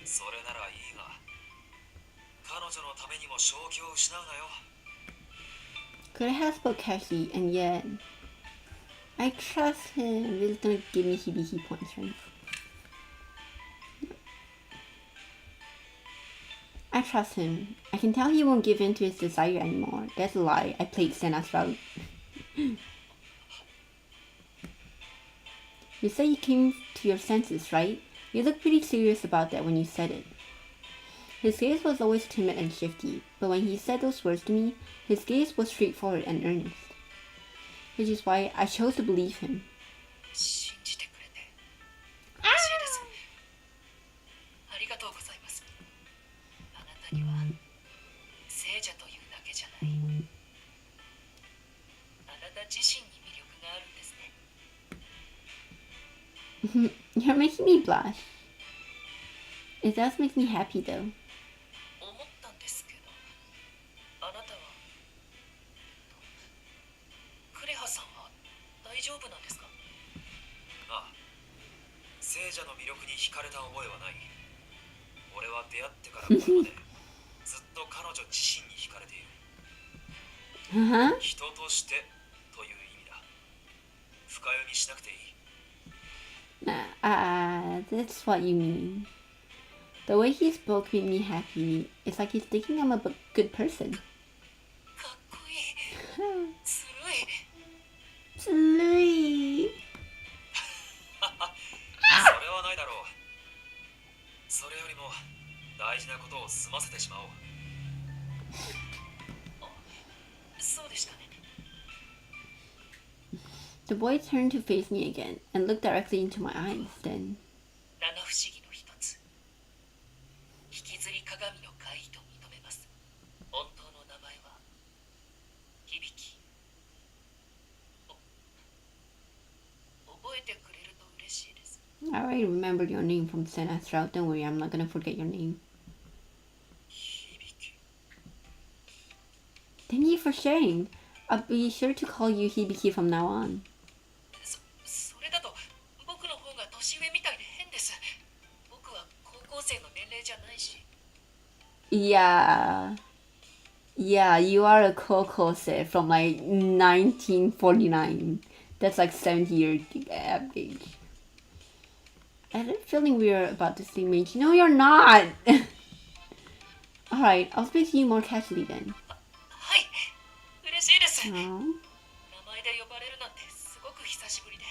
それならいいが、彼女のためにも正気を失うなよ。 Could I have spoke casually, and yet I trust him. This is gonna give me Hibiki points, right? I trust him. I can tell he won't give in to his desire anymore. That's a lie. I played Senna's route. You say you came to your senses, right? You looked pretty serious about that when you said it. His gaze was always timid and shifty, but when he said those words to me, his gaze was straightforward and earnest. Which is why I chose to believe him. 信じてくれて嬉しいです。ありがとうございます。あなたには聖者というだけじゃない。あなた自身に魅力があるんですね。You're making me blush. It does make me happy though. 思ったんですけど、あなたはクレハさんは大丈夫なんですか？ああ、聖者の魅力に惹かれた覚えはない。俺は出会ってからこれまでずっと彼女自身に惹かれている。人としてという意味だ。深読みしなくていい。That's what you mean. The way he spoke made me happy. It's like he's thinking I'm a good person. かっこいい。ずるい。ずるい。それはないだろう。それよりも大事なことを済ませてしまおう。そうでしたね。The boy turned to face me again and looked directly into my eyes. Then, 七不思議の一つ。引きずり鏡の怪異と認めます。本当の名前は響。覚えてくれると嬉しいです。I already remembered your name from Senna's route. Don't worry, I'm not gonna forget your name. 響。 Thank you for sharing. I'll be sure to call you Hibiki from now on. それだと僕の方が年上みたいで変です。僕は高校生の年齢じゃないし。Yeah. Yeah, you are a kokose from like 1949. That's like 70-year age. I had a feeling we were about the same age. No, you're not! Alright, I'll speak to you more casually then. はい、嬉しいです。 Aww. 名前で呼ばれるなんてすごく久しぶりで。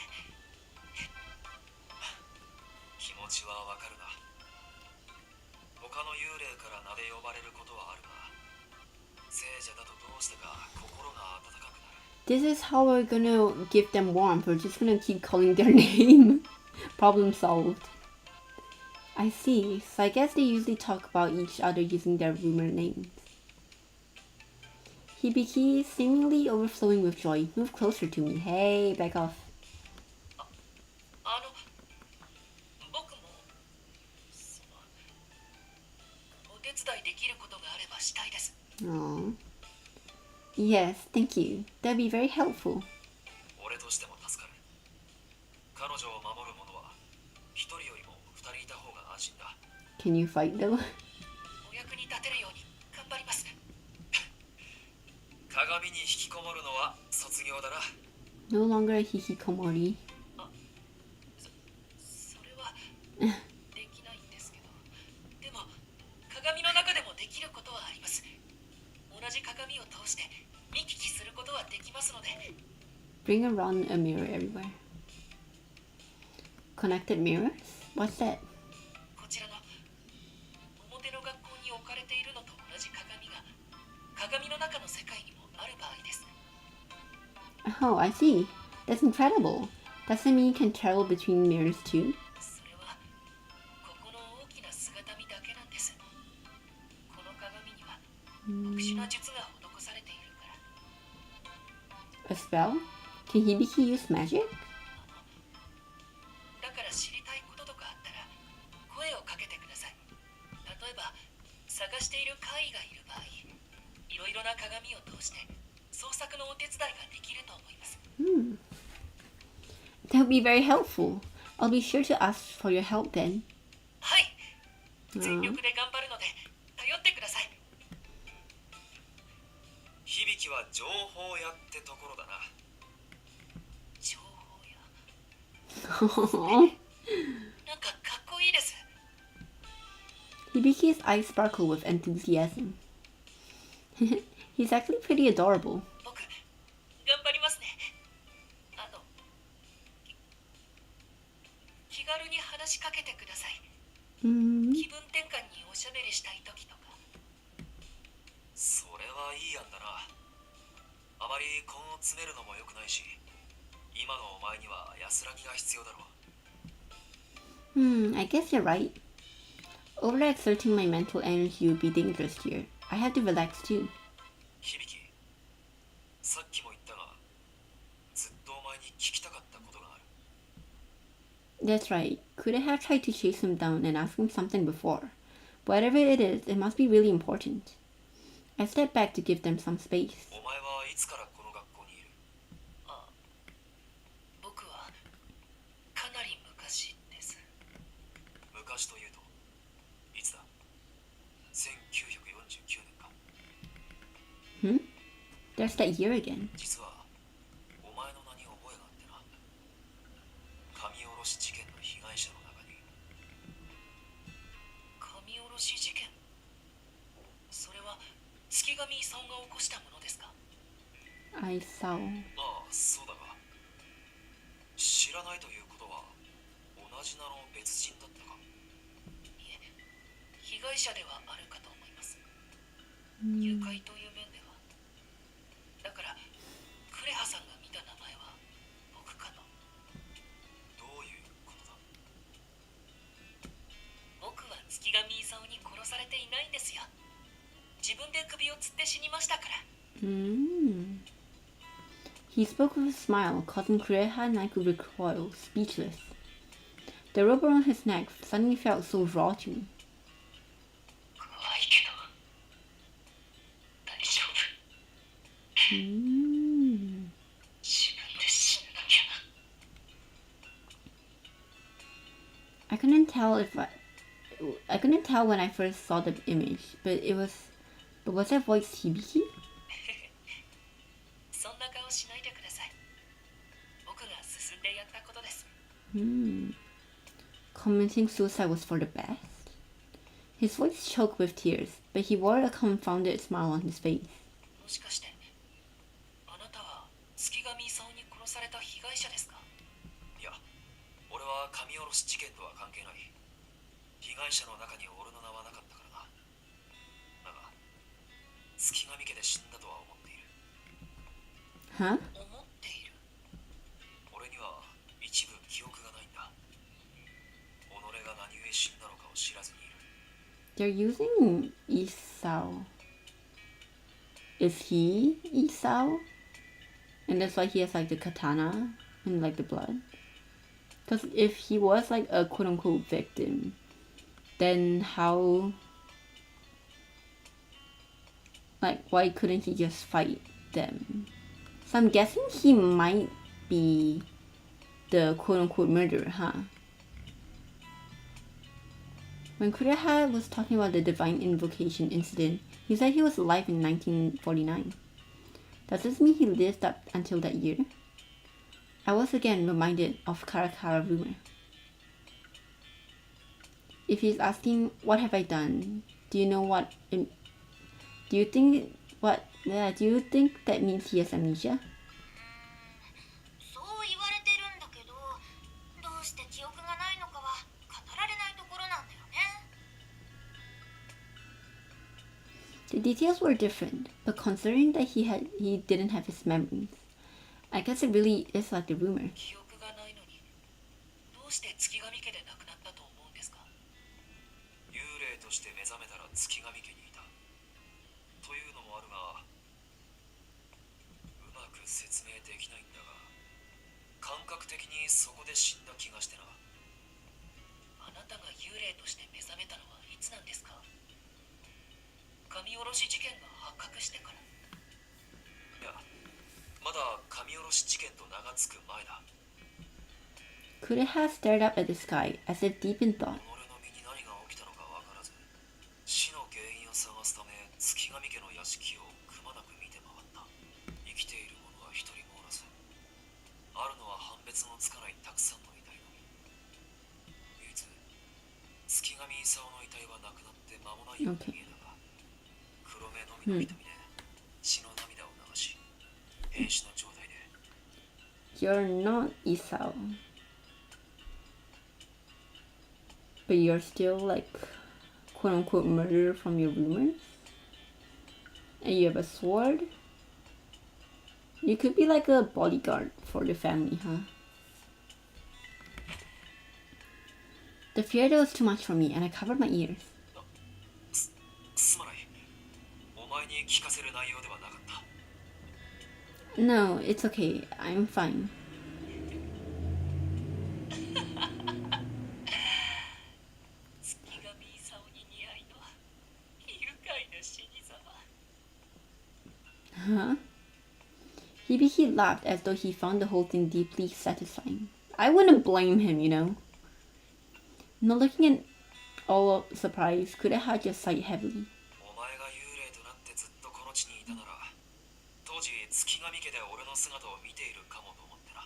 気持ちはわかるな。他の幽霊から名で呼ばれることはあるが、聖者だとどうしてか心が温かくなる。 This is how we're gonna give them warmth. We're just gonna keep calling their name. Problem solved. I see. So I guess they usually talk about each other using their rumor names. Hibiki, seemingly overflowing with joy, move closer to me. Hey, back off. 僕もお手伝いできることがあればしたいです。 Aww. Yes, thank you. That'd be very helpful. 俺としても助かる。彼女を守る者は一人よりも二人いた方が安心だ。 Can you fight though? お役に立てるように頑張ります。鏡に引きこもるのは卒業だな。 No longer a hikikomori. それはできないんですけど、でも鏡の中でもできることはあります。同じ鏡を通して見聞きすることはできますので。 Bring around a mirror everywhere. Connected mirrors? What's that? こちらの表の学校に置かれているのと同じ鏡が鏡の中の世界にもある場合です。 Oh, I see. That's incredible. Does it mean you can travel between mirrors too? それはここの大きな姿見だけなんです。この鏡には特殊な術が施されているから。 A spell? Can Hibiki use magic? だから知りたいこととかあったら声をかけてください。例えば探している怪異がいる場合、いろいろな鏡を通して創作のお手伝いができると思います。 That would be very helpful. I'll be sure to ask for your help then. はい、全力で頑張るので頼ってください。響は情報屋ってところだな。情報や Aww. なんかかっこいいです。 Hibiki's eyes sparkle with enthusiasm. He's actually pretty adorable. 僕頑張りますね。気軽に話しかけてください。 Mm. 気分転換におしゃべりしたい時とか。それはいい案だな。あまり根を詰めるのも良くないし、今のお前には安らぎが必要だろう。 I guess you're right. Overexerting my mental energy would be dangerous here. I have to relax too. 響、さっきも言ったが、ずっとお前に聞きたかったことがある。 That's right. Could I have tried to chase him down and ask him something before? Whatever it is, it must be really important. I step back to give them some space. お前はいつからこの学校にいる？僕はかなり昔です。昔というといつだ？1949年か。 There's that year again. 実はお前の名に覚えがあってな。神下ろし事件の被害者の中に。神下ろし事件、それは月神さんが起こしたものですか？ I saw. まあそうだが、知らないということは同じ名の別人だったか？いえ、被害者ではあるかと思います。誘拐という面では。だからクレハさんが見た名前は僕かと。どういうことだ？僕は月神功に殺されていないんですよ。自分で首を吊って死にましたから。He spoke with a smile, causing Kureha and I to recoil, speechless. The rope around his neck suddenly felt so raw to me. 怖いけど大丈夫。自分で死んなきゃ。 I couldn't tell when I first saw the image, but was that voice Hibiki? そんな顔しないでください。僕が進んでやったことです。Committing suicide was for the best? His voice choked with tears, but he wore a confounded smile on his face. もしかしてあなたは月神功に殺された被害者ですか？いや、俺は神下ろし事件とは関係ない。被害者の中に俺の名はなかったからな。だが月神家で死んだとは思っている。 Huh? 思っている。俺には一部記憶がないんだ。己が何故死んだのかを知らずにいる。 They're using Isao. Is he Isao? And that's why he has like the katana and like the blood? Because if he was like a quote unquote victim, then how, like, why couldn't he just fight them? So I'm guessing he might be the quote unquote murderer, huh? When Kureha was talking about the divine invocation incident, he said he was alive in 1949. Does this mean he lived up until that year? I was again reminded of Karakara rumor. If he's asking, what have I done? Do you think that means he has amnesia? そう言われてるんだけど、どうして記憶がないのかは語られないところなんだよね。 The details were different, but considering that he didn't have his memories, I guess it really is like the rumor. 記憶がないのに、どうして月神家で亡くなったと思うんですか？幽霊として目覚めたら月神家にいたというのもあるが、うまく説明できないんだが、感覚的にそこで死んだ気がしてな。あなたが幽霊として目覚めたのはいつなんですか？神下ろし事件が発覚してから。いや、まだ神下ろし事件と名が付く前だ。 Kureha stared up at the sky as if deep in thought. 己の身に何が起きたのか分からず、死の原因を探すため月神家の屋敷をくまなく見て回った。かないたくさんの遺体のみ。唯一月上勲の遺体は亡くなって間もないように見えたが、黒目のみの瞳で血の涙を流し、瀕死の状態で。 You're not Isao. But you're still like quote unquote murdered from your rumors? And you have a sword? You could be like a bodyguard for the family, huh? The fear there was too much for me, and I covered my ears. すまない。お前に聞かせる内容ではなかった。 No, it's okay. I'm fine. 月上勲に似合いの愉快な死に様。 Huh? Hibiki laughed as though he found the whole thing deeply satisfying. I wouldn't blame him, you know. Not looking at all surprised, Kureha just sighed heavily. お前が幽霊となってずっとこの地にいたなら、当時月上家で俺の姿を見ているかもと思ってな。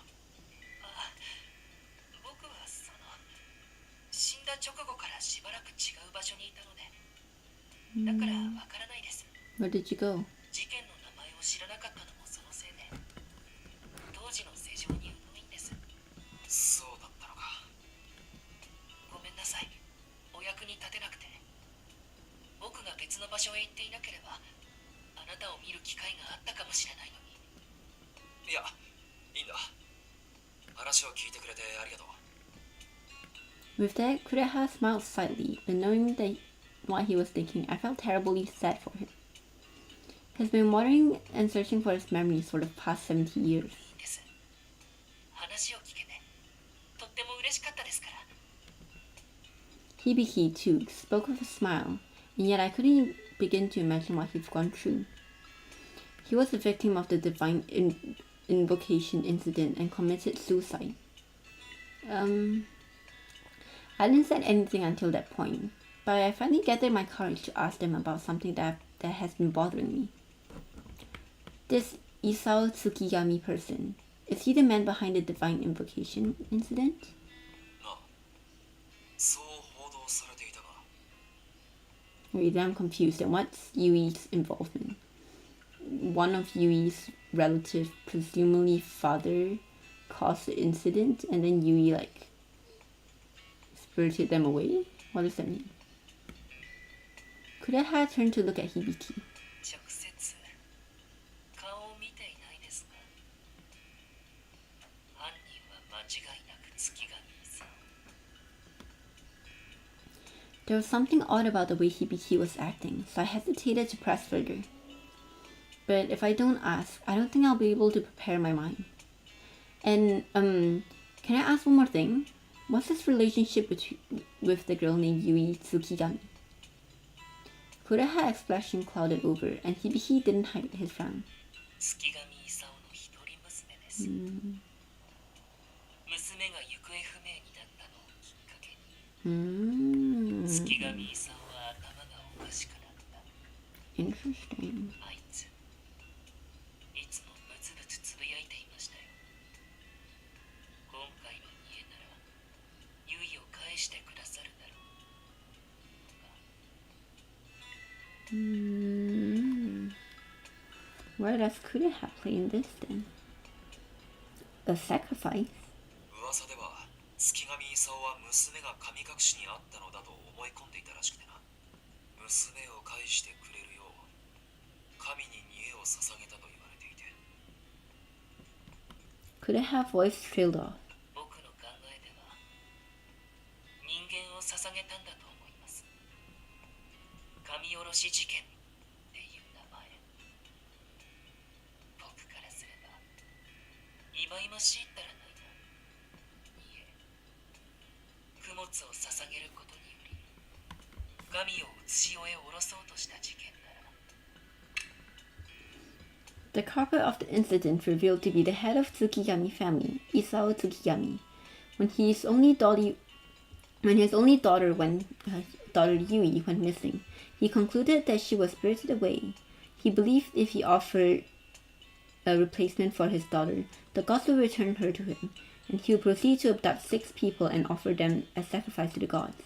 僕は死んだ直後からしばらく違う場所にいたので、だからわからないです。 Where did you go? 事件の名前を知らなかったのもそのせいで、当時の世情に疎いんです。そうだったのか。ごめんなさい。お役に立てなくて。僕が別の場所へ行っていなければ、あなたを見る機会があったかもしれないのに。いや、いいんだ。話を聞いてくれてありがとう。 With that, Kureha smiled slightly, but knowing that what he was thinking, I felt terribly sad for him. He's been wandering and searching for his memories for the past 70 years. いいんです。話を聞けて、とっても嬉しかったですから。 Hibiki, too, spoke with a smile, and yet I couldn't begin to imagine what he's gone through. He was a victim of the divine invocation incident and committed suicide. I didn't say anything until that point, but I finally gathered my courage to ask them about something that has been bothering me. This Isao Tsukigami person, is he the man behind the divine invocation incident? なあ、そう報道されていたが。 Wait, I'm confused. And what's Yui's involvement? One of Yui's relative, presumably father, caused the incident, and then Yui like spirited them away? What does that mean? Kureha turned to look at Hibiki. 直接顔を見ていないですが、犯人は間違いなく月上さん。 There was something odd about the way Hibiki was acting, so I hesitated to press further. But if I don't ask, I don't think I'll be able to prepare my mind. And, can I ask one more thing? What's his relationship with the girl named Yui Tsukigami? Kureha's expression clouded over, and Hibiki didn't hide his frown. 月上勲の一人娘です。娘が行方不明になったのをきっかけに、月上勲は頭がおかしくなった。 Interesting. あいつ、いつもブツブツつぶやいていましたよ。今回の家なら、ユイを返してくださるだろう。 Where does Kureha play in this then? A sacrifice? 噂では月上勲は娘が神隠しにあったのだと思い込んでいたらしくてな。娘を返してくれるよう神に煮えを捧げたと言われていて。 Kureha's voice trailed off. 僕の考えでは、人間を捧げたんだと思います。神下ろし事件っていう名前。僕からすれば、忌々しいったらないな。いえ、供物を捧げることにより、神を写し終え下ろそうとした事件なら。 The culprit of the incident revealed to be the head of Tsukigami family, Isao Tsukigami. When his only daughter Yui went missing, he concluded that she was spirited away. He believed if he offered a replacement for his daughter, the gods would return her to him, and he would proceed to abduct 6 people and offer them as sacrifice to the gods.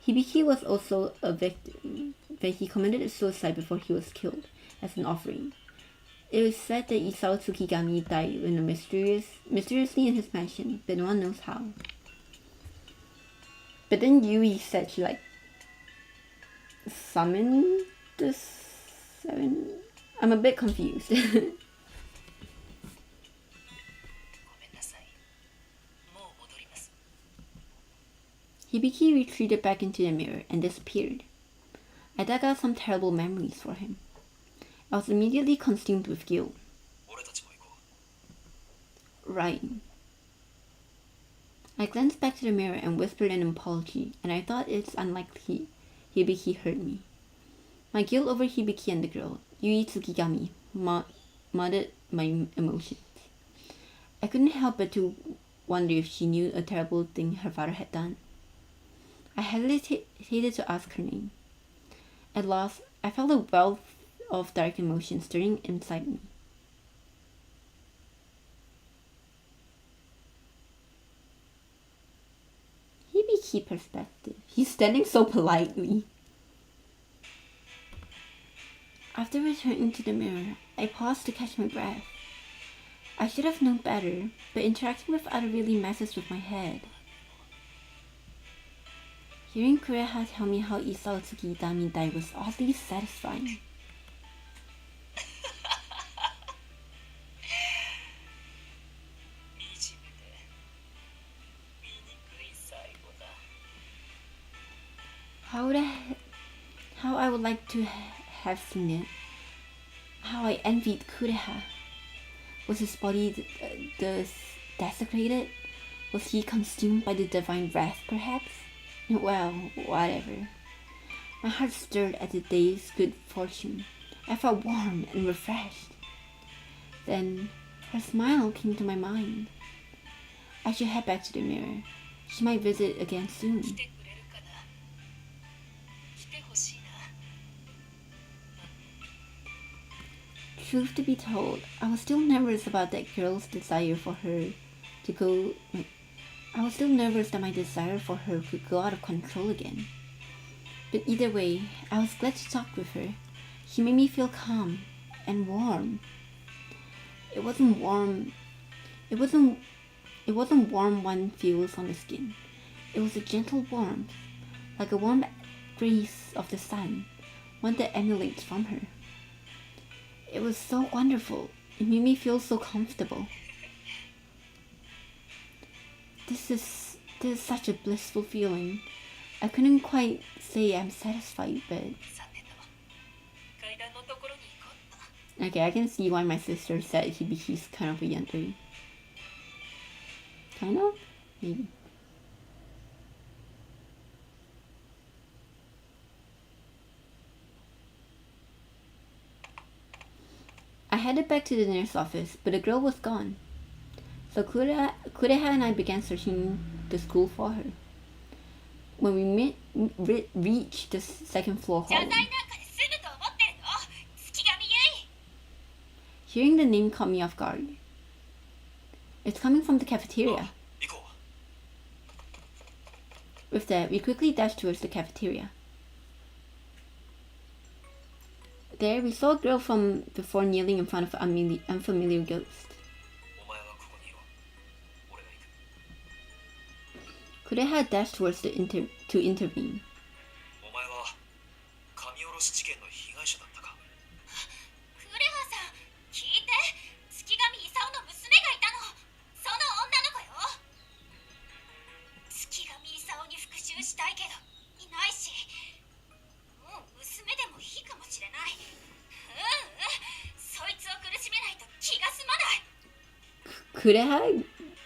Hibiki was also a victim, but he committed suicide before he was killed as an offering. It was said that Isao Tsukigami died mysteriously in his mansion, but no one knows how. But then Yui said she summoned the 7. I'm a bit confused. Hibiki retreated back into the mirror and disappeared. I dug out some terrible memories for him. I was immediately consumed with guilt. Right. I glanced back to the mirror and whispered an apology, and I thought it's unlikely Hibiki heard me. My guilt over Hibiki and the girl, Yui Tsukigami, muddied my emotions. I couldn't help but to wonder if she knew a terrible thing her father had done. I hesitated to ask her name. At last, I felt a wealth of dark emotions stirring inside me. Hibiki perspective. He's standing so politely. After returning to the mirror, I paused to catch my breath. I should have known better, but interacting with others really messes with my head. Hearing Kureha tell me how Isao Tsukigami died was oddly satisfying. How I would like to have seen it. How I envied Kureha. Was his body desecrated? Was he consumed by the divine wrath, perhaps? Well, whatever. My heart stirred at the day's good fortune. I felt warm and refreshed. Then her smile came to my mind. I should head back to the mirror. She might visit again soon. Truth to be told, I was still nervous about that girl's desire for her to go. I was still nervous that my desire for her could go out of control again. But either way, I was glad to talk with her. She made me feel calm and warm. It wasn't warm one feels on the skin. It was a gentle warmth, like a warm grace of the sun, one that emanates from her. It was so wonderful. It made me feel so comfortable. This is such a blissful feeling. I couldn't quite say I'm satisfied, but... Okay, I can see why my sister said he's kind of a yandere. Kind of? Maybe. I headed back to the nurse's office, but the girl was gone. So Kureha and I began searching the school for her. When we reached the second floor hallway, hearing the name caught me off guard. It's coming from the cafeteria. With that, we quickly dashed towards the cafeteria. There, we saw a girl from before kneeling in front of an unfamiliar ghost. Kureha dashed towards to intervene.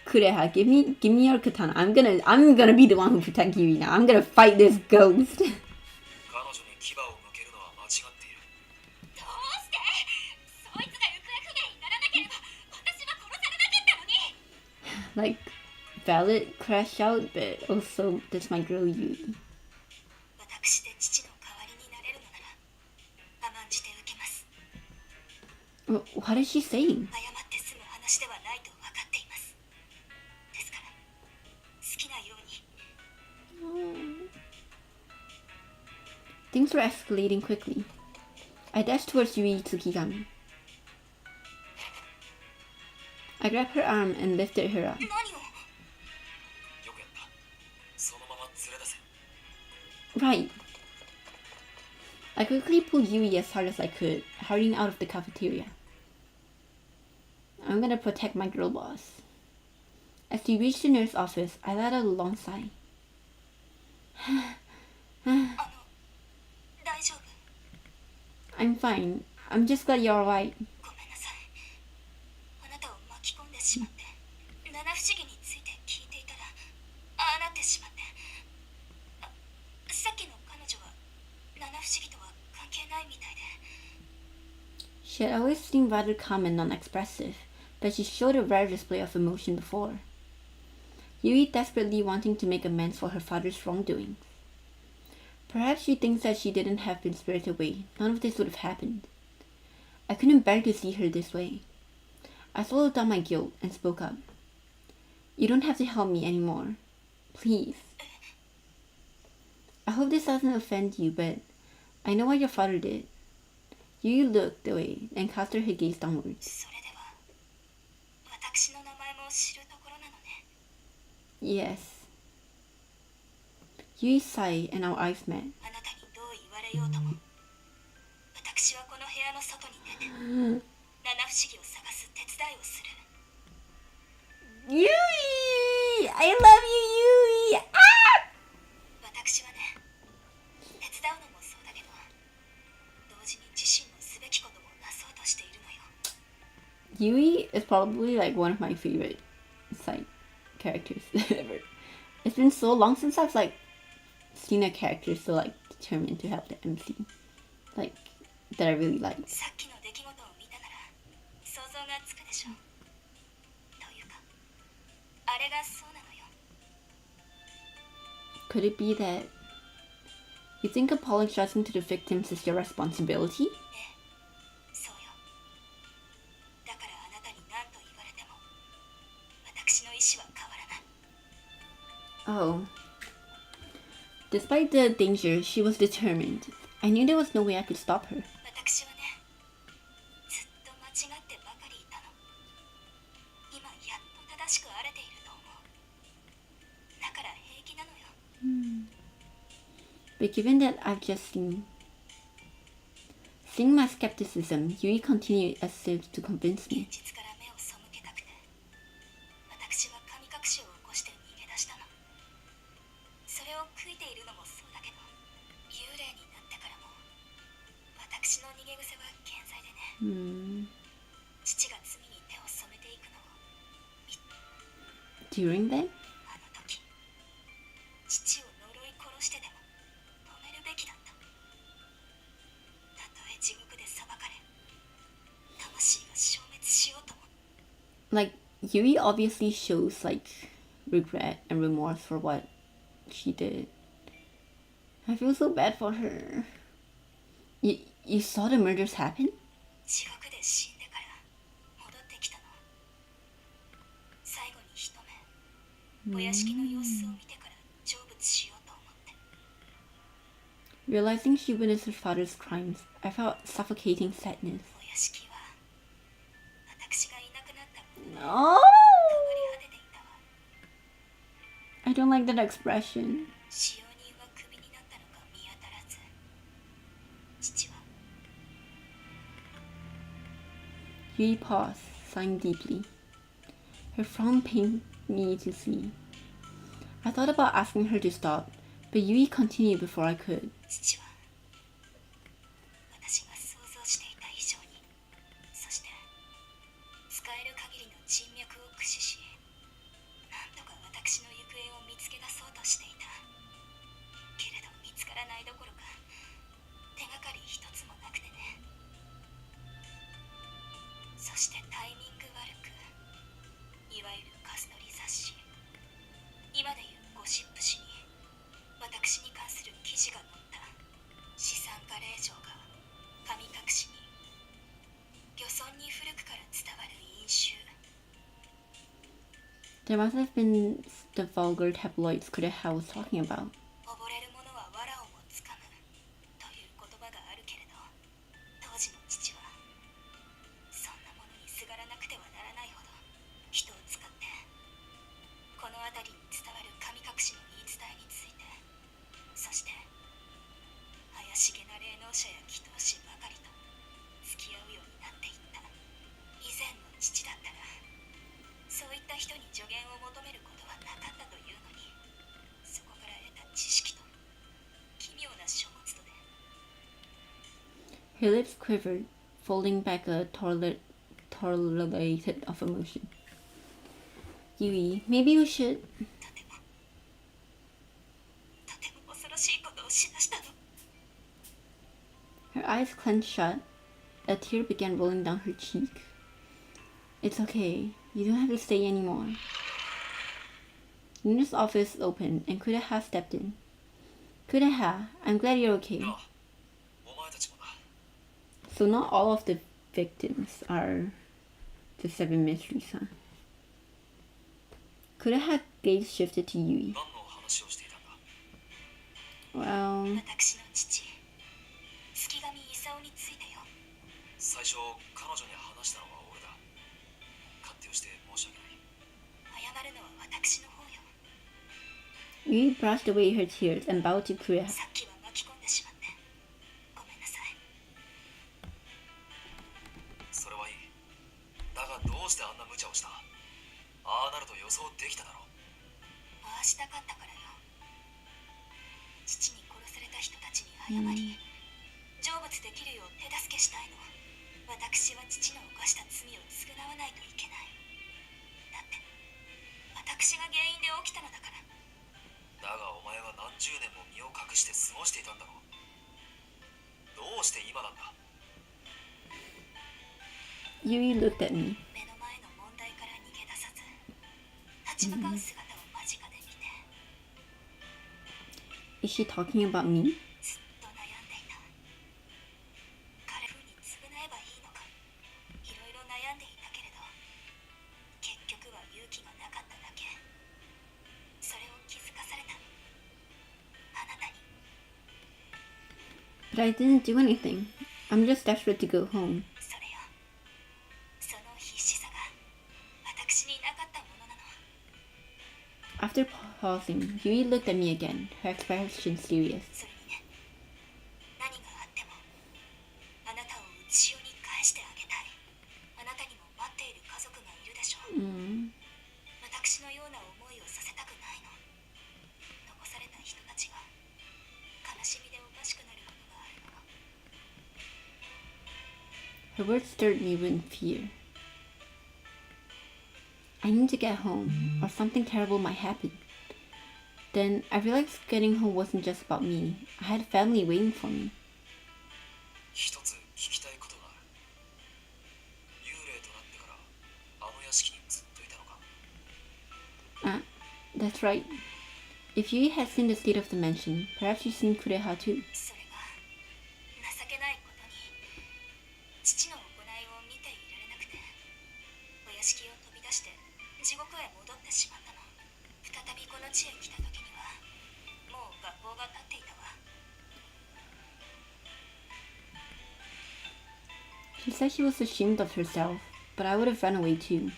Kureha, give me your katana. I'm gonna be the one who protect Yui now. I'm gonna fight this ghost. Like, valid crash out, but also that's my girl Yui. What is she saying? Things were escalating quickly. I dashed towards Yui Tsukigami. I grabbed her arm and lifted her up. よくやった。そのまま連れ出せ。 Right. I quickly pulled Yui as hard as I could, hurrying out of the cafeteria. I'm gonna protect my girl boss. As we reached the nurse's office, I let out a long sigh. 大丈夫 I'm fine. I'm just glad you're alright. ごめんなさいあなたを巻き込んでしまって七不思議について聞いていたらああなってしまってさっきの彼女は七不思議とは関係ないみたいで She had always seemed rather calm and non-expressive, but she showed a rare display of emotion before. Yui desperately wanting to make amends for her father's wrongdoings. Perhaps she thinks that she didn't have been spirited away, none of this would have happened. I couldn't bear to see her this way. I swallowed down my guilt and spoke up. You don't have to help me anymore. Please. I hope this doesn't offend you, but I know what your father did. Yui looked away and cast her gaze downwards. それでは私の名前も知るところなのね Yes. Yui sighed and our eyes met. あなたにどう言われようとも私はこの部屋の外に出て七不思議を探す手伝いをする Yui! I love you, Yui! Ah! 私はね手伝うのもそうだけど同時に自身のすべきこともなそうとしているのよ Yui is probably like one of my favorite like characters ever. It's been so long since I've like seen a character so like determined to help the MC. Like that I really like. さっきの出来事を見たなら想像がつくでしょというかあれがそうなのよ Could it be that you think apologizing to the victims is your responsibility? そうよだからあなたに何と言われても私の意志は変わらない Oh. Despite the danger, she was determined. I knew there was no way I could stop her. 私はねずっと間違ってばかりいたの今やっと正しくあれていると思うだから平気なのよ But given that I've just seeing my skepticism, Yui continued as if to convince 現 me. 実から目を背けたくて私は神隠しを起こして逃げ出したのそれを悔いているのもそうだけど幽霊になってからも私の逃げ癖は健在でね 父が罪に手を染めていくのを During that? あの時父を呪い殺してでも止めるべきだったたとえ地獄で裁かれ魂が消滅しようとも Like, Yui obviously shows like regret and remorse for what she did. I feel so bad for her. You saw the murders happen? 地獄で死んでから戻ってきたの最後に一目お屋敷の様子を見てから成仏しようと思って Realizing she witnessed her father's crimes, I felt suffocating sadness. お屋敷は私がいなくなったことで変 No! わり果てていたわ I don't like that expression. 使用人はクビになったのか見当たらず父は Yui paused, sighing deeply. Her frown pained me to see. I thought about asking her to stop, but Yui continued before I could. 父は私が想像していた以上にそして使える限りの人脈を駆使しなんとか私の行方を見つけ出そうとしていたけれど見つからないどころか手がかり一つもなくてねそしてタイミング悪くいわゆるカス取り雑誌今でいうゴシップ誌に私に関する記事が載った資産家令嬢が神隠しに漁村に古くから伝わる飲酒 There must have been the vulgar tabloids Kureha was talking about. 溺れる者は藁をもつかむと Her lips quivered, folding back a torrelated of emotion. Yui, maybe you should. とても恐ろしいことをしだしたの。 Her eyes clenched shut. A tear began rolling down her cheek. It's okay. You don't have to stay anymore. Yuna's office opened and Kureha stepped in. Kureha, I'm glad you're okay. なあ、お前たちもな。 So not all of the victims are the seven mysteries, huh? Kureha's gaze shifted to Yui. 何の話をしていたんだ。 Well, 私の父、月神勲についてよ。最初彼女に話したのは俺だ。勝手をして申し訳ない。謝るのは私の方よ。 Yui brushed away her tears and bowed to Kureha. さっきは巻き込んでしまってごめんなさい。それはいい。だがどうしてあんな無茶をした。ああなると予想できただろう。ああしたかったからよ。父に殺された人たちに謝り、成仏できるよう手助けしたいの。私は父の犯した罪を償わないといけない。だって私が原因で起きたのだから。だがお前は何十年も身を隠して過ごしていたんだろう。どうして今なんだ。 Yui looked at me. 目の前の問題から逃げ出さず、立ち向かう姿を間近で見て、 Is she talking about me? ずっと悩んでいた。彼風に償えばいいのか、いろいろ悩んでいたけれど、結局は勇気がなかっただけ。それを気づかされた。あなたに。 But I didn't do anything. I'm just desperate to go home. それよ。その必死さが私になかったものなの。 After pausing, Yui looked at me again, her expression serious. それにね、何があってもあなたを内潮に返してあげたい。あなたにも待っている家族がいるでしょう。 私のような思いをさせたくないの。残された人たちが悲しみでおかしくなることがあるの。 Her words stirred me with fear. I need to get home, or something terrible might happen. Then I realized getting home wasn't just about me. I had family waiting for me. 一つ聞きたいことがある。幽霊となってからあの屋敷にずっといたのか。 That's right. If Yui had seen the state of the mansion, perhaps she's seen Kureha too. それが情けないことに、父の行いを見ていられなくて、お屋敷を飛び出して地獄へ戻ってしまったの。再びこの地へ来た時にはもう学校が建っていたわ。 She said she was ashamed of herself, but I would have run away too.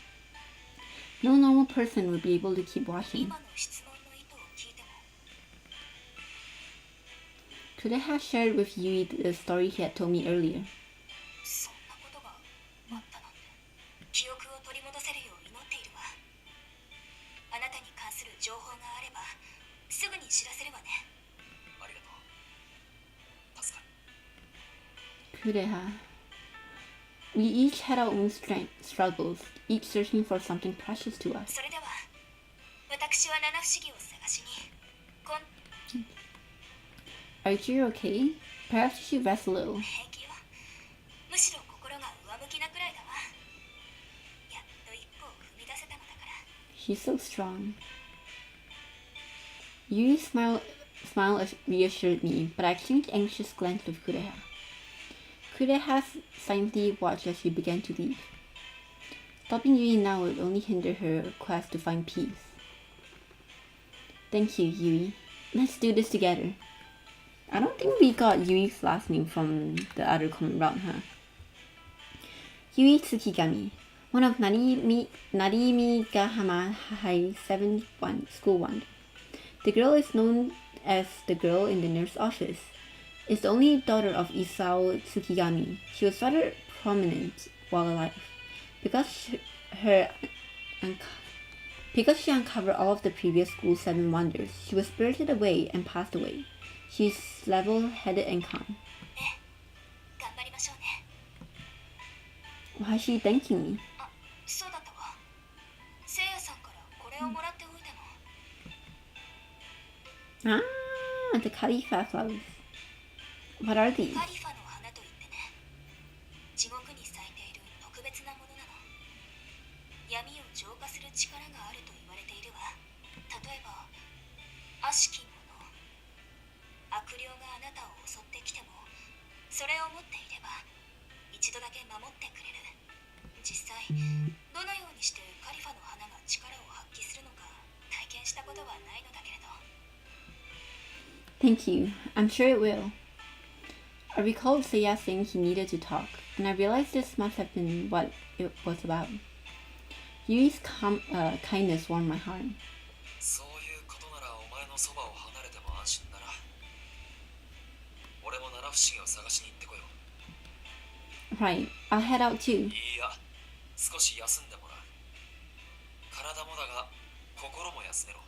No normal person would be able to keep watching. 今の質問の意図を聞いても、 Kureha shared with Yui the story he had told me earlier. そんなことがあったなんて。記憶を取り戻せるよう祈っているわ。あなたに関する情報があればすぐに知らせるわね。ありがとう。助かる。 Kureha. We each had our own struggles, each searching for something precious to us. それでは私は七不思議を探しにAre you okay? Perhaps you should rest a little. 平気よ。むしろ心が上向きなくらいだわ。やっと一歩を踏み出せたのだから。 She's so strong. Yui's smile reassured me, but I exchanged anxious glances with Kureha. Kureha silently watched as she began to leave. Stopping Yui now would only hinder her quest to find peace. Thank you, Yui. Let's do this together. I don't think we got Yui's last name from the other common round, huh? Yui Tsukigami, one of Narimigahama High 7 School 1. The girl is known as the girl in the nurse's office. Is the only daughter of Isao Tsukigami. She was rather prominent while alive. Because she uncovered all of the previous School 7 wonders, she was spirited away and passed away. She's level-headed and calm. 頑張りまし Why is she thanking me? あ、そうだったわ。せいやさんからこれをもらっておいたの。Ah, the Khalifa flowers. What are these? カリファの花といってね、地獄に咲いている特別なものなの。闇を浄化する力があると言われているわ。例えば悪しきもの、悪霊があなたを襲ってきても、それを持っていれば一度だけ守ってくれる。実際どのようにしてカリファの花が力を発揮するのか体験したことはないのだけれど。 Thank you. I'm sure it will. I recalled Seiya saying he needed to talk, and I realized this must have been what it was about. Yuri's kindness warmed my heart. そういうことならお前のそばを離れても安心だな。俺も七不思議を探しに行ってこよう。 Right, I'll head out too. いや、少し休んでもらう。体もだが心も休めろ。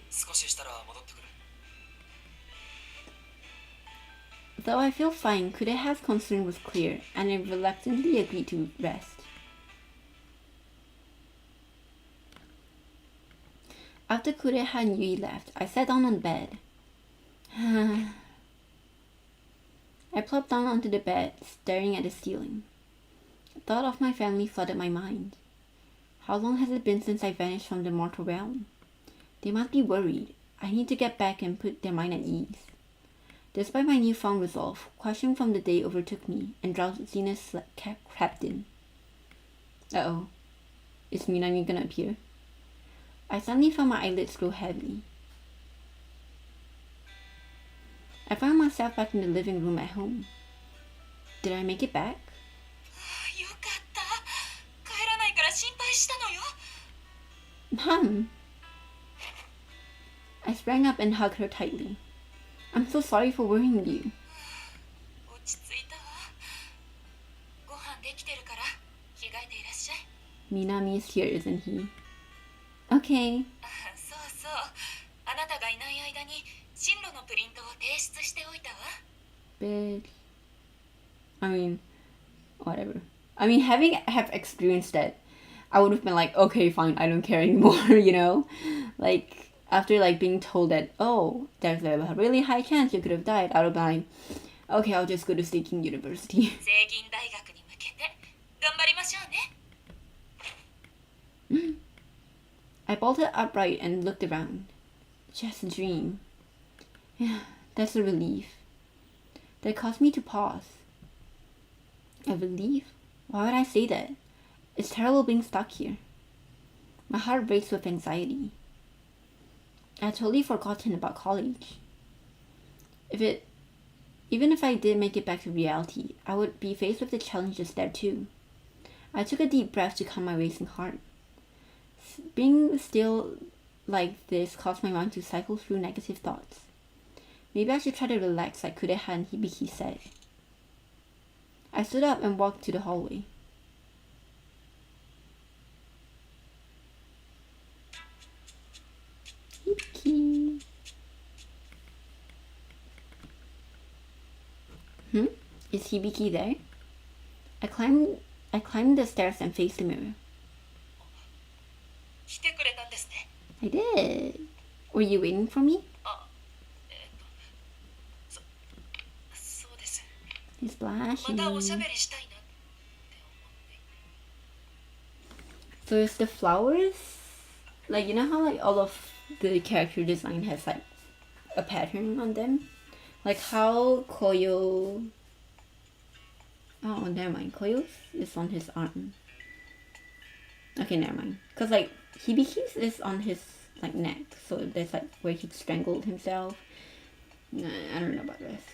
少ししたら戻ってくる。 Though I feel fine, Kureha's concern was clear, and I reluctantly agreed to rest. After Kureha and Yui left, I sat down on the bed. I plopped down onto the bed, staring at the ceiling. The thought of my family flooded my mind. How long has it been since I vanished from the mortal realm? They must be worried. I need to get back and put their mind at ease. Despite my newfound resolve, question from the day overtook me, and drowsiness crept in. Uh-oh. Is Minami gonna appear? I suddenly felt my eyelids grow heavy. I found myself back in the living room at home. Did I make it back? よかった。帰らないから心配したのよ。 Mom! I sprang up and hugged her tightly. I'm so sorry for worrying you. 落ち着いたわ。ご飯できてるから着替えていらっしゃい。 Minami is here, isn't he? Okay. そうそう。あなたがいない間に進路のプリントを提出しておいたわ。 Bitch. I mean, whatever. I mean, have experienced that, I would have been like, okay, fine, I don't care anymore, you know? Like, after like being told that, oh, there's a really high chance you could have died, I would have been like, okay, I'll just go to Seikin University. 税金大学に向けて頑張りましょうね。 I bolted upright and looked around. Just a dream. Yeah, that's a relief. That caused me to pause. A relief? Why would I say that? It's terrible being stuck here. My heart raced with anxiety. I had totally forgotten about college. Even if I did make it back to reality, I would be faced with the challenges there too. I took a deep breath to calm my racing heart. Being still like this caused my mind to cycle through negative thoughts. Maybe I should try to relax like Kureha and Hibiki said. I stood up and walked to the hallway. Hibiki. Is Hibiki there? I climbed the stairs and faced the mirror. 来てくれたんですね。 I did. Were you waiting for me? あ、そうです。 He's またおしゃ blushing. べりしたいなって思って。 So is the flowers, like, you know how like all of the character design has like a pattern on them? Like how Koyo... Oh, never mind. Koyo's is on his arm. Okay, never mind. Cause like Hibiki's is on his like neck, so there's like where he strangled himself. Nah, I don't know about the rest.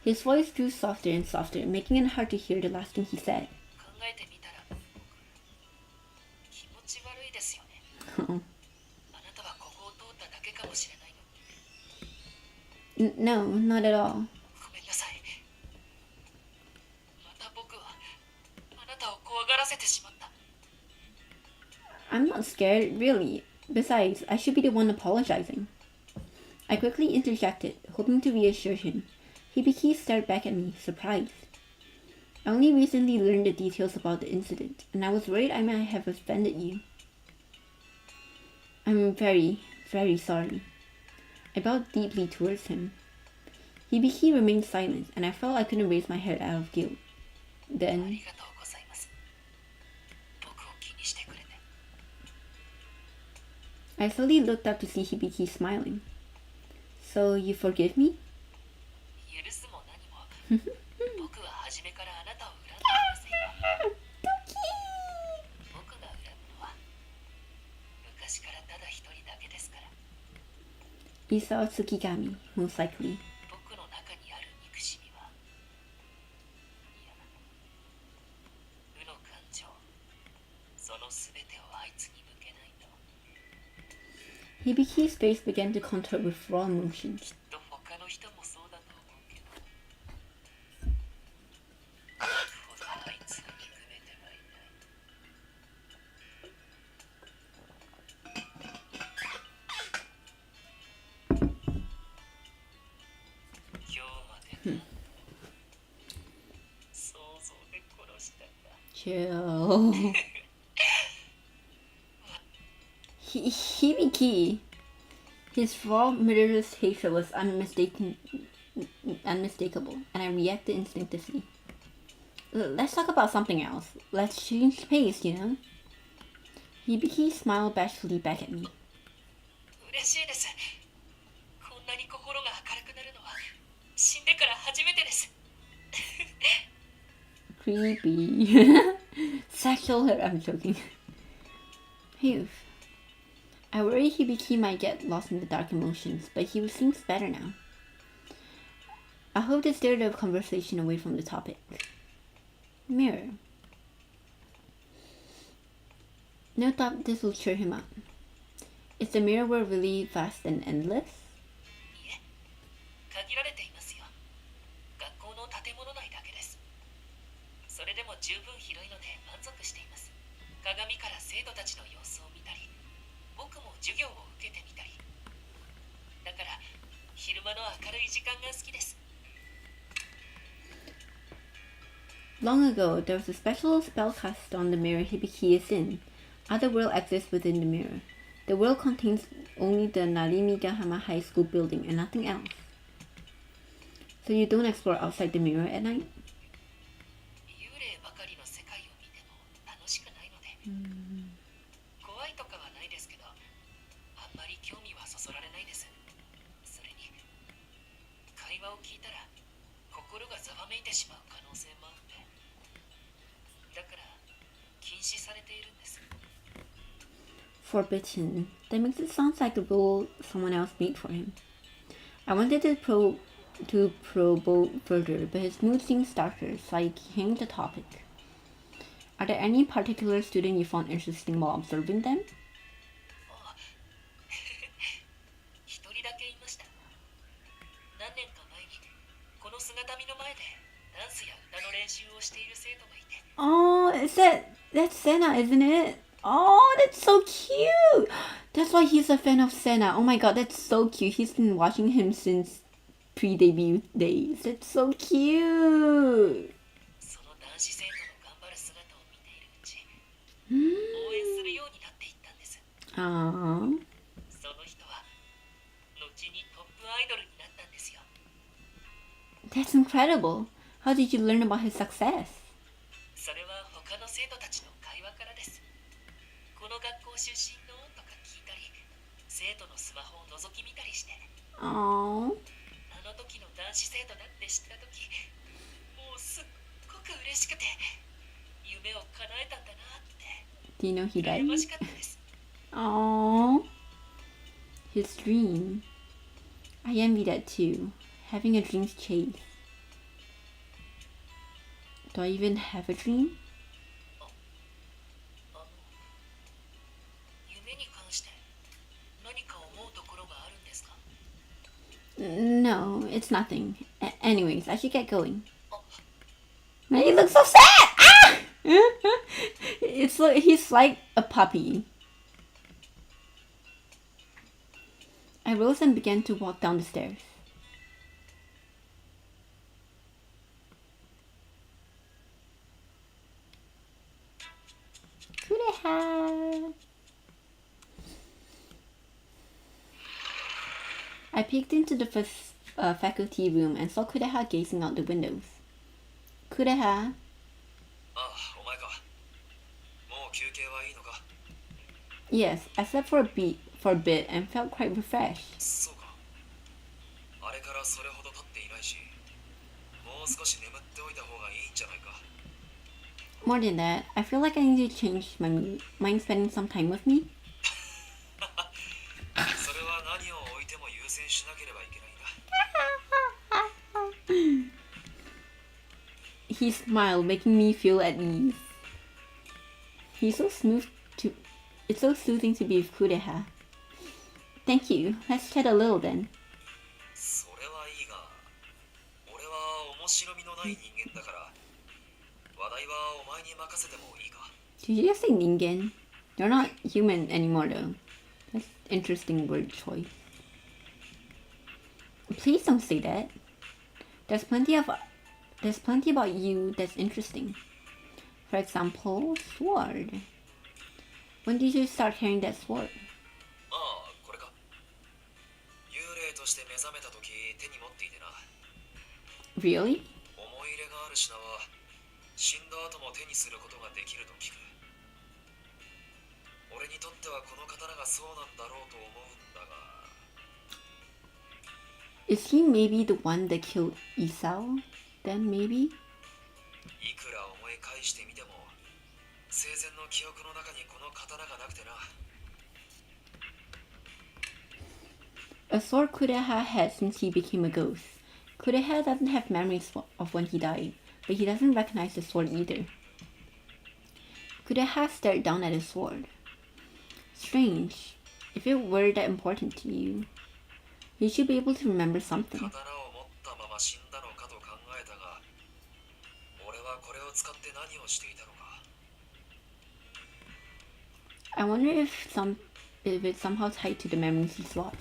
His voice grew softer and softer, making it hard to hear the last thing he said. 考えてみたら気持ち悪いですよね。 Oh. あなたはここを通っただけかもしれないの。 No, not at all. ごめんなさい。また僕はあなたを怖がらせてしまった。 I'm not scared, really. Besides, I should be the one apologizing. I quickly interjected, hoping to reassure him. Hibiki stared back at me, surprised. I only recently learned the details about the incident, and I was worried I might have offended you. I'm very, very sorry. I bowed deeply towards him. Hibiki remained silent, and I felt I couldn't raise my head out of guilt. Then, I slowly looked up to see Hibiki smiling. So, you forgive me? Isao Tsukigami, most likely. Hibiki's face began to contort with raw emotions. Chill. Hibiki. His raw, murderous hatred was unmistakable, and I reacted instinctively. Let's talk about something else. Let's change pace, you know? Hibiki smiled bashfully back at me. Creepy. Sexual I'm joking. Phew. I worry Hibiki might get lost in the dark emotions, but he seems better now. I hope to steer the conversation away from the topic. Mirror. No doubt this will cheer him up. Is the mirror world really vast and endless? Long ago, there was a special spell cast on the mirror Hibiki is in. Other world exists within the mirror. The world contains only the Narimigahama High School building and nothing else. So you don't explore outside the mirror at night? Forbidden. That makes it sound like a role someone else made for him. I wanted to probe further, but his mood seems darker, so I changed the topic. Are there any particular student you found interesting while observing them? Oh, that's Senna, isn't it? Oh, that's so cute! That's why he's a fan of Senna. Oh my god, that's so cute. He's been watching him since pre-debut days. That's so cute! Aww. That's incredible. How did you learn about his success? Aww. Do you know he died? Aww. His dream. I envy that too. Having a dream's chase. Do I even have a dream? No, it's nothing. Anyways, I should get going. Man, he looks so sad! Ah! He's like a puppy. I rose and began to walk down the stairs. Kureha! I peeked into the faculty room and saw Kureha gazing out the windows. Kureha? ああ、お前か。もう休憩はいいのか。 Yes, I slept for a bit and felt quite refreshed. そうか。あれからそれほど経っていないし、もう少し眠っておいた方がいいんじゃないか。 More than that, I feel like I need to change my mood. Mind spending some time with me? それは何を置いても優先しなければいけないんだ。 He smiled, making me feel at ease. He's so smooth to... It's so soothing to be with Kureha. Thank you. Let's chat a little then. それはいいが、俺は面白みのない人間だから、話題はお前に任せてもいいか。 Did you just say ningen? You're not human anymore though. That's interesting word choice. Please don't say that. There's plenty about you that's interesting. For example, sword. When did you start carrying that sword? ああ、これか。幽霊として目覚めた時手に持っていてな。 Really? 思い入れがある品は死んだ後も手にすることができると聞く。俺にとってはこの刀がそうなんだろうと思うんだが。 Is he maybe the one that killed Isao? Then maybe? いくら思い返してみても生前の記憶の中にこの刀がなくてな。 A sword Kureha had since he became a ghost. Kureha doesn't have memories of when he died, but he doesn't recognize the sword either. Kureha stared down at his sword. Strange. If it were that important to you, you should be able to remember something. 刀を持ったまま死んだのかと考えたが、俺はこれを使って何をしていたのか。 I wonder if it's somehow tied to the memories he's lost.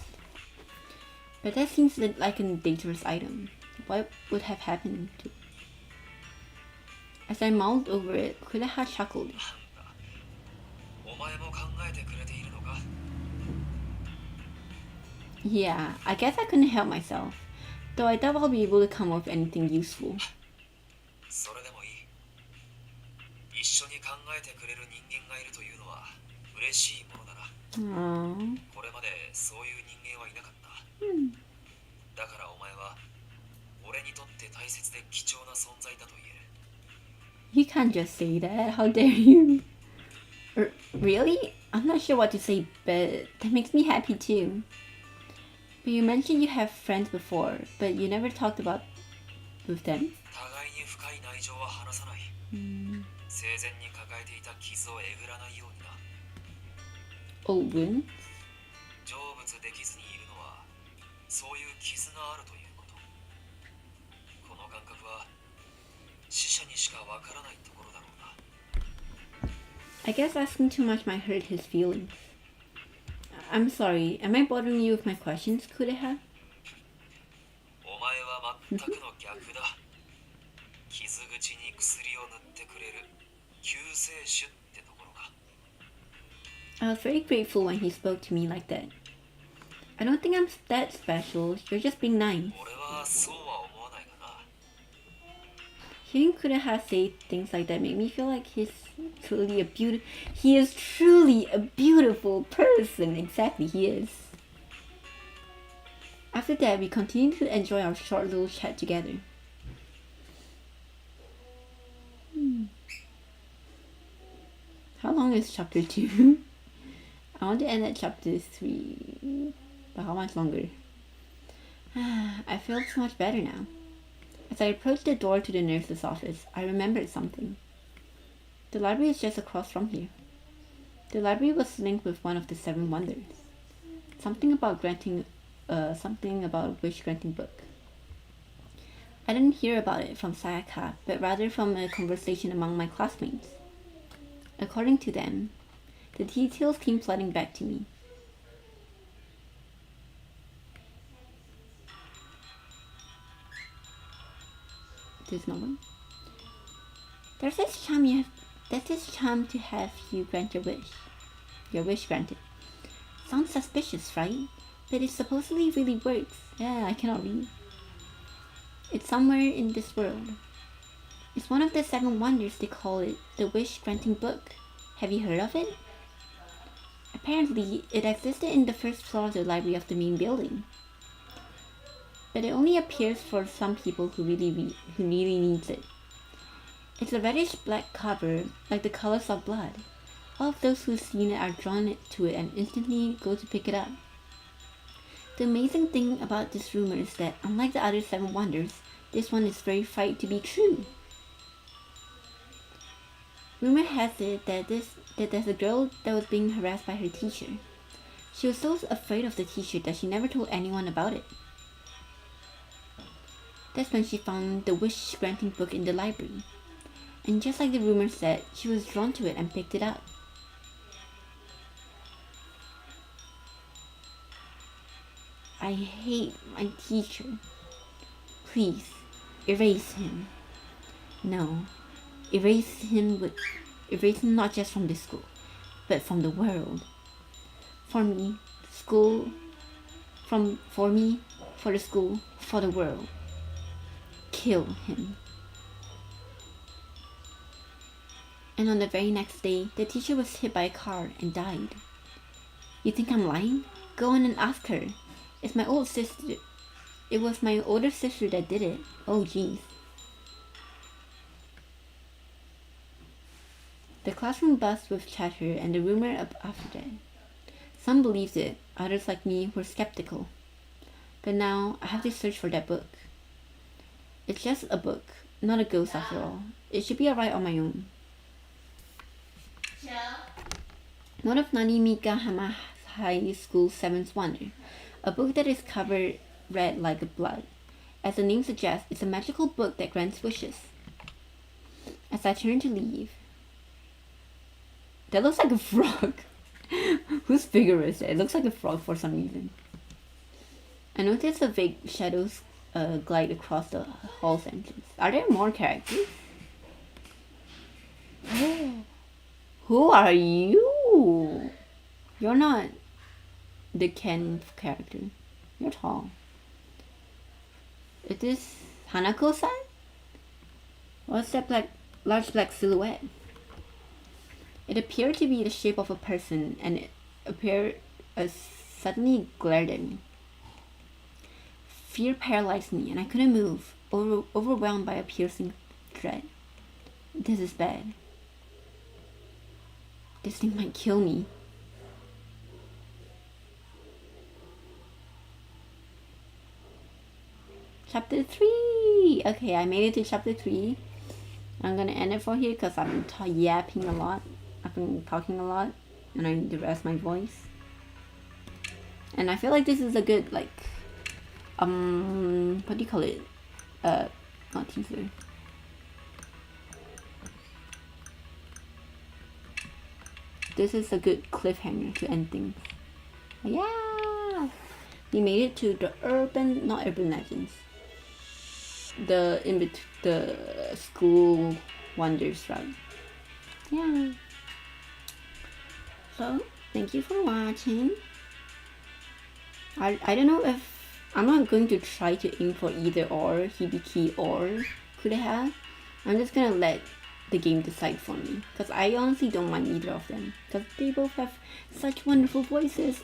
But that seems like a dangerous item. What would have happened to... As I mulled over it, Kureha chuckled. お前も考えてくれているのか。 Yeah, I guess I couldn't help myself. Though I doubt I'll be able to come up with anything useful. それでもいい。一緒に考えてくれる人間がいるというのは嬉しいものだな。 Aww. これまでそういう人間はいなかった。 だからお前は俺にとって大切で貴重な存在だと言える。 You can't just say that. How dare you? Really? I'm not sure what to say, but that makes me happy too. But you mentioned you have friends before, but you never talked about with them. 互いに深い内情は話さない。生前に抱えていた傷をえぐらないようにな。 Old wounds? 成仏できずにいるのはそういう傷があるということ。この感覚は死者にしかわからないところだろうな。 I guess asking too much might hurt his feelings. I'm sorry, am I bothering you with my questions, Kureha? お前は全くの逆だ。傷口に薬を塗ってくれる救世主ってところか。 I was very grateful when he spoke to me like that. I don't think I'm that special, you're just being nice. 俺はそうは思わないがな。 Hearing Kureha say things like that made me feel like he is truly a beautiful person. Exactly, he is. After that, we continued to enjoy our short little chat together. How long is chapter 2? I want to end at chapter 3. But how much longer? I feel so much better now. As I approached the door to the nurse's office, I remembered something. The library is just across from here. The library was linked with one of the 7 wonders. Something about a wish-granting book. I didn't hear about it from Sayaka, but rather from a conversation among my classmates. According to them, the details came flooding back to me. There's no one. There's this charm you That's his charm to have you grant your wish. Your wish granted. Sounds suspicious, right? But it supposedly really works. Yeah, I cannot read. It's somewhere in this world. It's one of the 7 wonders they call it, the wish granting book. Have you heard of it? Apparently, it existed in the first floor of the library of the main building. But it only appears for some people who really needs it. It's a reddish black cover, like the colors of blood. All of those who've seen it are drawn to it and instantly go to pick it up. The amazing thing about this rumor is that, unlike the other 7 wonders, this one is very fright to be true. Rumor has it that there's a girl that was being harassed by her teacher. She was so afraid of the teacher that she never told anyone about it. That's when she found the wish granting book in the library. And just like the rumor said, she was drawn to it and picked it up. I hate my teacher. Please, erase him. No, erase him not just from the school, but from the world. For me, school, for me, for the school, for the world. Kill him. And on the very next day, the teacher was hit by a car and died. You think I'm lying? Go in and ask her. It's my old sister. It was my older sister that did it. Oh jeez. The classroom buzzed with chatter and the rumor after that. Some believed it, others like me were skeptical. But now I have to search for that book. It's just a book, not a ghost after all. It should be alright on my own. One of Nanimika Hama High School 7's Wonder, a book that is covered red like blood. As the name suggests, it's a magical book that grants wishes. As I turn to leave, that looks like a frog. Whose figure is it? It looks like a frog for some reason. I noticed the vague shadows glide across the hall's entrance. Are there more characters? Who are you? You're not the Ken character. You're tall. Is this Hanako-san? What's that large black silhouette? It appeared to be the shape of a person, and it suddenly glared at me. Fear paralyzed me, and I couldn't move, overwhelmed by a piercing dread. This is bad. This thing might kill me. Chapter 3! Okay, I made it to chapter 3. I'm gonna end it for here because I've been yapping a lot. I've been talking a lot, and I need to rest my voice. And I feel like this is a good, like, what do you call it? Not teaser. This is a good cliffhanger to end things. Yeah! We made it to the not urban legends. The school wonders route. Yeah. So, thank you for watching. I don't know if I'm not going to try to aim for either or Hibiki or Kureha. I'm just gonna let the game decide for me, because I honestly don't mind either of them, because they both have such wonderful voices.